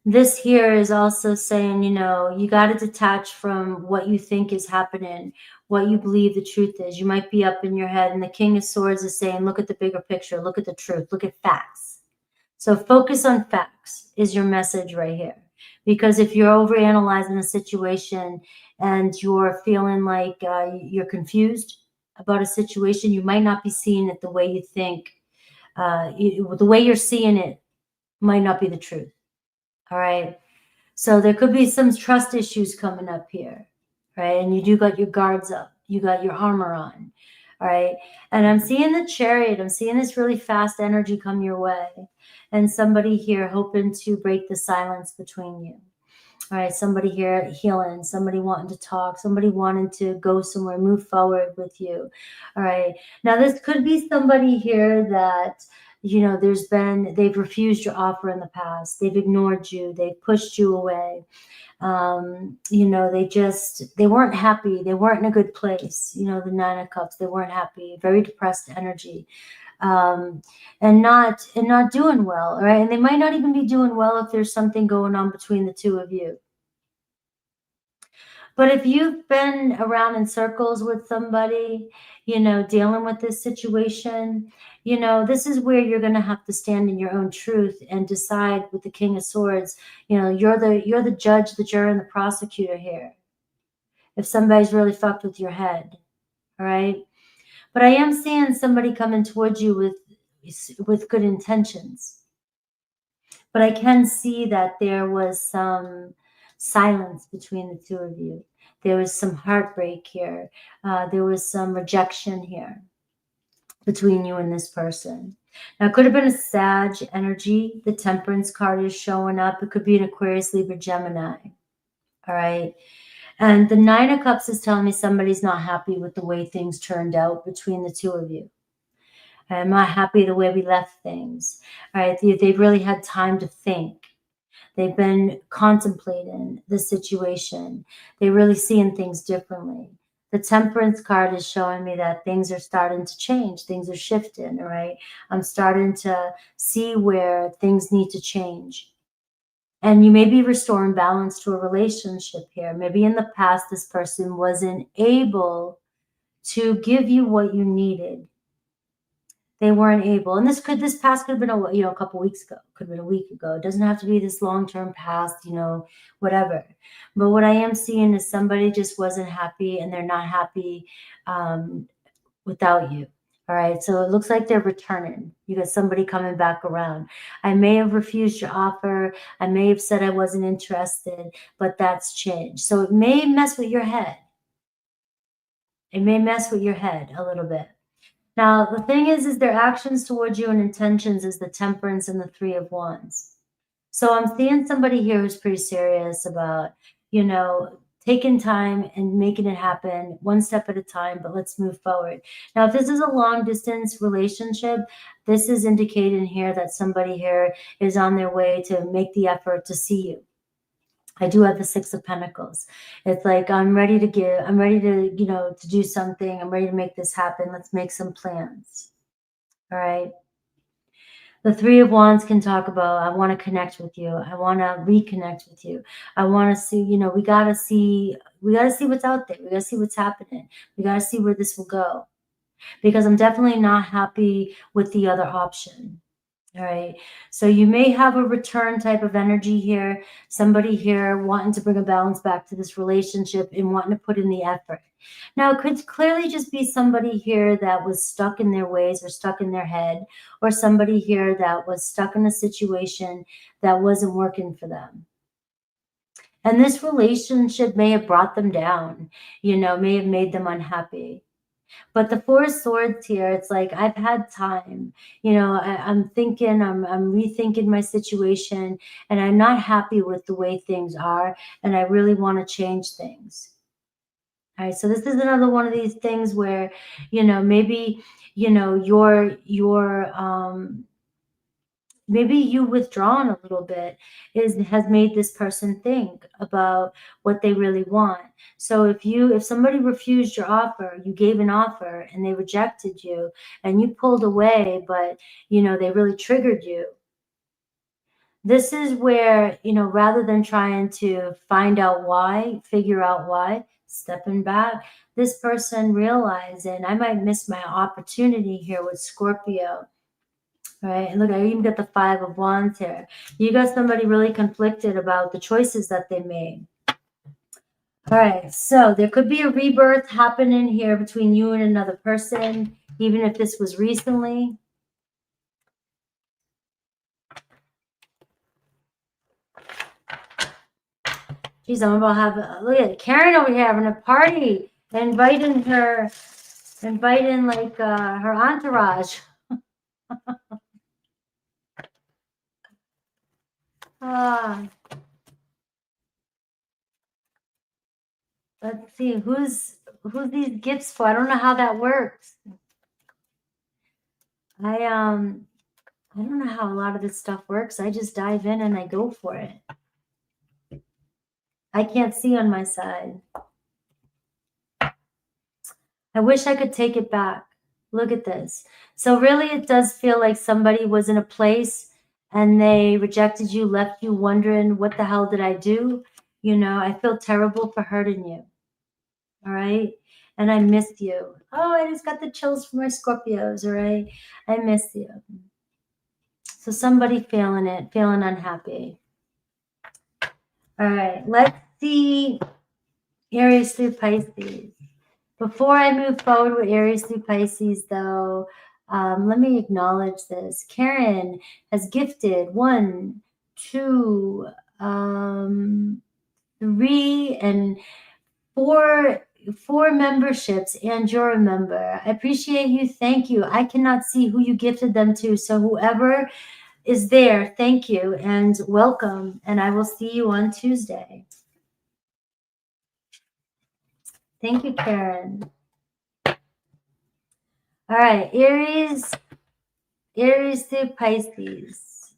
this here is also saying, you got to detach from what you think is happening, what you believe the truth is. You might be up in your head, and the King of Swords is saying, look at the bigger picture, look at the truth, look at facts. So focus on facts is your message right here. Because if you're overanalyzing a situation and you're feeling like you're confused about a situation, you might not be seeing it the way you think. The way you're seeing it might not be the truth. All right. So there could be some trust issues coming up here. Right. And you do got your guards up. You got your armor on. All right. And I'm seeing the Chariot. I'm seeing this really fast energy come your way. And somebody here hoping to break the silence between you. All right, somebody here healing, somebody wanting to talk, somebody wanting to go somewhere, move forward with you. All right. Now, this could be somebody here that, they've refused your offer in the past. They've ignored you. They've pushed you away. They weren't happy. They weren't in a good place. The Nine of Cups, they weren't happy, very depressed energy. And not doing well, all right? And they might not even be doing well if there's something going on between the two of you. But if you've been around in circles with somebody, dealing with this situation, this is where you're going to have to stand in your own truth and decide with the King of Swords. You're the judge, the juror, and the prosecutor here. If somebody's really fucked with your head, all right? But I am seeing somebody coming towards you with good intentions. But I can see that there was some silence between the two of you. There was some heartbreak here. There was some rejection here between you and this person. Now, it could have been a Sag energy. The Temperance card is showing up. It could be an Aquarius, Libra, Gemini. All right. And the Nine of Cups is telling me somebody's not happy with the way things turned out between the two of you. I'm not happy the way we left things. All right. They've really had time to think. They've been contemplating the situation. They're really seeing things differently. The Temperance card is showing me that things are starting to change. Things are shifting, all right? I'm starting to see where things need to change. And you may be restoring balance to a relationship here. Maybe in the past, this person wasn't able to give you what you needed. They weren't able, and this past could have been a couple weeks ago, could have been a week ago. It doesn't have to be this long-term past, whatever. But what I am seeing is somebody just wasn't happy, and they're not happy without you. All right, so it looks like they're returning. You got somebody coming back around. I may have refused your offer. I may have said I wasn't interested, but that's changed. So it may mess with your head. It may mess with your head a little bit. Now, the thing is their actions towards you and intentions is the Temperance and the Three of Wands. So I'm seeing somebody here who's pretty serious about, taking time and making it happen one step at a time, but let's move forward. Now, if this is a long distance relationship, this is indicating here that somebody here is on their way to make the effort to see you. I do have the Six of Pentacles. It's like, I'm ready to give, I'm ready to, to do something. I'm ready to make this happen. Let's make some plans. All right. The Three of Wands can talk about, I want to connect with you. I want to reconnect with you. I want to see, we got to see what's out there. We got to see what's happening. We got to see where this will go, because I'm definitely not happy with the other option. All right. So you may have a return type of energy here. Somebody here wanting to bring a balance back to this relationship and wanting to put in the effort. Now, it could clearly just be somebody here that was stuck in their ways or stuck in their head, or somebody here that was stuck in a situation that wasn't working for them. And this relationship may have brought them down, may have made them unhappy. But the Four of Swords here, it's like, I've had time, I'm thinking, I'm rethinking my situation, and I'm not happy with the way things are, and I really want to change things. All right, so this is another one of these things where, maybe, maybe you withdrawn a little bit has made this person think about what they really want. So if somebody refused your offer, you gave an offer and they rejected you and you pulled away, but they really triggered you. This is where, rather than trying to figure out why, stepping back, this person realizing, I might miss my opportunity here with Scorpio. Right, and look, I even got the Five of Wands here. You got somebody really conflicted about the choices that they made. All right, so there could be a rebirth happening here between you and another person, even if this was recently. Geez, I'm about to have, look at Karen over here having a party, inviting her entourage. Let's see, who's these gifts for? I don't know how that works. I don't know how a lot of this stuff works. I just dive in and I go for it. I can't see on my side. I wish I could take it back. Look at this. So really, it does feel like somebody was in a place and they rejected you, left you wondering, what the hell did I do? I feel terrible for hurting you. All right. And I missed you. Oh, I just got the chills from my Scorpios. All right. I miss you. So somebody feeling unhappy. All right. Let's see Aries through Pisces. Before I move forward with Aries through Pisces, though, let me acknowledge this. Karen has gifted 1, 2, 3 and 4 memberships, and you're a member. I appreciate you. Thank you. I cannot see who you gifted them to. So whoever is there, thank you and welcome. And I will see you on Tuesday. Thank you, Karen. All right, Aries to Pisces.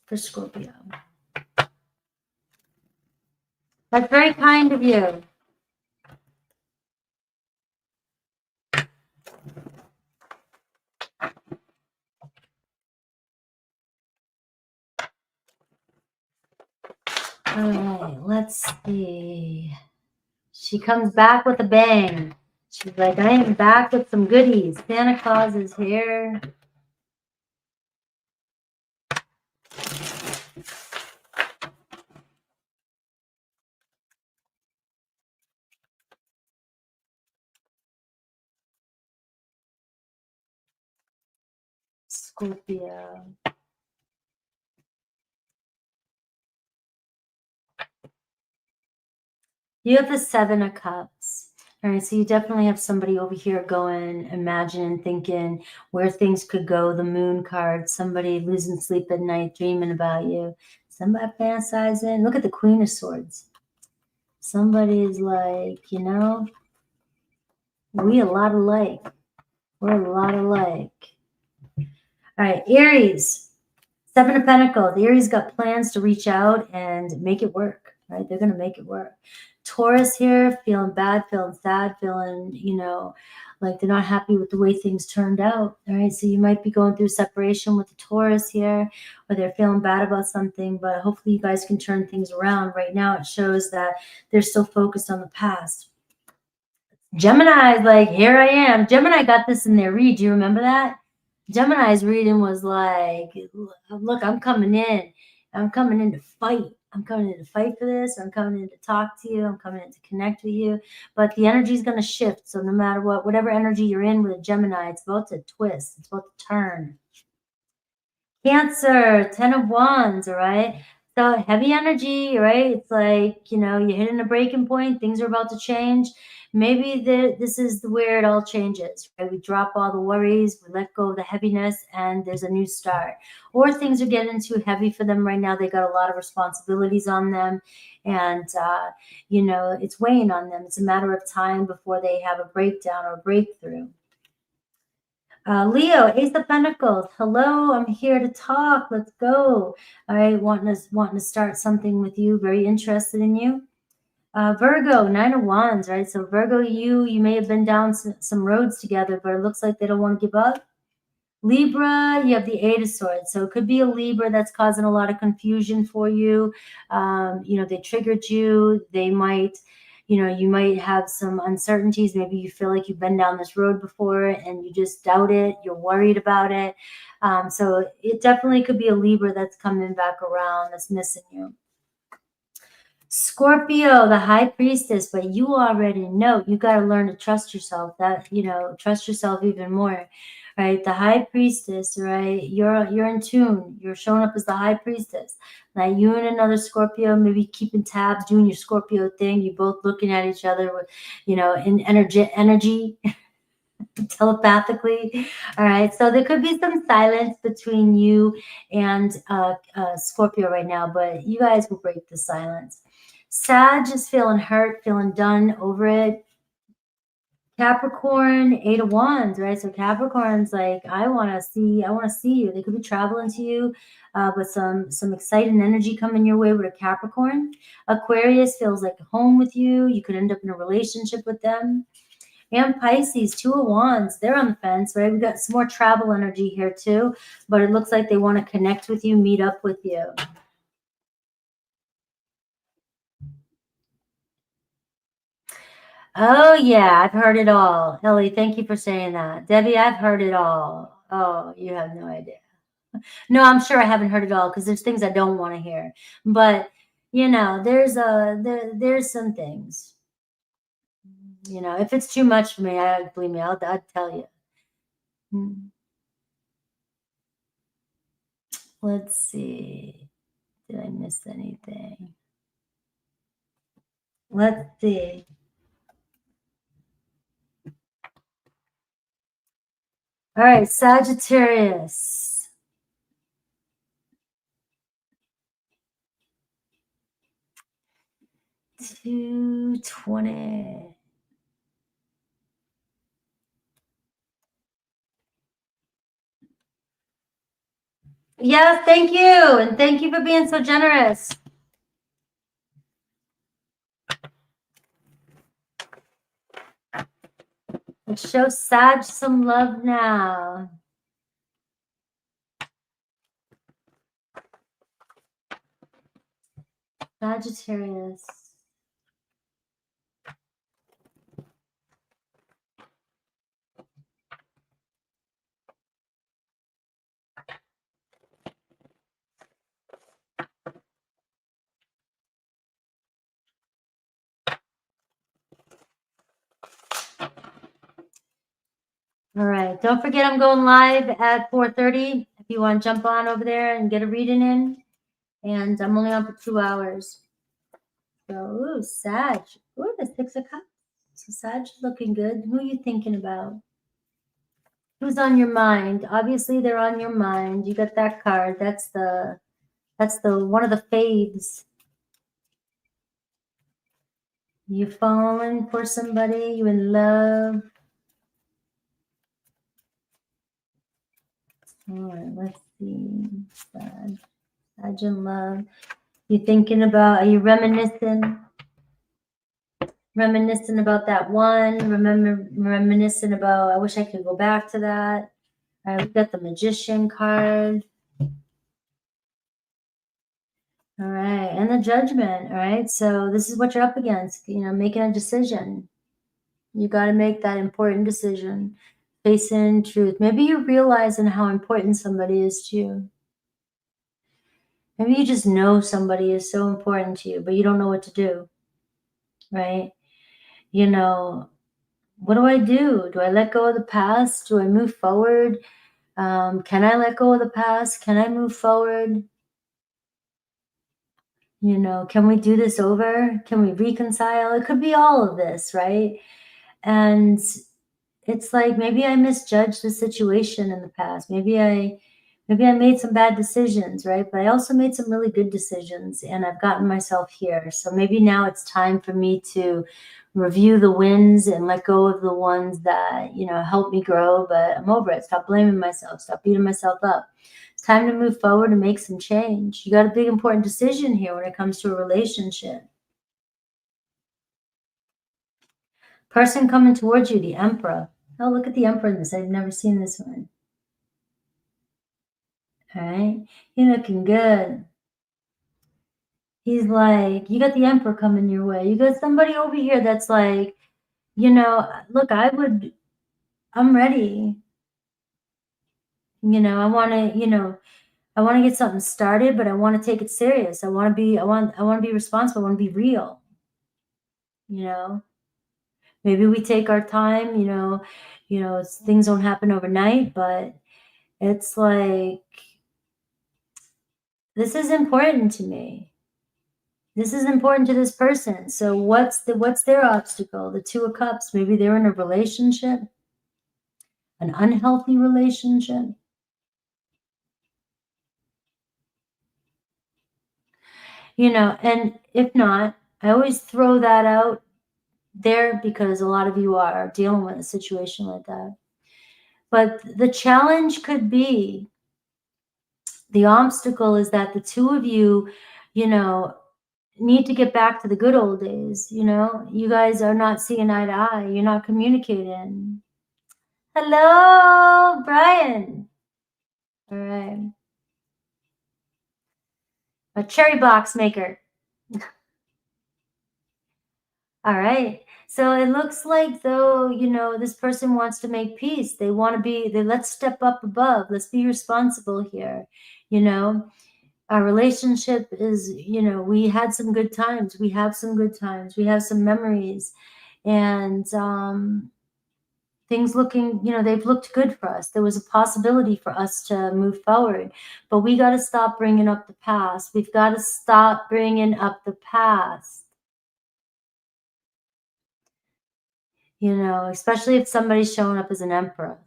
For Scorpio. That's very kind of you. All right, let's see. She comes back with a bang. She's like, I am back with some goodies. Santa Claus is here. Scorpio. You have the 7 of Cups. All right, so you definitely have somebody over here going, imagining, thinking where things could go. The Moon card, somebody losing sleep at night, dreaming about you. Somebody fantasizing. Look at the Queen of Swords. Somebody's like, you know, we a lot alike. We're a lot alike. All right, Aries, 7 of Pentacles. Aries got plans to reach out and make it work, right? They're going to make it work. Taurus here, feeling bad, feeling sad, feeling, you know, like they're not happy with the way things turned out, all right? So you might be going through separation with the Taurus here, or they're feeling bad about something, but hopefully you guys can turn things around. Right now it shows that they're still focused on the past. Gemini is like, here I am. Gemini got this in their read. Do you remember that? Gemini's reading was like, look, I'm coming in. I'm coming in to fight. I'm coming in to fight for this. I'm coming in to talk to you. I'm coming in to connect with you. But the energy is going to shift. So no matter what, whatever energy you're in with a Gemini, it's about to twist. It's about to turn. Cancer, 10 of Wands, all right? So heavy energy, right? It's like, you know, you're hitting a breaking point. Things are about to change. Maybe this is where it all changes, right? We drop all the worries, we let go of the heaviness, and there's a new start. Or things are getting too heavy for them right now. They got a lot of responsibilities on them, and, you know, it's weighing on them. It's a matter of time before they have a breakdown or a breakthrough. Leo, Ace of Pentacles. Hello, I'm here to talk. Let's go. All right, wanting to start something with you. Very interested in you. Virgo, 9 of Wands, right? So Virgo, you may have been down some roads together, but it looks like they don't want to give up. Libra, you have the 8 of Swords. So it could be a Libra that's causing a lot of confusion for you. You know, they triggered you. They might, you know, you might have some uncertainties. Maybe you feel like you've been down this road before and you just doubt it. You're worried about it. So it definitely could be a Libra that's coming back around, that's missing you. Scorpio, the High Priestess, but you already know you got to learn to trust yourself. That, you know, trust yourself even more, right? The High Priestess, right? You're in tune. You're showing up as the High Priestess. Like you and another Scorpio, maybe keeping tabs, doing your Scorpio thing. You both looking at each other with, you know, in energy. Telepathically. All right, so there could be some silence between you and Scorpio right now, but you guys will break the silence. Sag is feeling hurt, feeling done, over it. Capricorn, 8 of Wands, right? So Capricorn's like, I want to see you. They could be traveling to you, but some exciting energy coming your way with a Capricorn. Aquarius feels like home with you. You could end up in a relationship with them. And Pisces, 2 of Wands, they're on the fence, right? We got some more travel energy here too, but it looks like they want to connect with you, meet up with you. Oh yeah, I've heard it all. Ellie, thank you for saying that. Debbie, I've heard it all. Oh, you have no idea. No, I'm sure I haven't heard it all because there's things I don't want to hear. But you know, there's some things. You know, if it's too much for me, believe me, I'd tell you. Let's see. Did I miss anything? Let's see. All right, Sagittarius. $220. Yes, thank you. And thank you for being so generous. Let's show Sag some love now. Sagittarius. All right. Don't forget I'm going live at 4:30 if you want to jump on over there and get a reading in. And I'm only on for 2 hours. So, ooh, Sag. Ooh, the 6 of Cups. So Sag looking good. Who are you thinking about? Who's on your mind? Obviously, they're on your mind. You got that card. That's the one of the faves. You falling for somebody? You in love? All right, let's see. Sag in love. You thinking about? Are you reminiscing? Reminiscing about that one. Reminiscing about. I wish I could go back to that. All right, we got the Magician card. All right, and the Judgment. All right, so this is what you're up against. You know, making a decision. You got to make that important decision. Facing truth. Maybe you're realizing how important somebody is to you. Maybe you just know somebody is so important to you, but you don't know what to do, right? You know, what do I do? Do I let go of the past? Do I move forward? Can I let go of the past? Can I move forward? You know, can we do this over? Can we reconcile? It could be all of this, right? And it's like maybe I misjudged the situation in the past. Maybe I made some bad decisions, right? But I also made some really good decisions and I've gotten myself here. So maybe now it's time for me to review the wins and let go of the ones that, you know, help me grow, but I'm over it. Stop blaming myself. Stop beating myself up. It's time to move forward and make some change. You got a big important decision here when it comes to a relationship. Person coming towards you, the Emperor. Oh, look at the Emperor in this. I've never seen this one. All right. You're looking good. He's like, you got the Emperor coming your way. You got somebody over here that's like, you know, look, I'm ready. You know, I want to get something started, but I want to take it serious. I want to be responsible. I want to be real. You know, maybe we take our time, things don't happen overnight, but it's like, this is important to me. This is important to this person. So what's their obstacle? The 2 of Cups. Maybe they're in a relationship, an unhealthy relationship. You know, and if not, I always throw that out there because a lot of you are dealing with a situation like that. But the challenge could be, the obstacle is that the 2 of you, you know, need to get back to the good old days. You know, you guys are not seeing eye to eye. You're not communicating. Hello, Brian. All right. A cherry box maker. All right. So it looks like, though, you know, this person wants to make peace. They want to let's step up above. Let's be responsible here. You know, our relationship is, you know, we had some good times. We have some good times. We have some memories. And things looking, you know, they've looked good for us. There was a possibility for us to move forward, but we got to stop bringing up the past. We've got to stop bringing up the past. You know, especially if somebody's showing up as an emperor.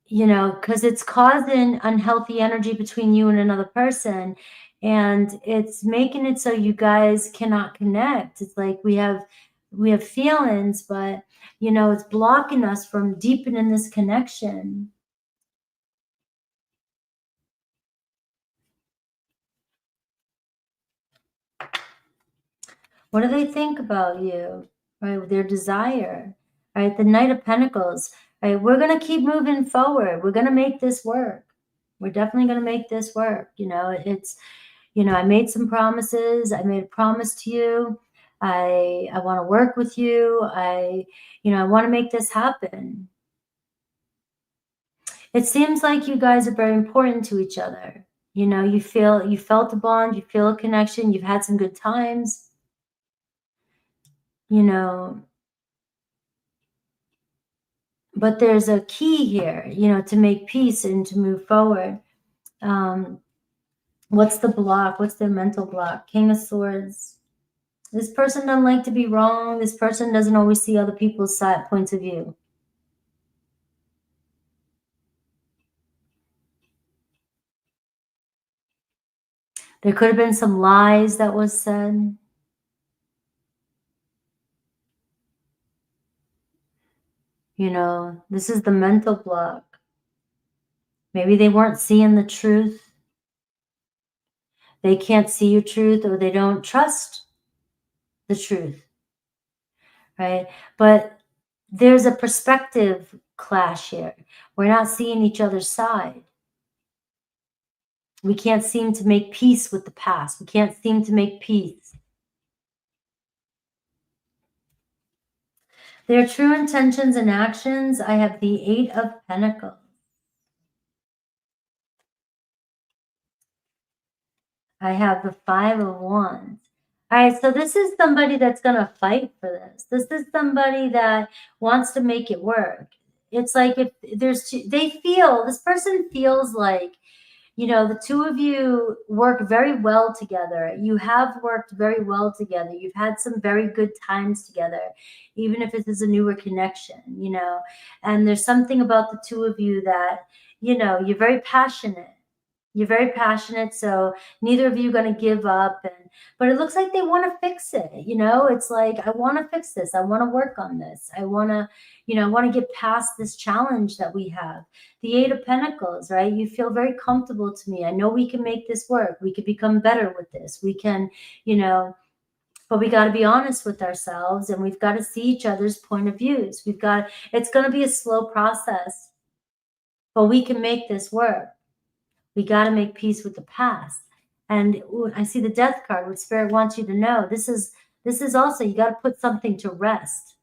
You know, because it's causing unhealthy energy between you and another person, and it's making it so you guys cannot connect. It's like we have feelings, but you know, it's blocking us from deepening this connection. What do they think about you? Right, their desire. Right, the Knight of Pentacles. Right, we're gonna keep moving forward. We're gonna make this work. We're definitely gonna make this work. You know, it's, you know, I made some promises. I made a promise to you. I want to work with you. You know, I want to make this happen. It seems like you guys are very important to each other. You know, you felt a bond, you feel a connection, you've had some good times. You know, but there's a key here, you know, to make peace and to move forward. What's the block? What's their mental block? King of Swords. This person doesn't like to be wrong. This person doesn't always see other people's points of view. There could have been some lies that was said. You know, this is the mental block. Maybe they weren't seeing the truth. They can't see your truth, or they don't trust the truth, right? But there's a perspective clash here. We're not seeing each other's side. We can't seem to make peace with the past. We can't seem to make peace. Their true intentions and actions, I have the 8 of Pentacles. I have the 5 of Wands. All right, so this is somebody that's going to fight for this. This is somebody that wants to make it work. It's like if there's two, this person feels like, you know, the two of you work very well together. You have worked very well together. You've had some very good times together, even if it is a newer connection, you know. And there's something about the two of you that, you know, you're very passionate. You're very passionate, so neither of you going to give up. But it looks like they want to fix it. You know, it's like, I want to fix this. I want to work on this. I want to, you know, I want to get past this challenge that we have. The 8 of Pentacles, right? You feel very comfortable to me. I know we can make this work. We could become better with this. We can, you know, but we got to be honest with ourselves, and we've got to see each other's point of views. It's going to be a slow process, but we can make this work. We got to make peace with the past. And I see the Death card. What Spirit wants you to know, this is also, you got to put something to rest.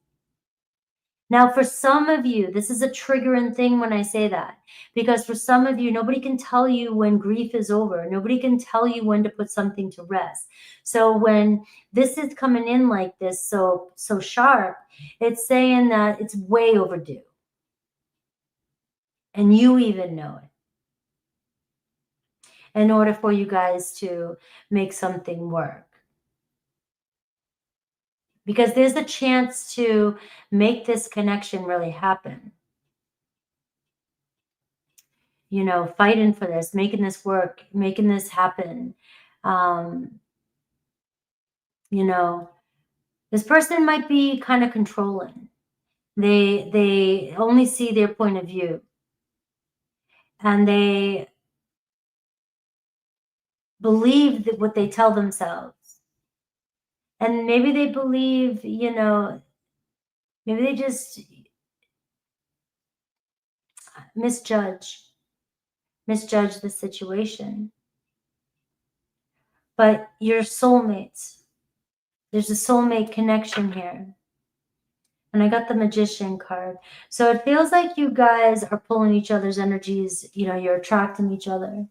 Now, for some of you, this is a triggering thing when I say that, because for some of you, nobody can tell you when grief is over. Nobody can tell you when to put something to rest. So when this is coming in like this, so sharp, it's saying that it's way overdue. And you even know it. In order for you guys to make something work. Because there's a chance to make this connection really happen. You know, fighting for this, making this work, making this happen. You know, this person might be kind of controlling. They only see their point of view. And they believe that what they tell themselves. And maybe they believe, you know, maybe they just misjudge the situation. But you're soulmates. There's a soulmate connection here. And I got the Magician card. So it feels like you guys are pulling each other's energies. You know, you're attracting each other.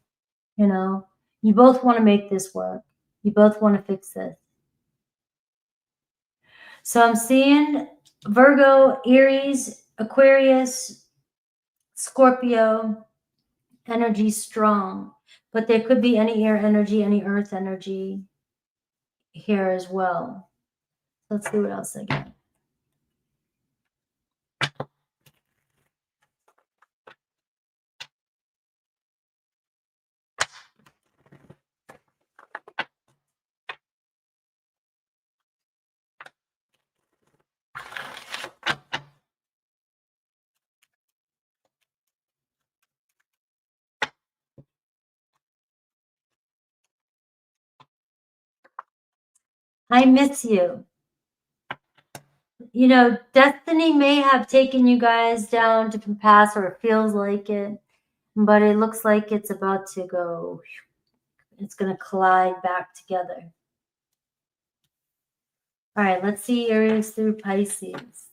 You know, you both want to make this work. You both want to fix this. So I'm seeing Virgo, Aries, Aquarius, Scorpio, energy strong. But there could be any air energy, any earth energy here as well. Let's see what else I got. I miss you. You know, destiny may have taken you guys down different paths, or it feels like it, but it looks like it's about to go, it's going to collide back together. All right, let's see Aries through Pisces.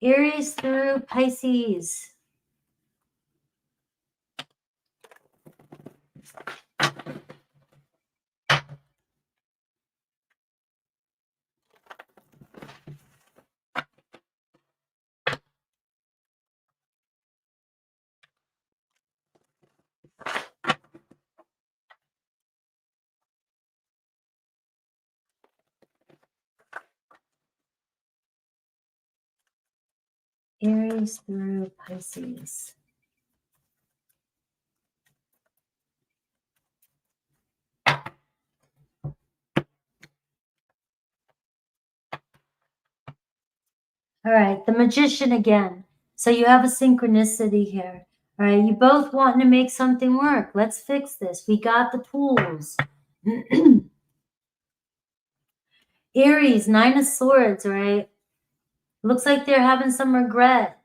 Aries through Pisces. Aries through Pisces. All right, the Magician again. So you have a synchronicity here. All right, you both wanting to make something work. Let's fix this. We got the tools. Aries, 9 of Swords, right? Looks like they're having some regret.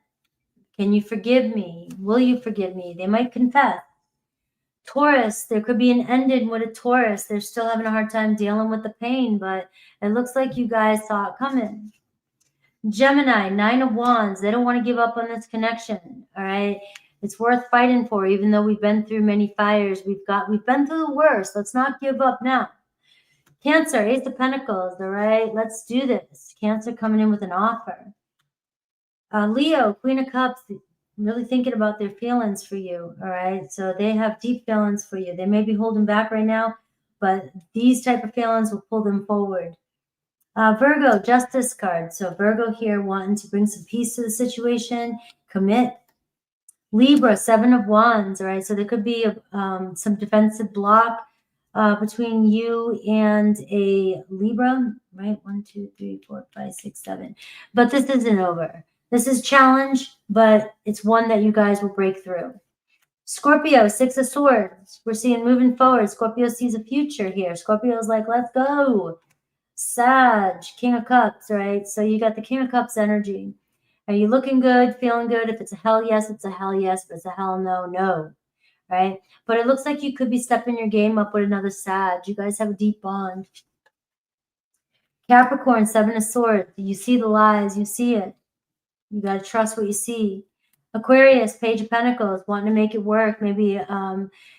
Can you forgive me? Will you forgive me? They might confess. Taurus, there could be an ending with a Taurus. They're still having a hard time dealing with the pain, but it looks like you guys saw it coming. Gemini, 9 of Wands. They don't want to give up on this connection, all right? It's worth fighting for, even though we've been through many fires. We've been through the worst. Let's not give up now. Cancer, Ace of Pentacles, all right? Let's do this. Cancer coming in with an offer. Leo, Queen of Cups, really thinking about their feelings for you, all right? So they have deep feelings for you. They may be holding back right now, but these type of feelings will pull them forward. Virgo, Justice card. So Virgo here wanting to bring some peace to the situation, commit. Libra, 7 of Wands, all right? So there could be some defensive block between you and a Libra, right? 1, 2, 3, 4, 5, 6, 7. But this isn't over. This is challenge, but it's one that you guys will break through. Scorpio, 6 of Swords. We're seeing moving forward. Scorpio sees a future here. Scorpio's like, let's go. Sag, King of Cups, right? So you got the King of Cups energy. Are you looking good, feeling good? If it's a hell yes, it's a hell yes. If it's a hell no, no, right? But it looks like you could be stepping your game up with another Sag. You guys have a deep bond. Capricorn, 7 of Swords. You see the lies. You see it. You got to trust what you see. Aquarius, Page of Pentacles, wanting to make it work. Maybe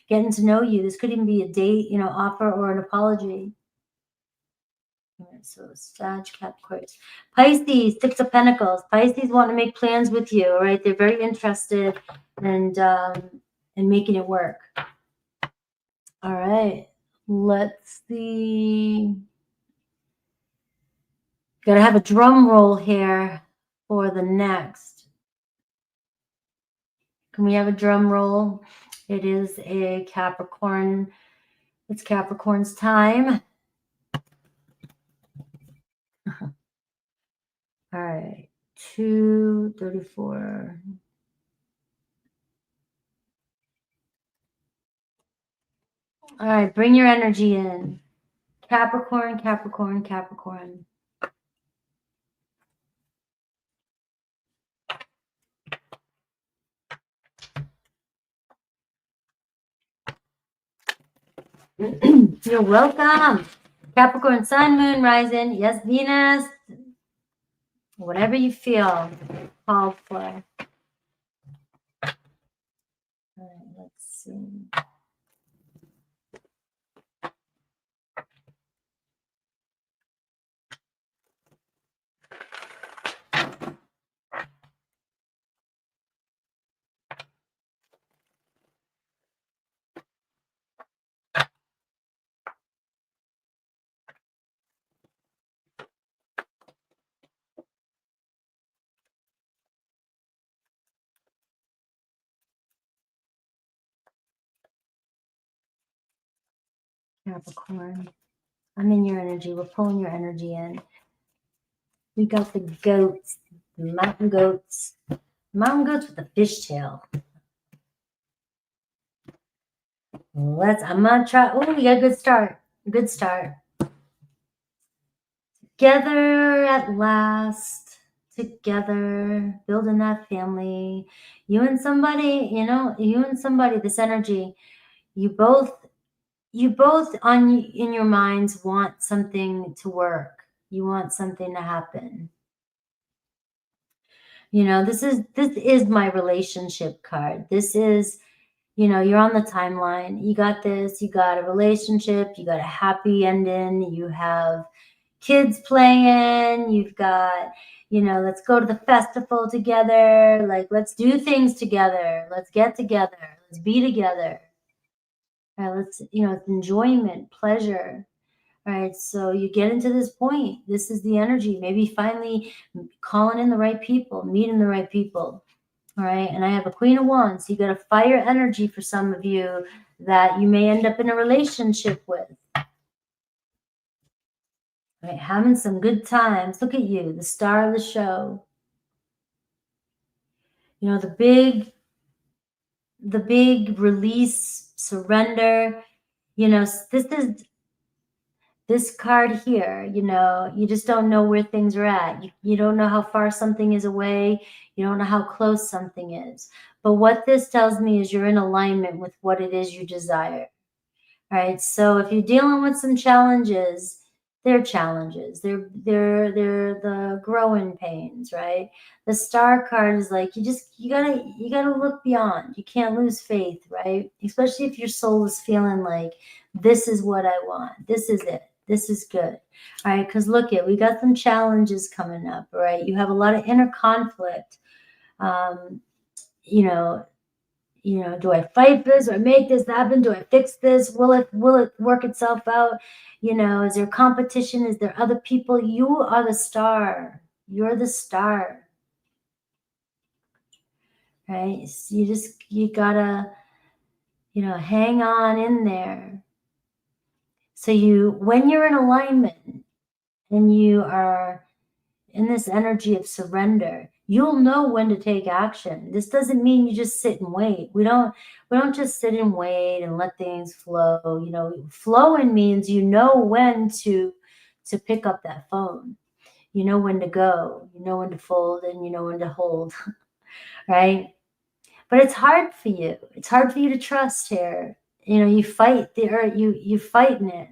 getting to know you. This could even be a date, you know, offer or an apology. So Sag, Capricorn. Pisces, 6 of Pentacles. Pisces want to make plans with you, all right? They're very interested and in making it work. All right, let's see. Got to have a drum roll here for the next. Can we have a drum roll? It is a Capricorn. It's Capricorn's time. All right, 234. All right, bring your energy in. Capricorn, Capricorn, Capricorn. You're welcome. Capricorn, Sun, Moon, Rising. Yes, Venus. Whatever you feel called for. All right, let's see. Capricorn. I'm in your energy. We're pulling your energy in. We got the goats, the mountain goats. Mountain goats with a fishtail. I'm gonna try. Oh, we got a good start. Good start. Together at last. Together, building that family. You and somebody, this energy. You both in your minds want something to work. You want something to happen. This is my relationship card. This is, you're on the timeline. You got this. You got a relationship. You got a happy ending. You have kids playing. You've got, let's go to the festival together. Like, let's do things together. Let's get together. Let's be together. All right, it's enjoyment, pleasure. All right, so you get into this point. This is the energy. Maybe finally calling in the right people, meeting the right people. All right, and I have a Queen of Wands. So you got a fire energy for some of you that you may end up in a relationship with. All right, having some good times. Look at you, the star of the show. The big release, surrender. This card here, you just don't know where things are at. You don't know how far something is away. You don't know how close something is. But what this tells me is you're in alignment with what it is you desire. All right. So if you're dealing with some challenges, they're challenges. They're the growing pains, right? The star card is like you gotta look beyond. You can't lose faith, right? Especially if your soul is feeling like this is what I want. This is it. This is good. All right, because we got some challenges coming up, all right? You have a lot of inner conflict. Do I fight this? Do I make this happen? Do I fix this? Will it work itself out? Is there competition? Is there other people? You are the star. You're the star. Right? So you gotta, hang on in there. So when you're in alignment and you are in this energy of surrender, you'll know when to take action. This doesn't mean you just sit and wait. We don't just sit and wait and let things flow. Flowing means when to pick up that phone. You know when to go. You know when to fold, and you know when to hold. Right? But it's hard for you. It's hard for you to trust here. You fight you're fighting it.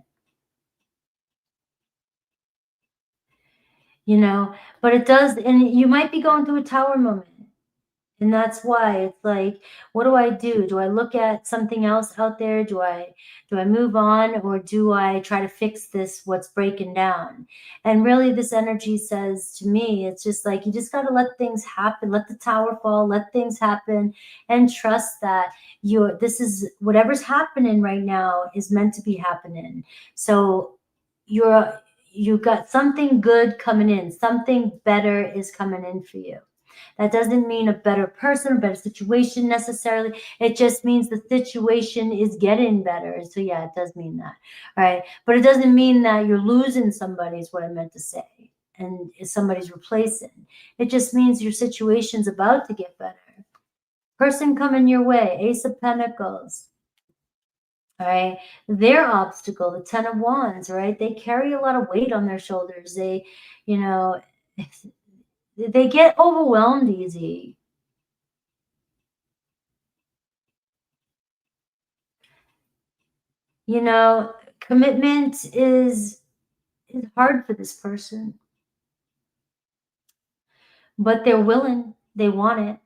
But it does, and you might be going through a tower moment. And that's why it's like, what do I do? Do I look at something else out there? Do I move on, or do I try to fix what's breaking down? And really this energy says to me, it's just like, you just got to let things happen. Let the tower fall, let things happen, and trust that whatever's happening right now is meant to be happening. So you've got something good coming in. Something better is coming in for you. That doesn't mean a better person, a better situation necessarily. It just means the situation is getting better. So yeah, it does mean that. All right. But it doesn't mean that you're losing somebody, is what I meant to say. And somebody's replacing. It just means your situation's about to get better. Person coming your way, Ace of Pentacles. All right. Their obstacle, the 10 of Wands, right? They carry a lot of weight on their shoulders. They get overwhelmed easy. Commitment is hard for this person. But they're willing. They want it.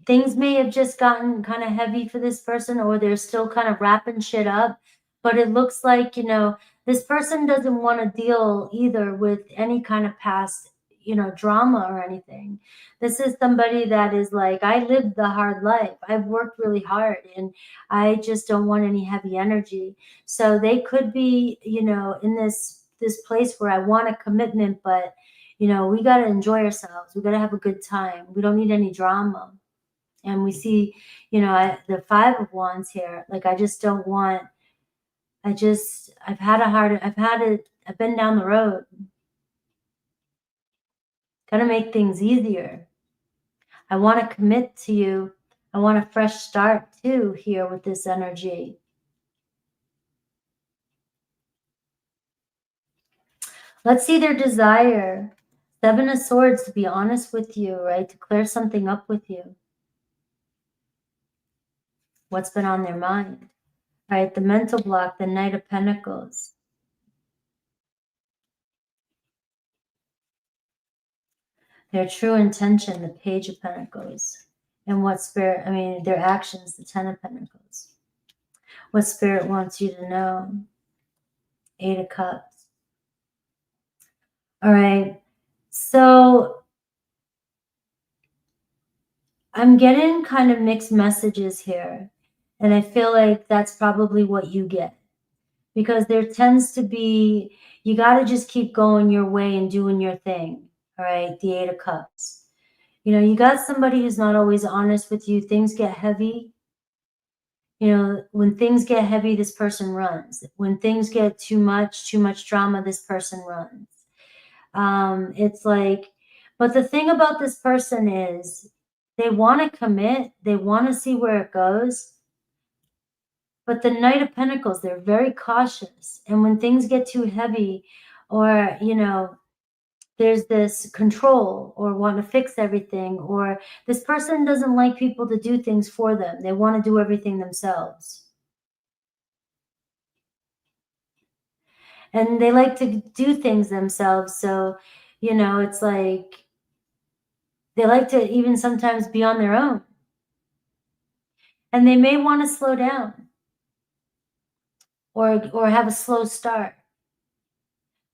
Things may have just gotten kind of heavy for this person, or they're still kind of wrapping shit up. But it looks like, this person doesn't want to deal either with any kind of past, drama or anything. This is somebody that is like, I lived the hard life. I've worked really hard, and I just don't want any heavy energy. So they could be, in this place where I want a commitment, but, we got to enjoy ourselves. We got to have a good time. We don't need any drama. And we see, the 5 of Wands here. Like, I just don't want I've been down the road. Gotta make things easier. I want to commit to you. I want a fresh start too here with this energy. Let's see their desire. 7 of Swords, to be honest with you, right? To clear something up with you. What's been on their mind, right? The mental block, the Knight of Pentacles. Their true intention, the Page of Pentacles. And what Spirit, their actions, the 10 of Pentacles. What Spirit wants you to know. 8 of Cups. All right. So I'm getting kind of mixed messages here. And I feel like that's probably what you get. Because there tends to be, you got to just keep going your way and doing your thing. All right. The 8 of Cups. You know, you got somebody who's not always honest with you. Things get heavy. You know, when things get heavy, this person runs. When things get too much drama, this person runs. It's like, but the thing about this person is they want to commit. They want to see where it goes. But the Knight of Pentacles, they're very cautious. And when things get too heavy or, you know, there's this control or want to fix everything, or this person doesn't like people to do things for them. They want to do everything themselves. And they like to do things themselves. So, you know, it's like they like to even sometimes be on their own. And they may want to slow down or have a slow start.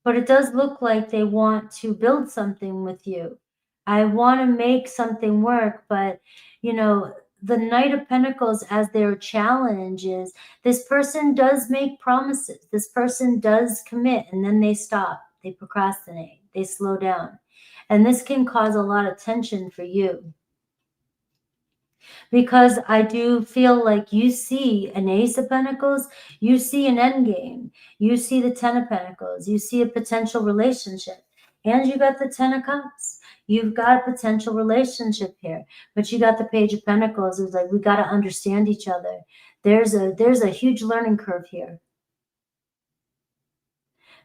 But it does look like they want to build something with you. I want to make something work, but, you know, the Knight of Pentacles as their challenge is this person does make promises. This person does commit, and then they stop. They procrastinate. They slow down. And this can cause a lot of tension for you. Because I do feel like you see an Ace of Pentacles, you see an end game, you see the 10 of Pentacles, you see a potential relationship, and you got the 10 of Cups. You've got a potential relationship here, but you got the Page of Pentacles. It's like, we got to understand each other. There's a huge learning curve here.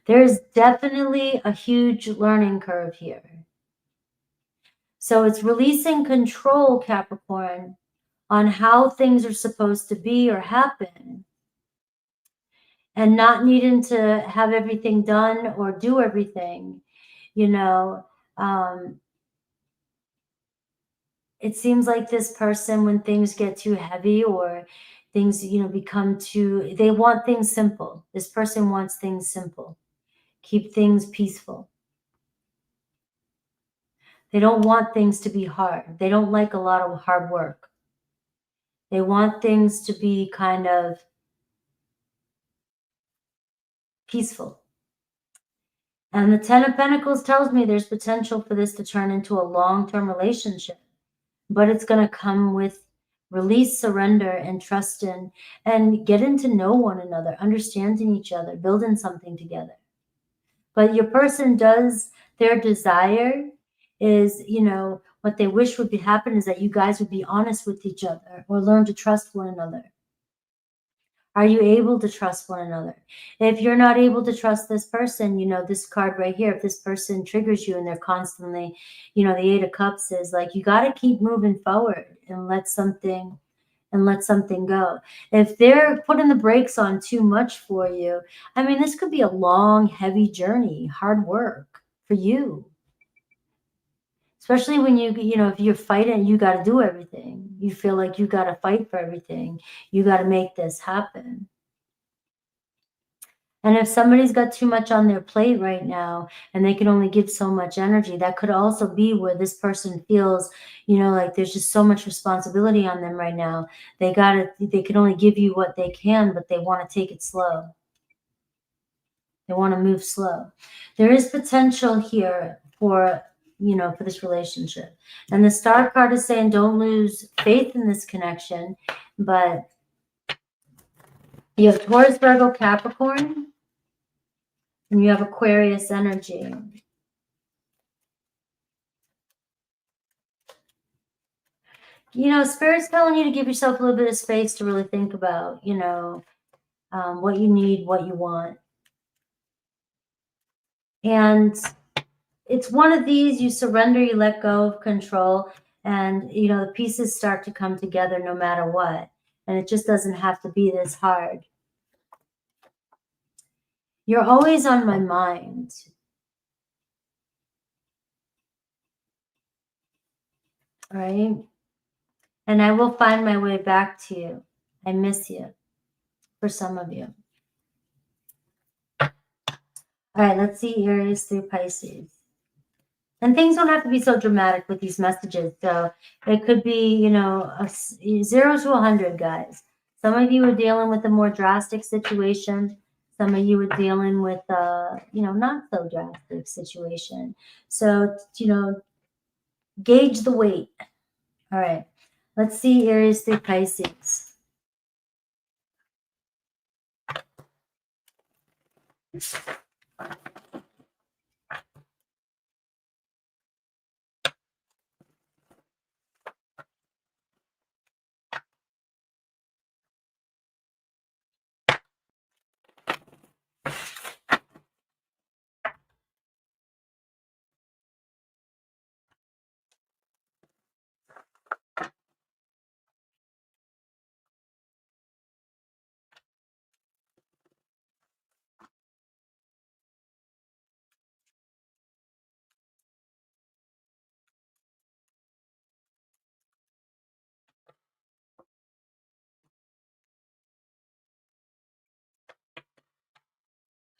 There's definitely a huge learning curve here. So it's releasing control, Capricorn, on how things are supposed to be or happen, and not needing to have everything done or do everything, you know. It seems like this person, when things get too heavy or things, you know, become too, they want things simple. This person wants things simple. Keep things peaceful. They don't want things to be hard. They don't like a lot of hard work. They want things to be kind of peaceful. And the 10 of Pentacles tells me there's potential for this to turn into a long-term relationship. But it's going to come with release, surrender, and trust in, and getting to know one another, understanding each other, building something together. But your person does, their desire is, you know, what they wish would happen is that you guys would be honest with each other or learn to trust one another. Are you able to trust one another? If you're not able to trust this person, you know, this card right here, if this person triggers you and they're constantly, you know, the 8 of Cups is like, you got to keep moving forward and let something go. If they're putting the brakes on too much for you, I mean, this could be a long, heavy journey, hard work for you. Especially when you know, if you're fighting, you got to do everything. You feel like you got to fight for everything. You got to make this happen. And if somebody's got too much on their plate right now and they can only give so much energy, that could also be where this person feels, you know, like there's just so much responsibility on them right now. They can only give you what they can, but they want to take it slow. They want to move slow. There is potential here for, you know, for this relationship. And the Star card is saying don't lose faith in this connection, but, You have Taurus, Virgo, Capricorn, and you have Aquarius energy. You know, Spirit's telling you to give yourself a little bit of space to really think about, you know, what you need, what you want. And it's one of these, you surrender, you let go of control, and, you know, the pieces start to come together no matter what. And it just doesn't have to be this hard. You're always on my mind. All right? And I will find my way back to you. I miss you, for some of you. All right, let's see Aries through Pisces. And things don't have to be so dramatic with these messages. So it could be, you know, 0 to 100, guys. Some of you are dealing with a more drastic situation. Some of you are dealing with, you know, not so drastic situation. So, you know, gauge the weight. All right. Let's see Aries through Pisces.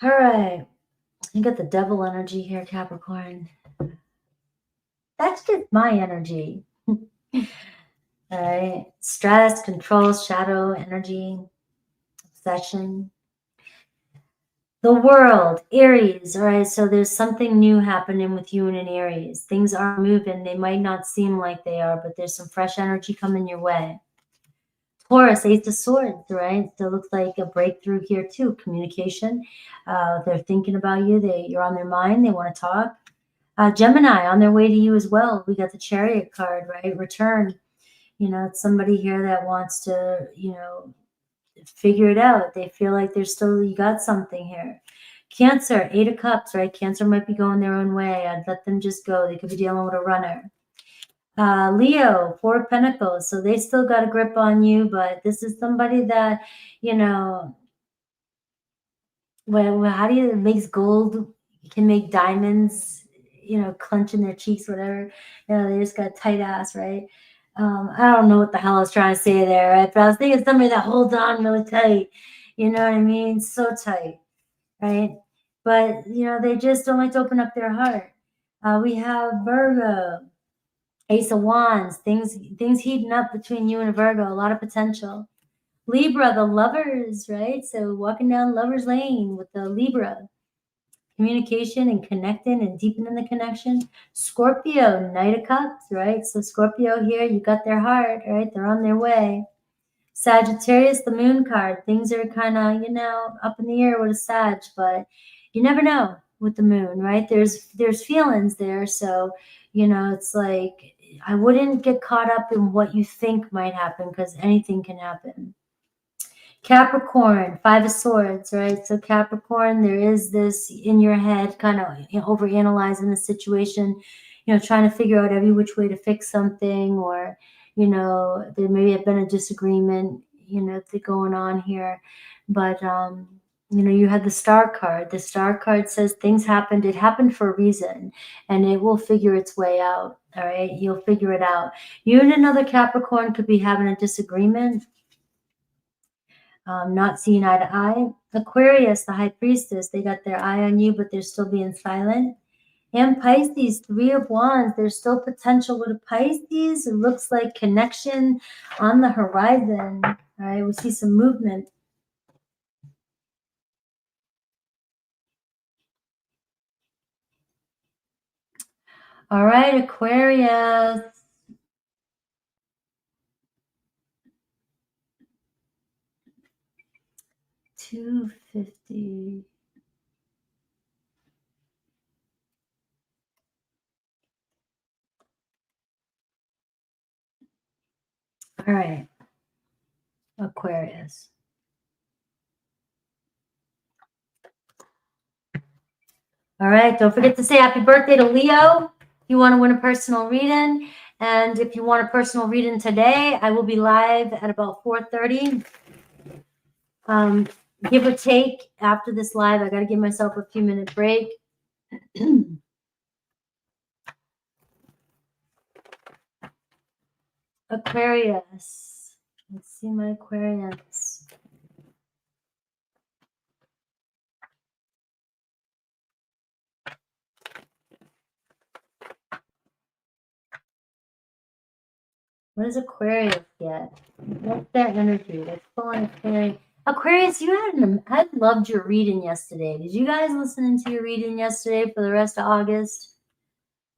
All right. You got the devil energy here, Capricorn. That's just my energy. All right. Stress, control, shadow, energy, obsession. The world, Aries. All right. So there's something new happening with you and an Aries. Things are moving. They might not seem like they are, but there's some fresh energy coming your way. Taurus, Ace of Swords, right? So it looks like a breakthrough here too. Communication. They're thinking about you. You're on their mind. They want to talk. Gemini, on their way to you as well. We got the Chariot card, right? Return. You know, it's somebody here that wants to, you know, figure it out. They feel like you got something here. Cancer, 8 of Cups, right? Cancer might be going their own way. I'd let them just go. They could be dealing with a runner. Leo, 4 of Pentacles. So they still got a grip on you, but this is somebody that, you know, how do you, it makes gold, you can make diamonds, you know, clenching their cheeks, whatever. You know, they just got tight ass, right? I don't know what the hell I was trying to say there, right? But I was thinking somebody that holds on really tight. You know what I mean? So tight, right? But, you know, they just don't like to open up their heart. We have Virgo, Ace of Wands, things heating up between you and a Virgo, a lot of potential. Libra, the lovers, right? So walking down lover's lane with the Libra. Communication and connecting and deepening the connection. Scorpio, Knight of Cups, right? So Scorpio here, you got their heart, right? They're on their way. Sagittarius, the moon card. Things are kind of, you know, up in the air with a Sag, but you never know with the moon, right? There's feelings there. So, you know, it's like, I wouldn't get caught up in what you think might happen because anything can happen. Capricorn, 5 of Swords, right? So Capricorn, there is this in your head kind of overanalyzing the situation, you know, trying to figure out every which way to fix something, or, you know, there may have been a disagreement, you know, going on here. But, you know, you had the Star card. The Star card says things happened. It happened for a reason, and it will figure its way out, all right? You'll figure it out. You and another Capricorn could be having a disagreement. Not seeing eye to eye. Aquarius, the high priestess, they got their eye on you, but they're still being silent. And Pisces, 3 of Wands, there's still potential with a Pisces. It looks like connection on the horizon. All right, we see some movement. All right, Aquarius. 250. All right. Aquarius. All right. Don't forget to say happy birthday to Leo. If you want to win a personal reading. And if you want a personal reading today, I will be live at about 4:30. Give or take after this live. I got to give myself a few minute break. Aquarius. Let's see my Aquarius. What does Aquarius get? What's their energy? Let's pull on Aquarius. Aquarius, I loved your reading yesterday. Did you guys listen to your reading yesterday for the rest of August?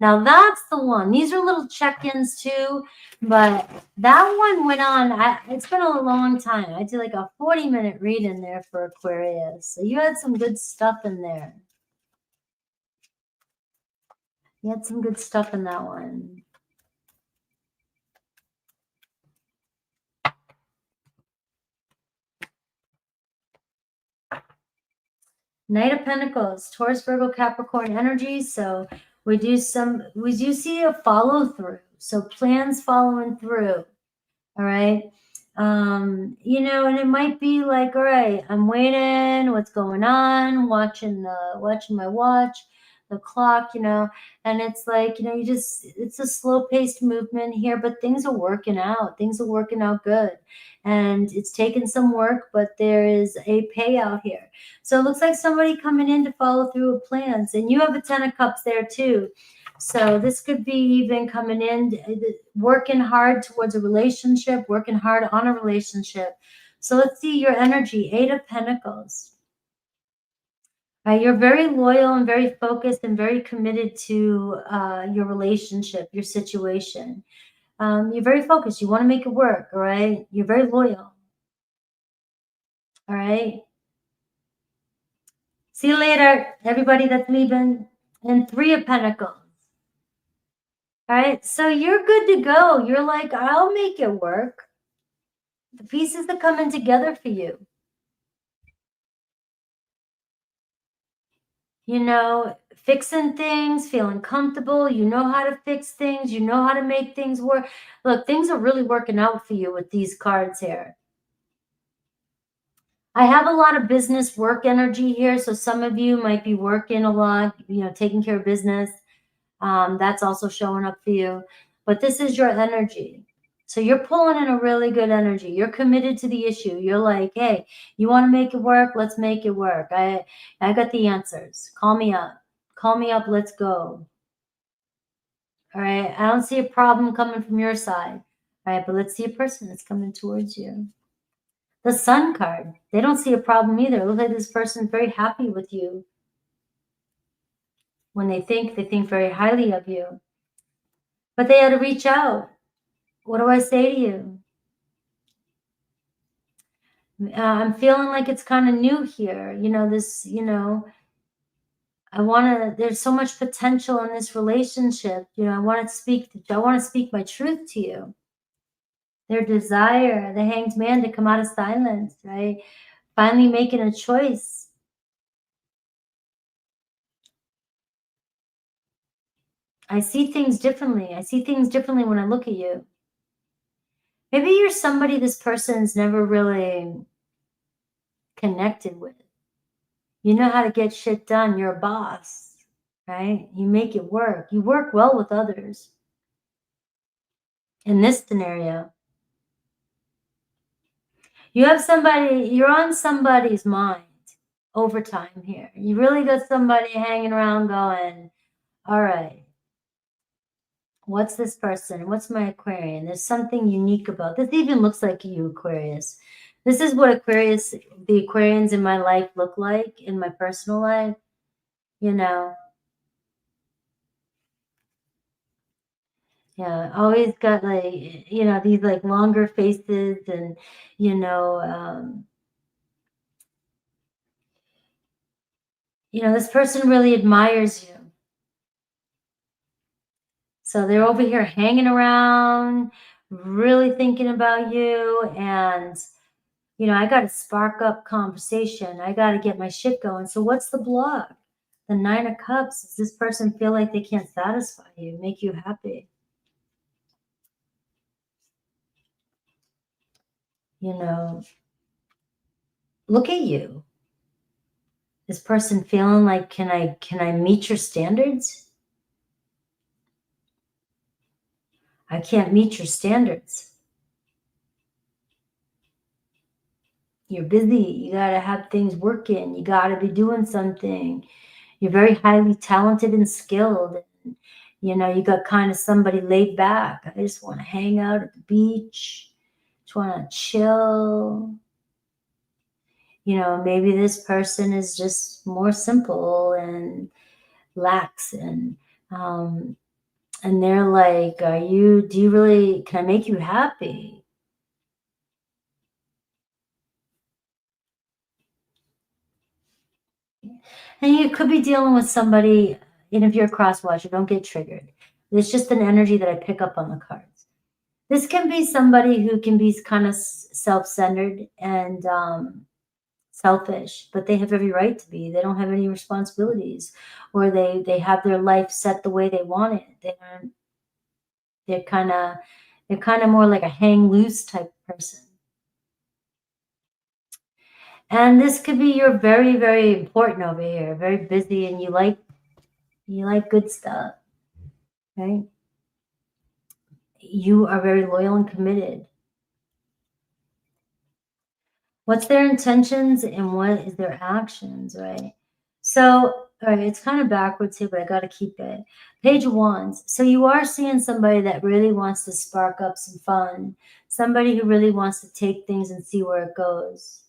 Now that's the one. These are little check-ins too, but that one went on. It's been a long time. I did like a 40-minute reading there for Aquarius. So you had some good stuff in there. You had some good stuff in that one. Knight of Pentacles, Taurus, Virgo, Capricorn energy. So we do see a follow through. So plans following through. All right. You know, and it might be like, all right, I'm waiting, what's going on, watching my watch, the clock, you know, and it's like, you know, it's a slow paced movement here, but things are working out. Things are working out good. And it's taken some work, but there is a payout here. So it looks like somebody coming in to follow through with plans. And you have a 10 of Cups there too. So this could be even coming in, working hard towards a relationship, working hard on a relationship. So let's see your energy, 8 of Pentacles. You're very loyal and very focused and very committed to your relationship, your situation. You're very focused. You want to make it work, all right? You're very loyal, all right? See you later, everybody that's leaving. And 3 of Pentacles. All right, so you're good to go. You're like, I'll make it work. The pieces are coming together for you. You know, fixing things, feeling comfortable. You know how to fix things. You know how to make things work. Look, things are really working out for you with these cards here. I have a lot of business work energy here. So some of you might be working a lot, you know, taking care of business. That's also showing up for you. But this is your energy. So you're pulling in a really good energy. You're committed to the issue. You're like, hey, you want to make it work? Let's make it work. I got the answers. Call me up. Call me up. Let's go. All right. I don't see a problem coming from your side. All right. But let's see a person that's coming towards you. The Sun card. They don't see a problem either. It looks like this person's very happy with you. When they think very highly of you. But they had to reach out. What do I say to you? I'm feeling like it's kind of new here. You know, this, you know, there's so much potential in this relationship. You know, I want to speak my truth to you. Their desire, the Hanged Man, to come out of silence, right? Finally making a choice. I see things differently. I see things differently when I look at you. Maybe you're somebody this person's never really connected with. You know how to get shit done. You're a boss, right? You make it work. You work well with others. In this scenario, you're on somebody's mind over time here. You really got somebody hanging around going, all right, what's this person? What's my Aquarian? There's something unique about this. Even looks like you, Aquarius. This is what the Aquarians in my life look like, in my personal life, you know. Yeah, always got like, you know, these like longer faces and, you know, You know, this person really admires you. So they're over here hanging around, really thinking about you. And, you know, I got to spark up conversation. I got to get my shit going. So what's the block? The 9 of Cups. Does this person feel like they can't satisfy you, make you happy? You know, look at you. This person feeling like, can I meet your standards? I can't meet your standards. You're busy. You got to have things working. You got to be doing something. You're very highly talented and skilled. And, you know, you got kind of somebody laid back. I just want to hang out at the beach. Just want to chill. You know, maybe this person is just more simple and lax, and they're like, do you really, can I make you happy? And you could be dealing with somebody, and if you're a cross watcher, don't get triggered. It's just an energy that I pick up on the cards. This can be somebody who can be kind of self-centered and selfish, but they have every right to be. They don't have any responsibilities, or they have their life set the way they want it. They're kind of more like a hang loose type person. And this could be, you're very, very important over here, very busy, and you like good stuff, right? You are very loyal and committed. What's their intentions and what is their actions, right? So, all right, it's kind of backwards here, but I got to keep it. Page of Wands. So you are seeing somebody that really wants to spark up some fun, somebody who really wants to take things and see where it goes.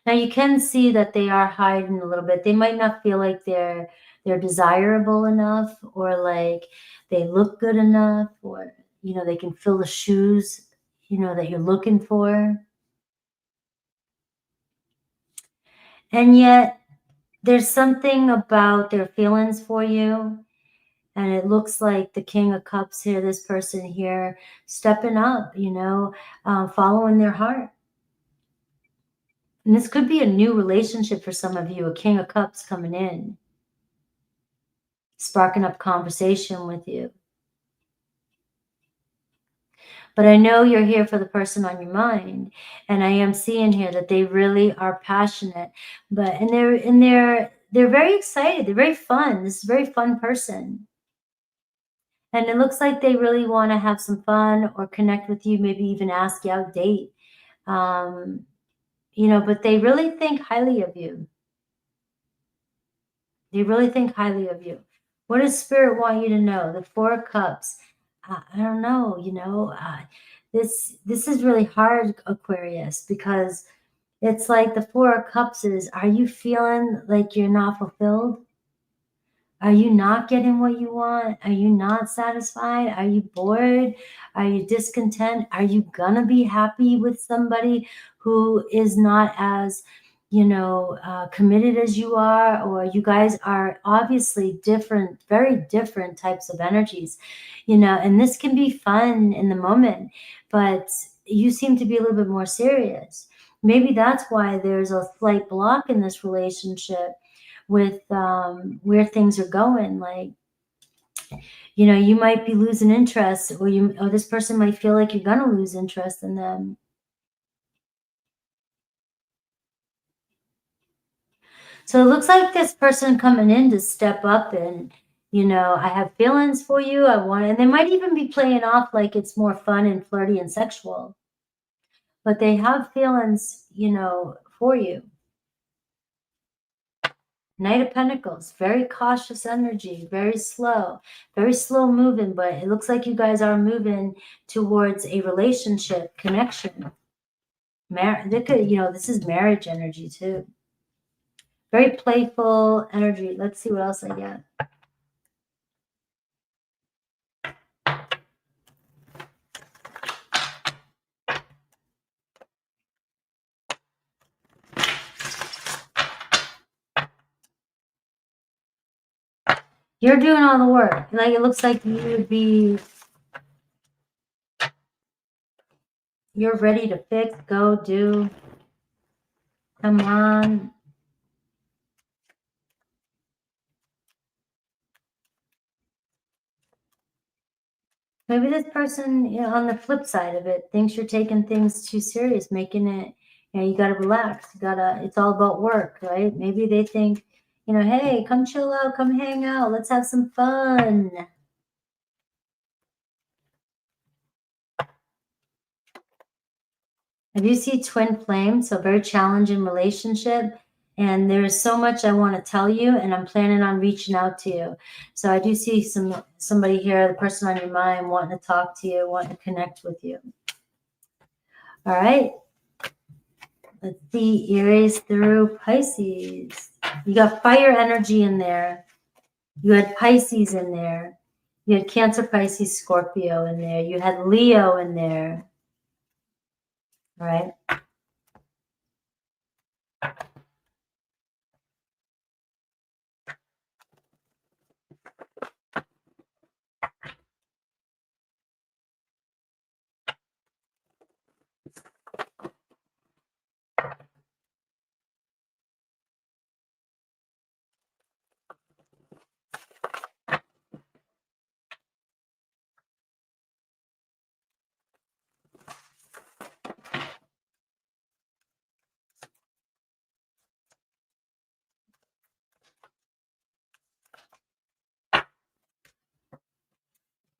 Now you can see that they are hiding a little bit. They might not feel like they're desirable enough, or like they look good enough, or, you know, they can fill the shoes, you know, that you're looking for. And yet there's something about their feelings for you. And it looks like the King of Cups here, this person here, stepping up, you know, following their heart. And this could be a new relationship for some of you, a King of Cups coming in, sparking up conversation with you. But I know you're here for the person on your mind. And I am seeing here that they really are passionate, and they're very excited. They're very fun. This is a very fun person. And it looks like they really want to have some fun or connect with you, maybe even ask you out, date. You know, but they really think highly of you. They really think highly of you. What does Spirit want you to know? The 4 of Cups. I don't know, you know, this is really hard, Aquarius, because it's like the 4 of Cups is, are you feeling like you're not fulfilled? Are you not getting what you want? Are you not satisfied? Are you bored? Are you discontent? Are you gonna be happy with somebody who is not as, you know, committed as you are? Or you guys are obviously different, very different types of energies, you know, and this can be fun in the moment, but you seem to be a little bit more serious. Maybe that's why there's a slight block in this relationship with where things are going. Like, you know, you might be losing interest, or this person might feel like you're gonna lose interest in them. So it looks like this person coming in to step up and, you know, I have feelings for you. I want, and they might even be playing off like it's more fun and flirty and sexual, but they have feelings, you know, for you. Knight of Pentacles, very cautious energy, very slow moving, but it looks like you guys are moving towards a relationship connection. You know, this is marriage energy too. Very playful energy. Let's see what else I get. You're doing all the work. Like, it looks like you would be, you're ready to fix, go, do. Come on. Maybe this person, you know, on the flip side of it, thinks you're taking things too serious, making it, you know, you got to relax. You got to, it's all about work, right? Maybe they think, you know, hey, come chill out, come hang out, let's have some fun. I do see twin flame, so very challenging relationship. And there's so much I want to tell you, and I'm planning on reaching out to you. So I do see somebody here, the person on your mind, wanting to talk to you, wanting to connect with you. All right. Let's see, Aries through Pisces. You got fire energy in there. You had Pisces in there. You had Cancer, Pisces, Scorpio in there. You had Leo in there. All right.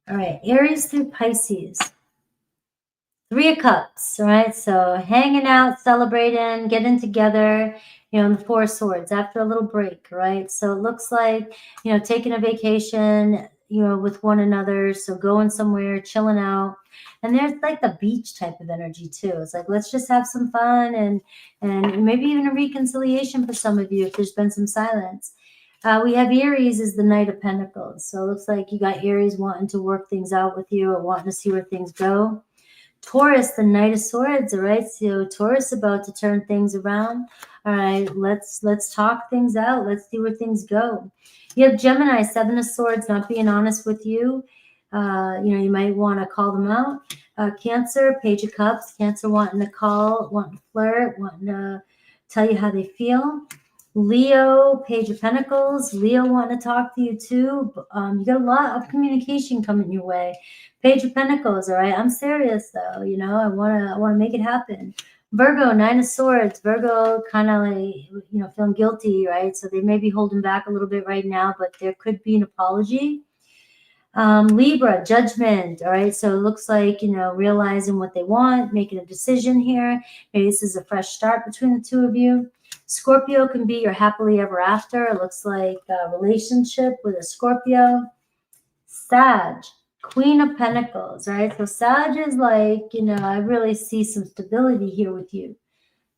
All right, Aries through Pisces. Three of Cups, right? So hanging out, celebrating, getting together, you know, and the Four of Swords after a little break, right? So it looks like, you know, taking a vacation, you know, with one another. So going somewhere, chilling out. And there's like the beach type of energy too. It's like, let's just have some fun and maybe even a reconciliation for some of you if there's been some silence. We have Aries is the Knight of Pentacles. So it looks like you got Aries wanting to work things out with you or wanting to see where things go. Taurus, the Knight of Swords, all right? So Taurus about to turn things around. All right, let's talk things out. Let's see where things go. You have Gemini, Seven of Swords, not being honest with you. You know, you might want to call them out. Cancer, Page of Cups. Cancer wanting to call, wanting to flirt, wanting to tell you how they feel. Leo, Page of Pentacles. Leo wanting to talk to you too. You got a lot of communication coming your way. Page of Pentacles, all right? I'm serious though, you know, I wanna make it happen. Virgo, Nine of Swords. Virgo kind of like, you know, feeling guilty, right? So they may be holding back a little bit right now, but there could be an apology. Libra, Judgment, all right? So it looks like, you know, realizing what they want, making a decision here. Maybe this is a fresh start between the two of you. Scorpio can be your happily ever after. It looks like a relationship with a Scorpio. Sag, Queen of Pentacles, right? So Sag is like, you know, I really see some stability here with you.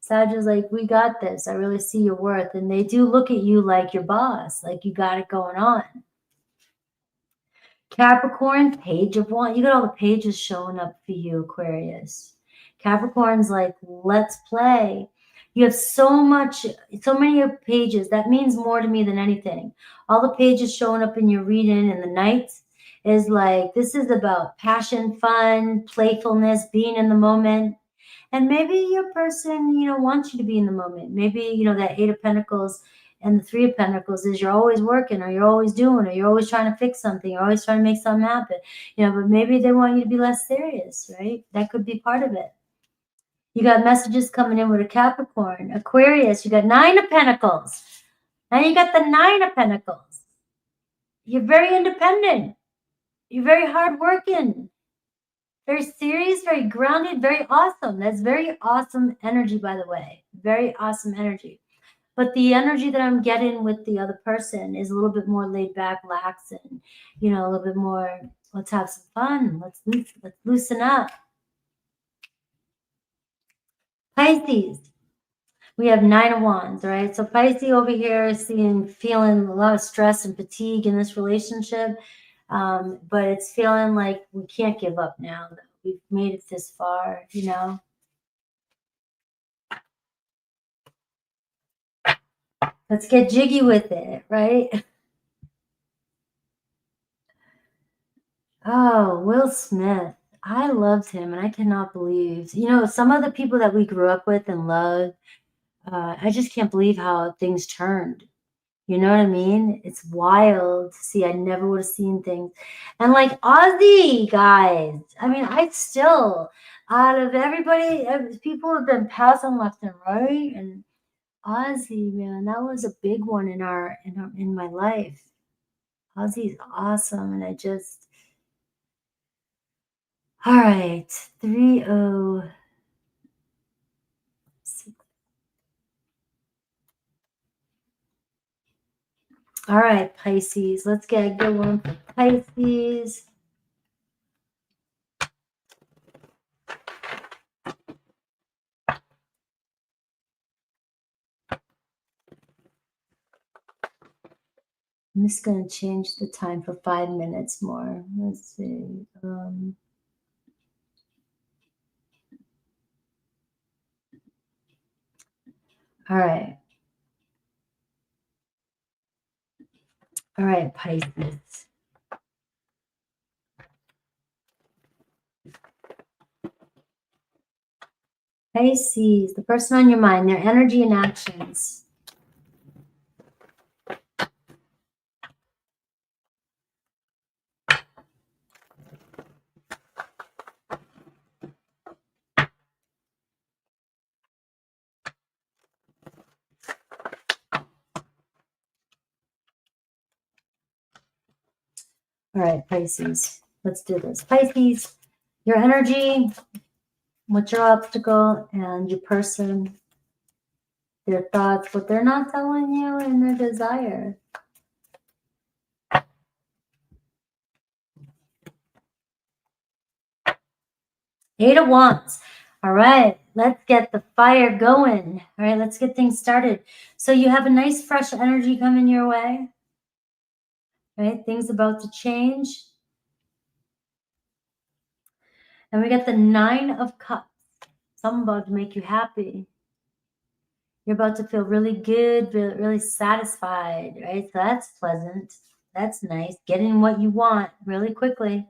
Sag is like, we got this. I really see your worth. And they do look at you like your boss, like you got it going on. Capricorn, Page of Wands. You got all the pages showing up for you, Aquarius. Capricorn's like, let's play. You have so many pages. That means more to me than anything. All the pages showing up in your reading and the nights is like, this is about passion, fun, playfulness, being in the moment. And maybe your person, you know, wants you to be in the moment. Maybe, you know, that Eight of Pentacles and the Three of Pentacles is you're always working or you're always doing or you're always trying to fix something. You're always trying to make something happen. You know, but maybe they want you to be less serious, right? That could be part of it. You got messages coming in with a Capricorn. Aquarius, you got Nine of Pentacles. Now you got the Nine of Pentacles. You're very independent. You're very hardworking. Very serious, very grounded, very awesome. That's very awesome energy, by the way. Very awesome energy. But the energy that I'm getting with the other person is a little bit more laid back, lax, and, you know, a little bit more, let's have some fun. Let's loosen up. Pisces. We have Nine of Wands, right? So Pisces over here is feeling a lot of stress and fatigue in this relationship. But it's feeling like we can't give up now. We've made it this far, you know. Let's get jiggy with it, right? Oh, Will Smith. I loved him, and I cannot believe, you know, some of the people that we grew up with and loved, I just can't believe how things turned. You know what I mean? It's wild to see. I never would have seen things. And like Ozzy, guys, I mean, I still, out of everybody, people have been passing left and right. And Ozzy, man, that was a big one in my life. Ozzy's awesome. And I just, all right, 306. All right, Pisces. Let's get a good one for Pisces. I'm just going to change the time for 5 minutes more. Let's see. All right. All right, Pisces. Pisces, the person on your mind, their energy and actions. All right, Pisces. Let's do this. Pisces, your energy, what's your obstacle, and your person, their thoughts, what they're not telling you, and their desire. Eight of Wands. All right, let's get the fire going. All right, let's get things started. So you have a nice fresh energy coming your way. Right, things about to change. And we got the 9 of Cups. Something about to make you happy. You're about to feel really good, really satisfied, right? So that's pleasant. That's nice. Getting what you want really quickly.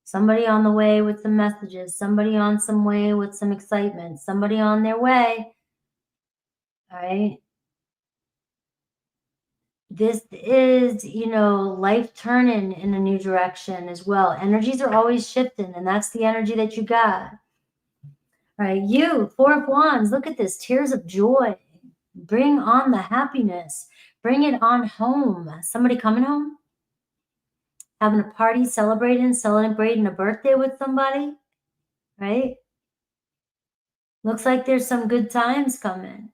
Somebody on the way with some messages. Somebody on some way with some excitement. Somebody on their way. All right. This is, you know, life turning in a new direction as well. Energies are always shifting, and that's the energy that you got. All right, you, 4 of Wands, look at this, tears of joy. Bring on the happiness. Bring it on home. Somebody coming home? Having a party, celebrating a birthday with somebody, right? Looks like there's some good times coming.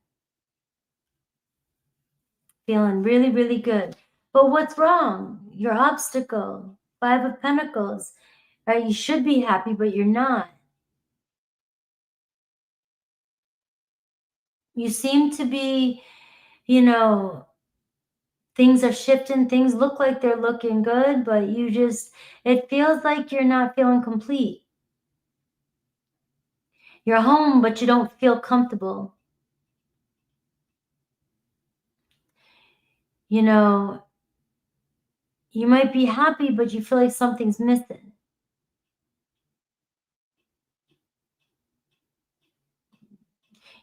Feeling really, really good. But what's wrong? Your obstacle, 5 of Pentacles, right? You should be happy, but you're not. You seem to be, you know, things are shifting. Things look like they're looking good, but it feels like you're not feeling complete. You're home, but you don't feel comfortable. You know, you might be happy, but you feel like something's missing.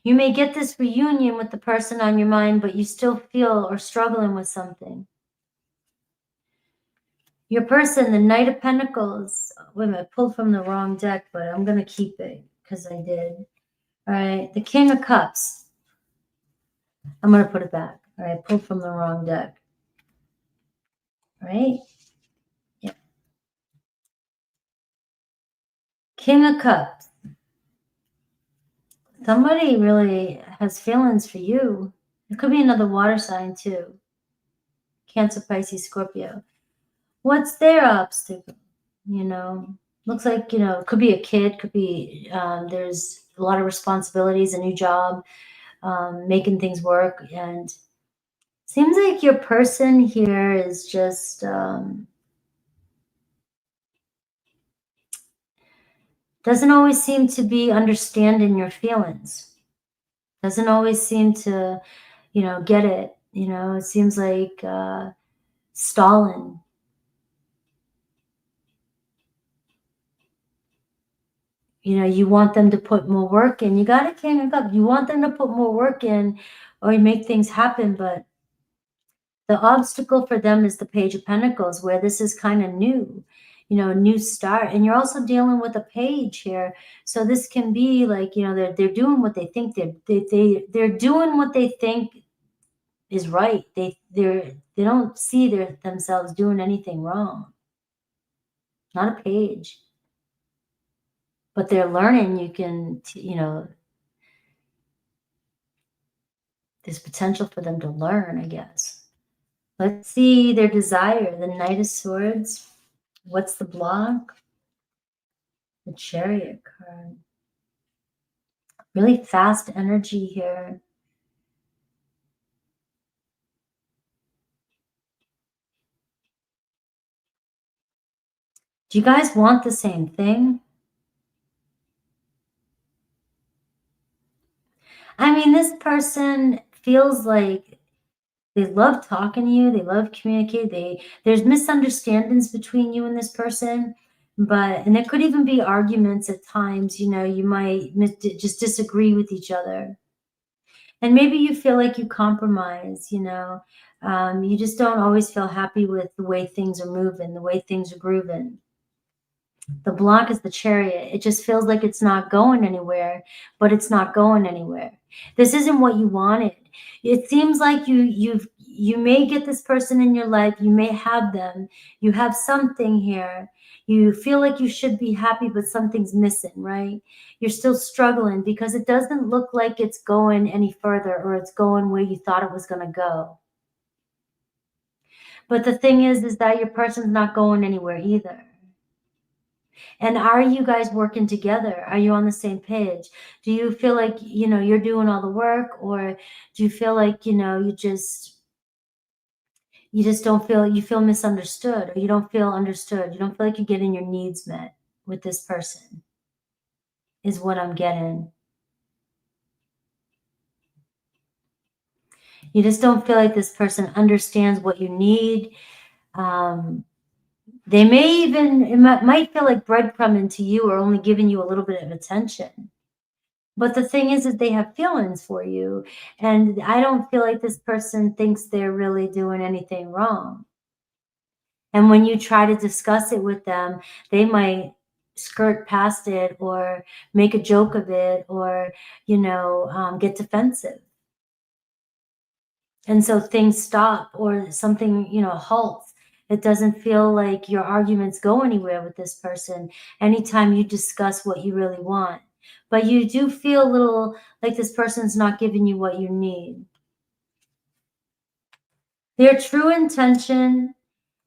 You may get this reunion with the person on your mind, but you still feel or struggling with something. Your person, the Knight of Pentacles. Wait a minute, I pulled from the wrong deck, but I'm going to keep it because I did. All right, the King of Cups. I'm going to put it back. All right, I pulled from the wrong deck. All right. Yeah. King of Cups. Somebody really has feelings for you. It could be another water sign too. Cancer, Pisces, Scorpio. What's their obstacle? You know, looks like, you know, it could be a kid, could be, there's a lot of responsibilities, a new job, making things work. And seems like your person here is just, doesn't always seem to be understanding your feelings. Doesn't always seem to, you know, get it. You know, it seems like stalling. You know, you want them to put more work in. You got a King of Cups. You want them to put more work in or you make things happen, but the obstacle for them is the Page of Pentacles, where this is kind of new, you know, a new start. And you're also dealing with a page here. So this can be like, you know, they're doing what they think they're doing what they think is right. They don't see themselves doing anything wrong. Not a page. But they're learning you can, you know, there's potential for them to learn, I guess. Let's see their desire. The Knight of Swords. What's the block? The Chariot card. Really fast energy here. Do you guys want the same thing? I mean, this person feels like they love talking to you. They love communicating. There's misunderstandings between you and this person, and there could even be arguments at times. You know, you might just disagree with each other. And maybe you feel like you compromise, you know. You just don't always feel happy with the way things are moving, the way things are grooving. The block is the Chariot. It just feels like it's not going anywhere, but it's not going anywhere. This isn't what you wanted. It seems like you may get this person in your life. You may have them. You have something here. You feel like you should be happy, but something's missing, right? You're still struggling because it doesn't look like it's going any further or it's going where you thought it was going to go. But the thing is that your person's not going anywhere either. And are you guys working together? Are you on the same page? Do you feel like, you know, you're doing all the work, or do you feel like, you know, you just don't feel, you feel misunderstood, or you don't feel understood? You don't feel like you're getting your needs met with this person, is what I'm getting. You just don't feel like this person understands what you need. They may even, it might feel like breadcrumbing to you or only giving you a little bit of attention. But the thing is that they have feelings for you. And I don't feel like this person thinks they're really doing anything wrong. And when you try to discuss it with them, they might skirt past it or make a joke of it or, you know, get defensive. And so things stop or something, you know, halts. It doesn't feel like your arguments go anywhere with this person anytime you discuss what you really want. But you do feel a little like this person's not giving you what you need. Their true intention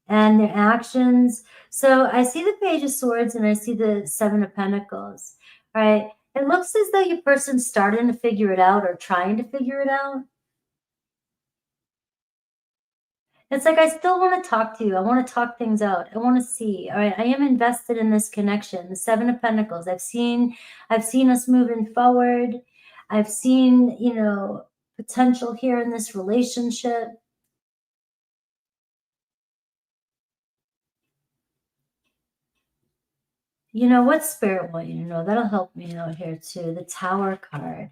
and their actions. So I see the Page of Swords and I see the Seven of Pentacles, right? It looks as though your person's starting to figure it out or trying to figure it out. It's like, I still want to talk to you. I want to talk things out. I want to see. All right, I am invested in this connection. The Seven of Pentacles. I've seen us moving forward. I've seen, you know, potential here in this relationship. You know, what Spirit want you to know? That'll help me out here too. The Tower card.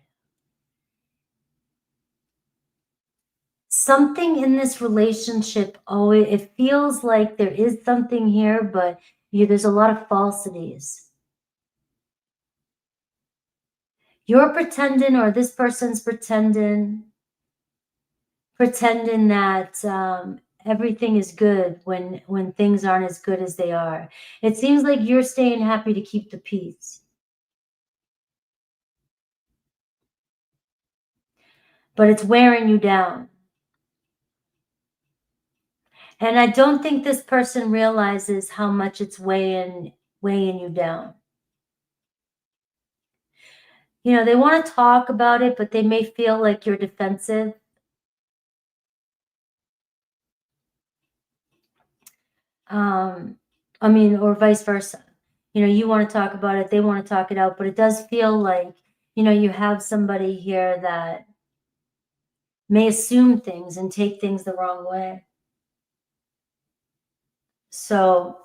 Something in this relationship, it feels like there is something here, but there's a lot of falsities. You're pretending, or this person's pretending that everything is good when things aren't as good as they are. It seems like you're staying happy to keep the peace. But it's wearing you down. And I don't think this person realizes how much it's weighing you down. You know, they want to talk about it, but they may feel like you're defensive. I mean, or vice versa. You know, you want to talk about it, they want to talk it out, but it does feel like, you know, you have somebody here that may assume things and take things the wrong way. So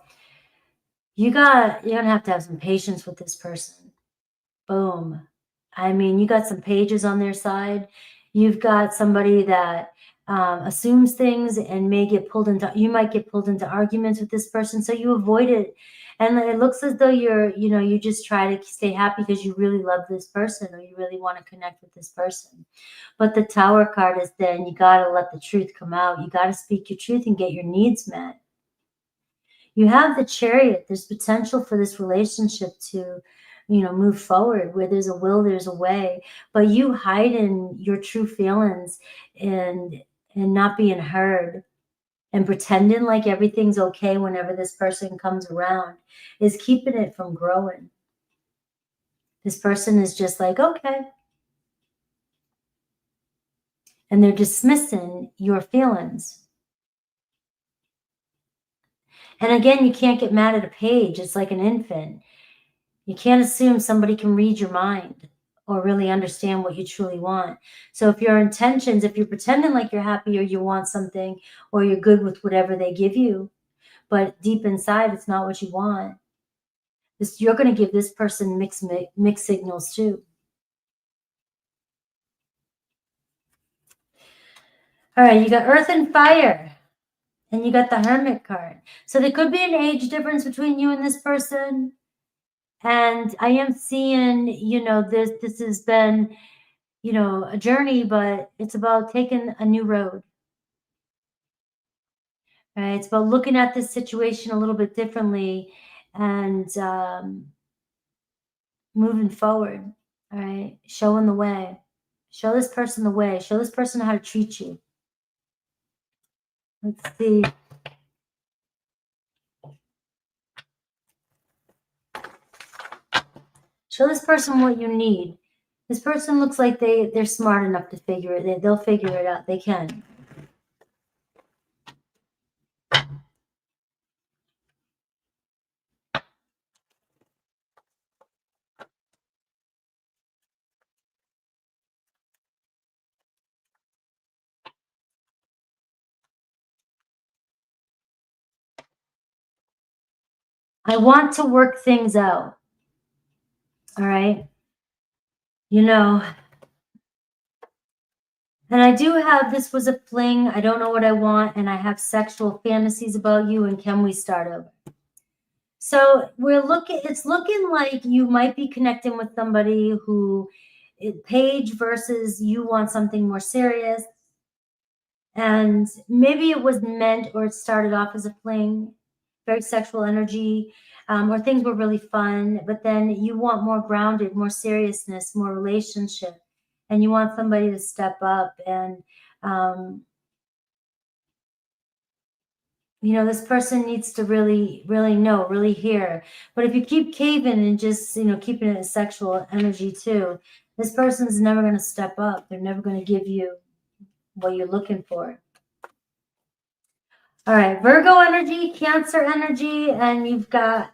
you're gonna have to have some patience with this person. Boom. I mean, you got some pages on their side. You've got somebody that assumes things and may get pulled into, you might get pulled into arguments with this person. So you avoid it. And it looks as though you just try to stay happy because you really love this person or you really want to connect with this person. But the Tower card is then you got to let the truth come out. You got to speak your truth and get your needs met. You have the Chariot. There's potential for this relationship to, move forward. Where there's a will, there's a way. But you hiding your true feelings and not being heard and pretending like everything's okay whenever this person comes around is keeping it from growing. This person is just like, okay. And they're dismissing your feelings. And again, you can't get mad at a page. It's like an infant. You can't assume somebody can read your mind or really understand what you truly want. So if your intentions, if you're pretending like you're happy or you want something or you're good with whatever they give you, but deep inside it's not what you want, you're going to give this person mixed signals too. All right, you got Earth and Fire. And you got the Hermit card. So there could be an age difference between you and this person. And I am seeing, this has been, a journey, but it's about taking a new road. Right? It's about looking at this situation a little bit differently and moving forward. All right. Showing the way. Show this person the way. Show this person how to treat you. Let's see. Show this person what you need. This person looks like they're smart enough to figure it. They'll figure it out. They can. I want to work things out. All right. And I do have, this was a fling. I don't know what I want. And I have sexual fantasies about you. And can we start over? So it's looking like you might be connecting with somebody who, Paige versus you want something more serious. And maybe it was meant or it started off as a fling, very sexual energy, or things were really fun, but then you want more grounded, more seriousness, more relationship, and you want somebody to step up and, this person needs to really, really know, really hear. But if you keep caving and just, keeping it a sexual energy too, this person's never going to step up. They're never going to give you what you're looking for. All right, Virgo energy, Cancer energy, and you've got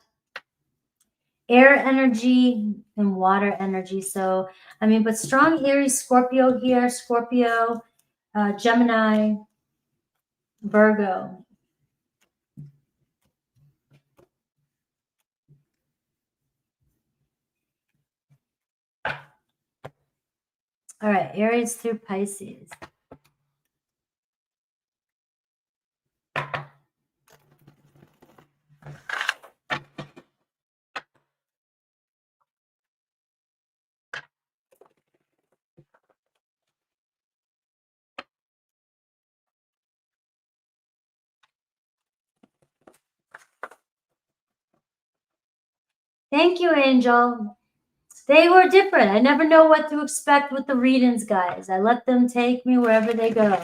air energy and water energy. So, but strong Aries, Scorpio here, Scorpio, Gemini, Virgo. All right, Aries through Pisces. Thank you, Angel. They were different. I never know what to expect with the readings, guys. I let them take me wherever they go.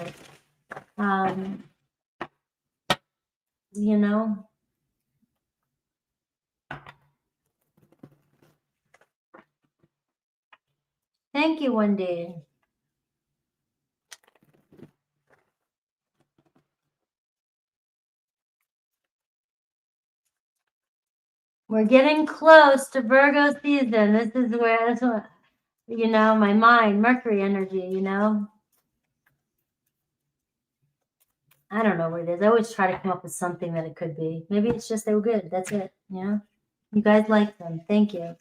Thank you, Wendy. We're getting close to Virgo season. This is where, my mind, Mercury energy, I don't know what it is. I always try to come up with something that it could be. Maybe it's just they were good. That's it. You guys like them. Thank you.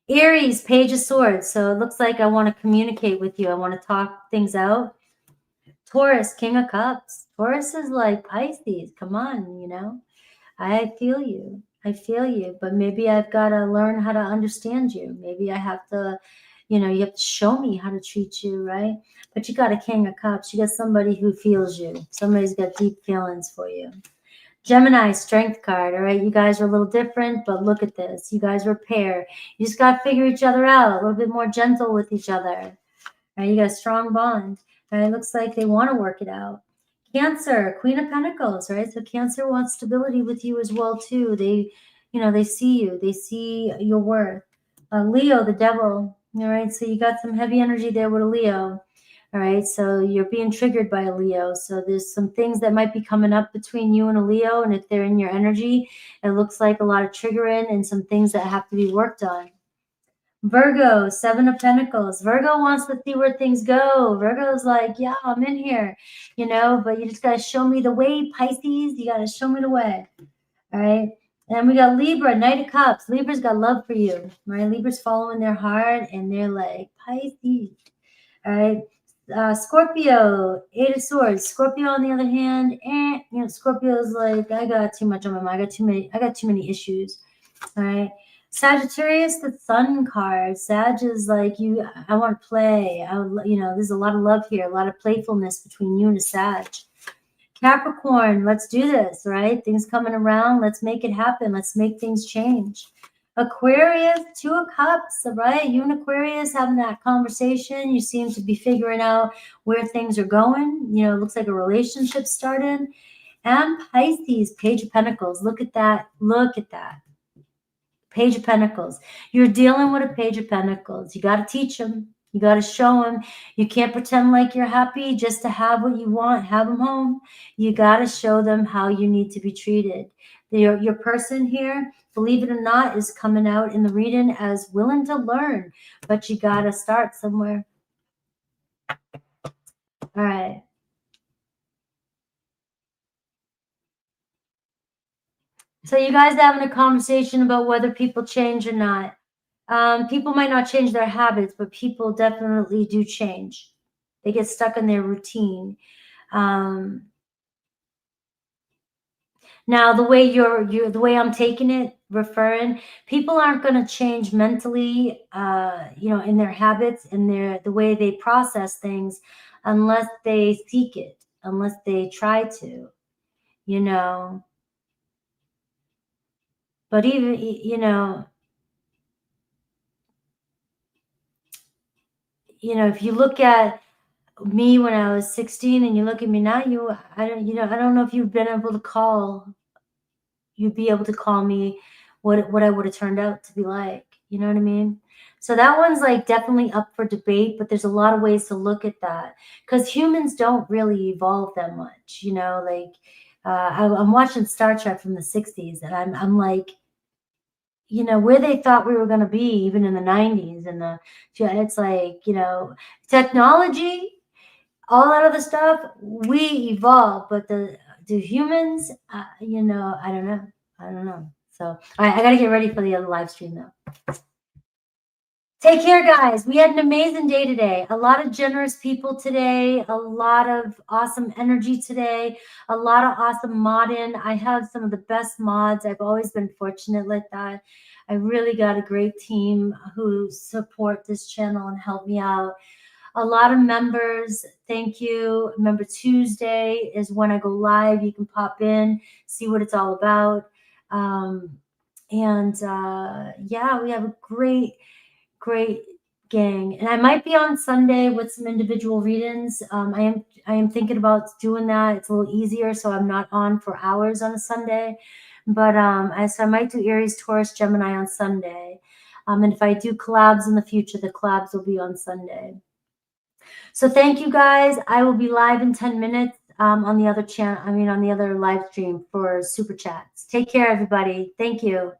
Aries, Page of Swords. So it looks like I want to communicate with you. I want to talk things out. Taurus, King of Cups. Taurus is like Pisces. Come on, you know. I feel you. I feel you. But maybe I've got to learn how to understand you. Maybe I have to, you know, you have to show me how to treat you, right? But you got a King of Cups. You got somebody who feels you. Somebody's got deep feelings for you. Gemini, Strength card. All right, you guys are a little different, but look at this. You guys are a pair. You just got to figure each other out, a little bit more gentle with each other. All right, you got a strong bond. All right, looks like they want to work it out. Cancer, Queen of Pentacles, right? So Cancer wants stability with you as well, too. They, you know, they see you. They see your worth. Leo, the Devil. All right, so you got some heavy energy there with a Leo. All right, so you're being triggered by a Leo. So there's some things that might be coming up between you and a Leo. And if they're in your energy, it looks like a lot of triggering and some things that have to be worked on. Virgo, Seven of Pentacles. Virgo wants to see where things go. Virgo's like, yeah, I'm in here, you know, but you just got to show me the way, Pisces. You got to show me the way. All right. And we got Libra, Knight of Cups. Libra's got love for you, right? Libra's following their heart and they're like, Pisces. All right. Scorpio, Eight of Swords. Scorpio, on the other hand, you know, Scorpio's like, I got too much on my mind. I got too many issues. All right. Sagittarius, the Sun card. Sag is like, I want to play. You know, there's a lot of love here, a lot of playfulness between you and a Sag. Capricorn, let's do this, right? Things coming around. Let's make it happen. Let's make things change. Aquarius, Two of Cups, right? You and Aquarius having that conversation. You seem to be figuring out where things are going. You know, it looks like a relationship started. And Pisces, Page of Pentacles. Look at that. Look at that. Page of Pentacles. You're dealing with a Page of Pentacles. You got to teach them. You got to show them. You can't pretend like you're happy just to have what you want. Have them home. You got to show them how you need to be treated. Your person here, believe it or not, is coming out in the reading as willing to learn. But you got to start somewhere. All right. So you guys having a conversation about whether people change or not. People might not change their habits, but people definitely do change. They get stuck in their routine. Now, the way the way I'm taking it, referring, people aren't going to change mentally, you know, in their habits and the way they process things, unless they seek it, unless they try to, you know. But even, you know, if you look at me when I was 16 and you look at me now, I don't know if you've been able to call. You'd be able to call me what I would have turned out to be like. You know what I mean? So that one's like definitely up for debate, but there's a lot of ways to look at that because humans don't really evolve that much. You know, like I'm watching Star Trek from the 60s and I'm like, you know, where they thought we were going to be even in the 90s and it's like, you know, technology, all that other stuff, we evolve, but do humans, you know, I don't know. So all right, I got to get ready for the other live stream though. Take care, guys. We had an amazing day today. A lot of generous people today, a lot of awesome energy today, a lot of awesome modding. I have some of the best mods. I've always been fortunate like that. I really got a great team who support this channel and help me out. A lot of members, thank you. Remember, Tuesday is when I go live. You can pop in, see what it's all about. Yeah, we have a great gang. And I might be on Sunday with some individual readings. I am thinking about doing that. It's a little easier, so I'm not on for hours on a Sunday. But so I might do Aries, Taurus, Gemini on Sunday. And if I do collabs in the future, the collabs will be on Sunday. So thank you guys. I will be live in 10 minutes on the other channel. On the other live stream for Super Chats. Take care, everybody. Thank you.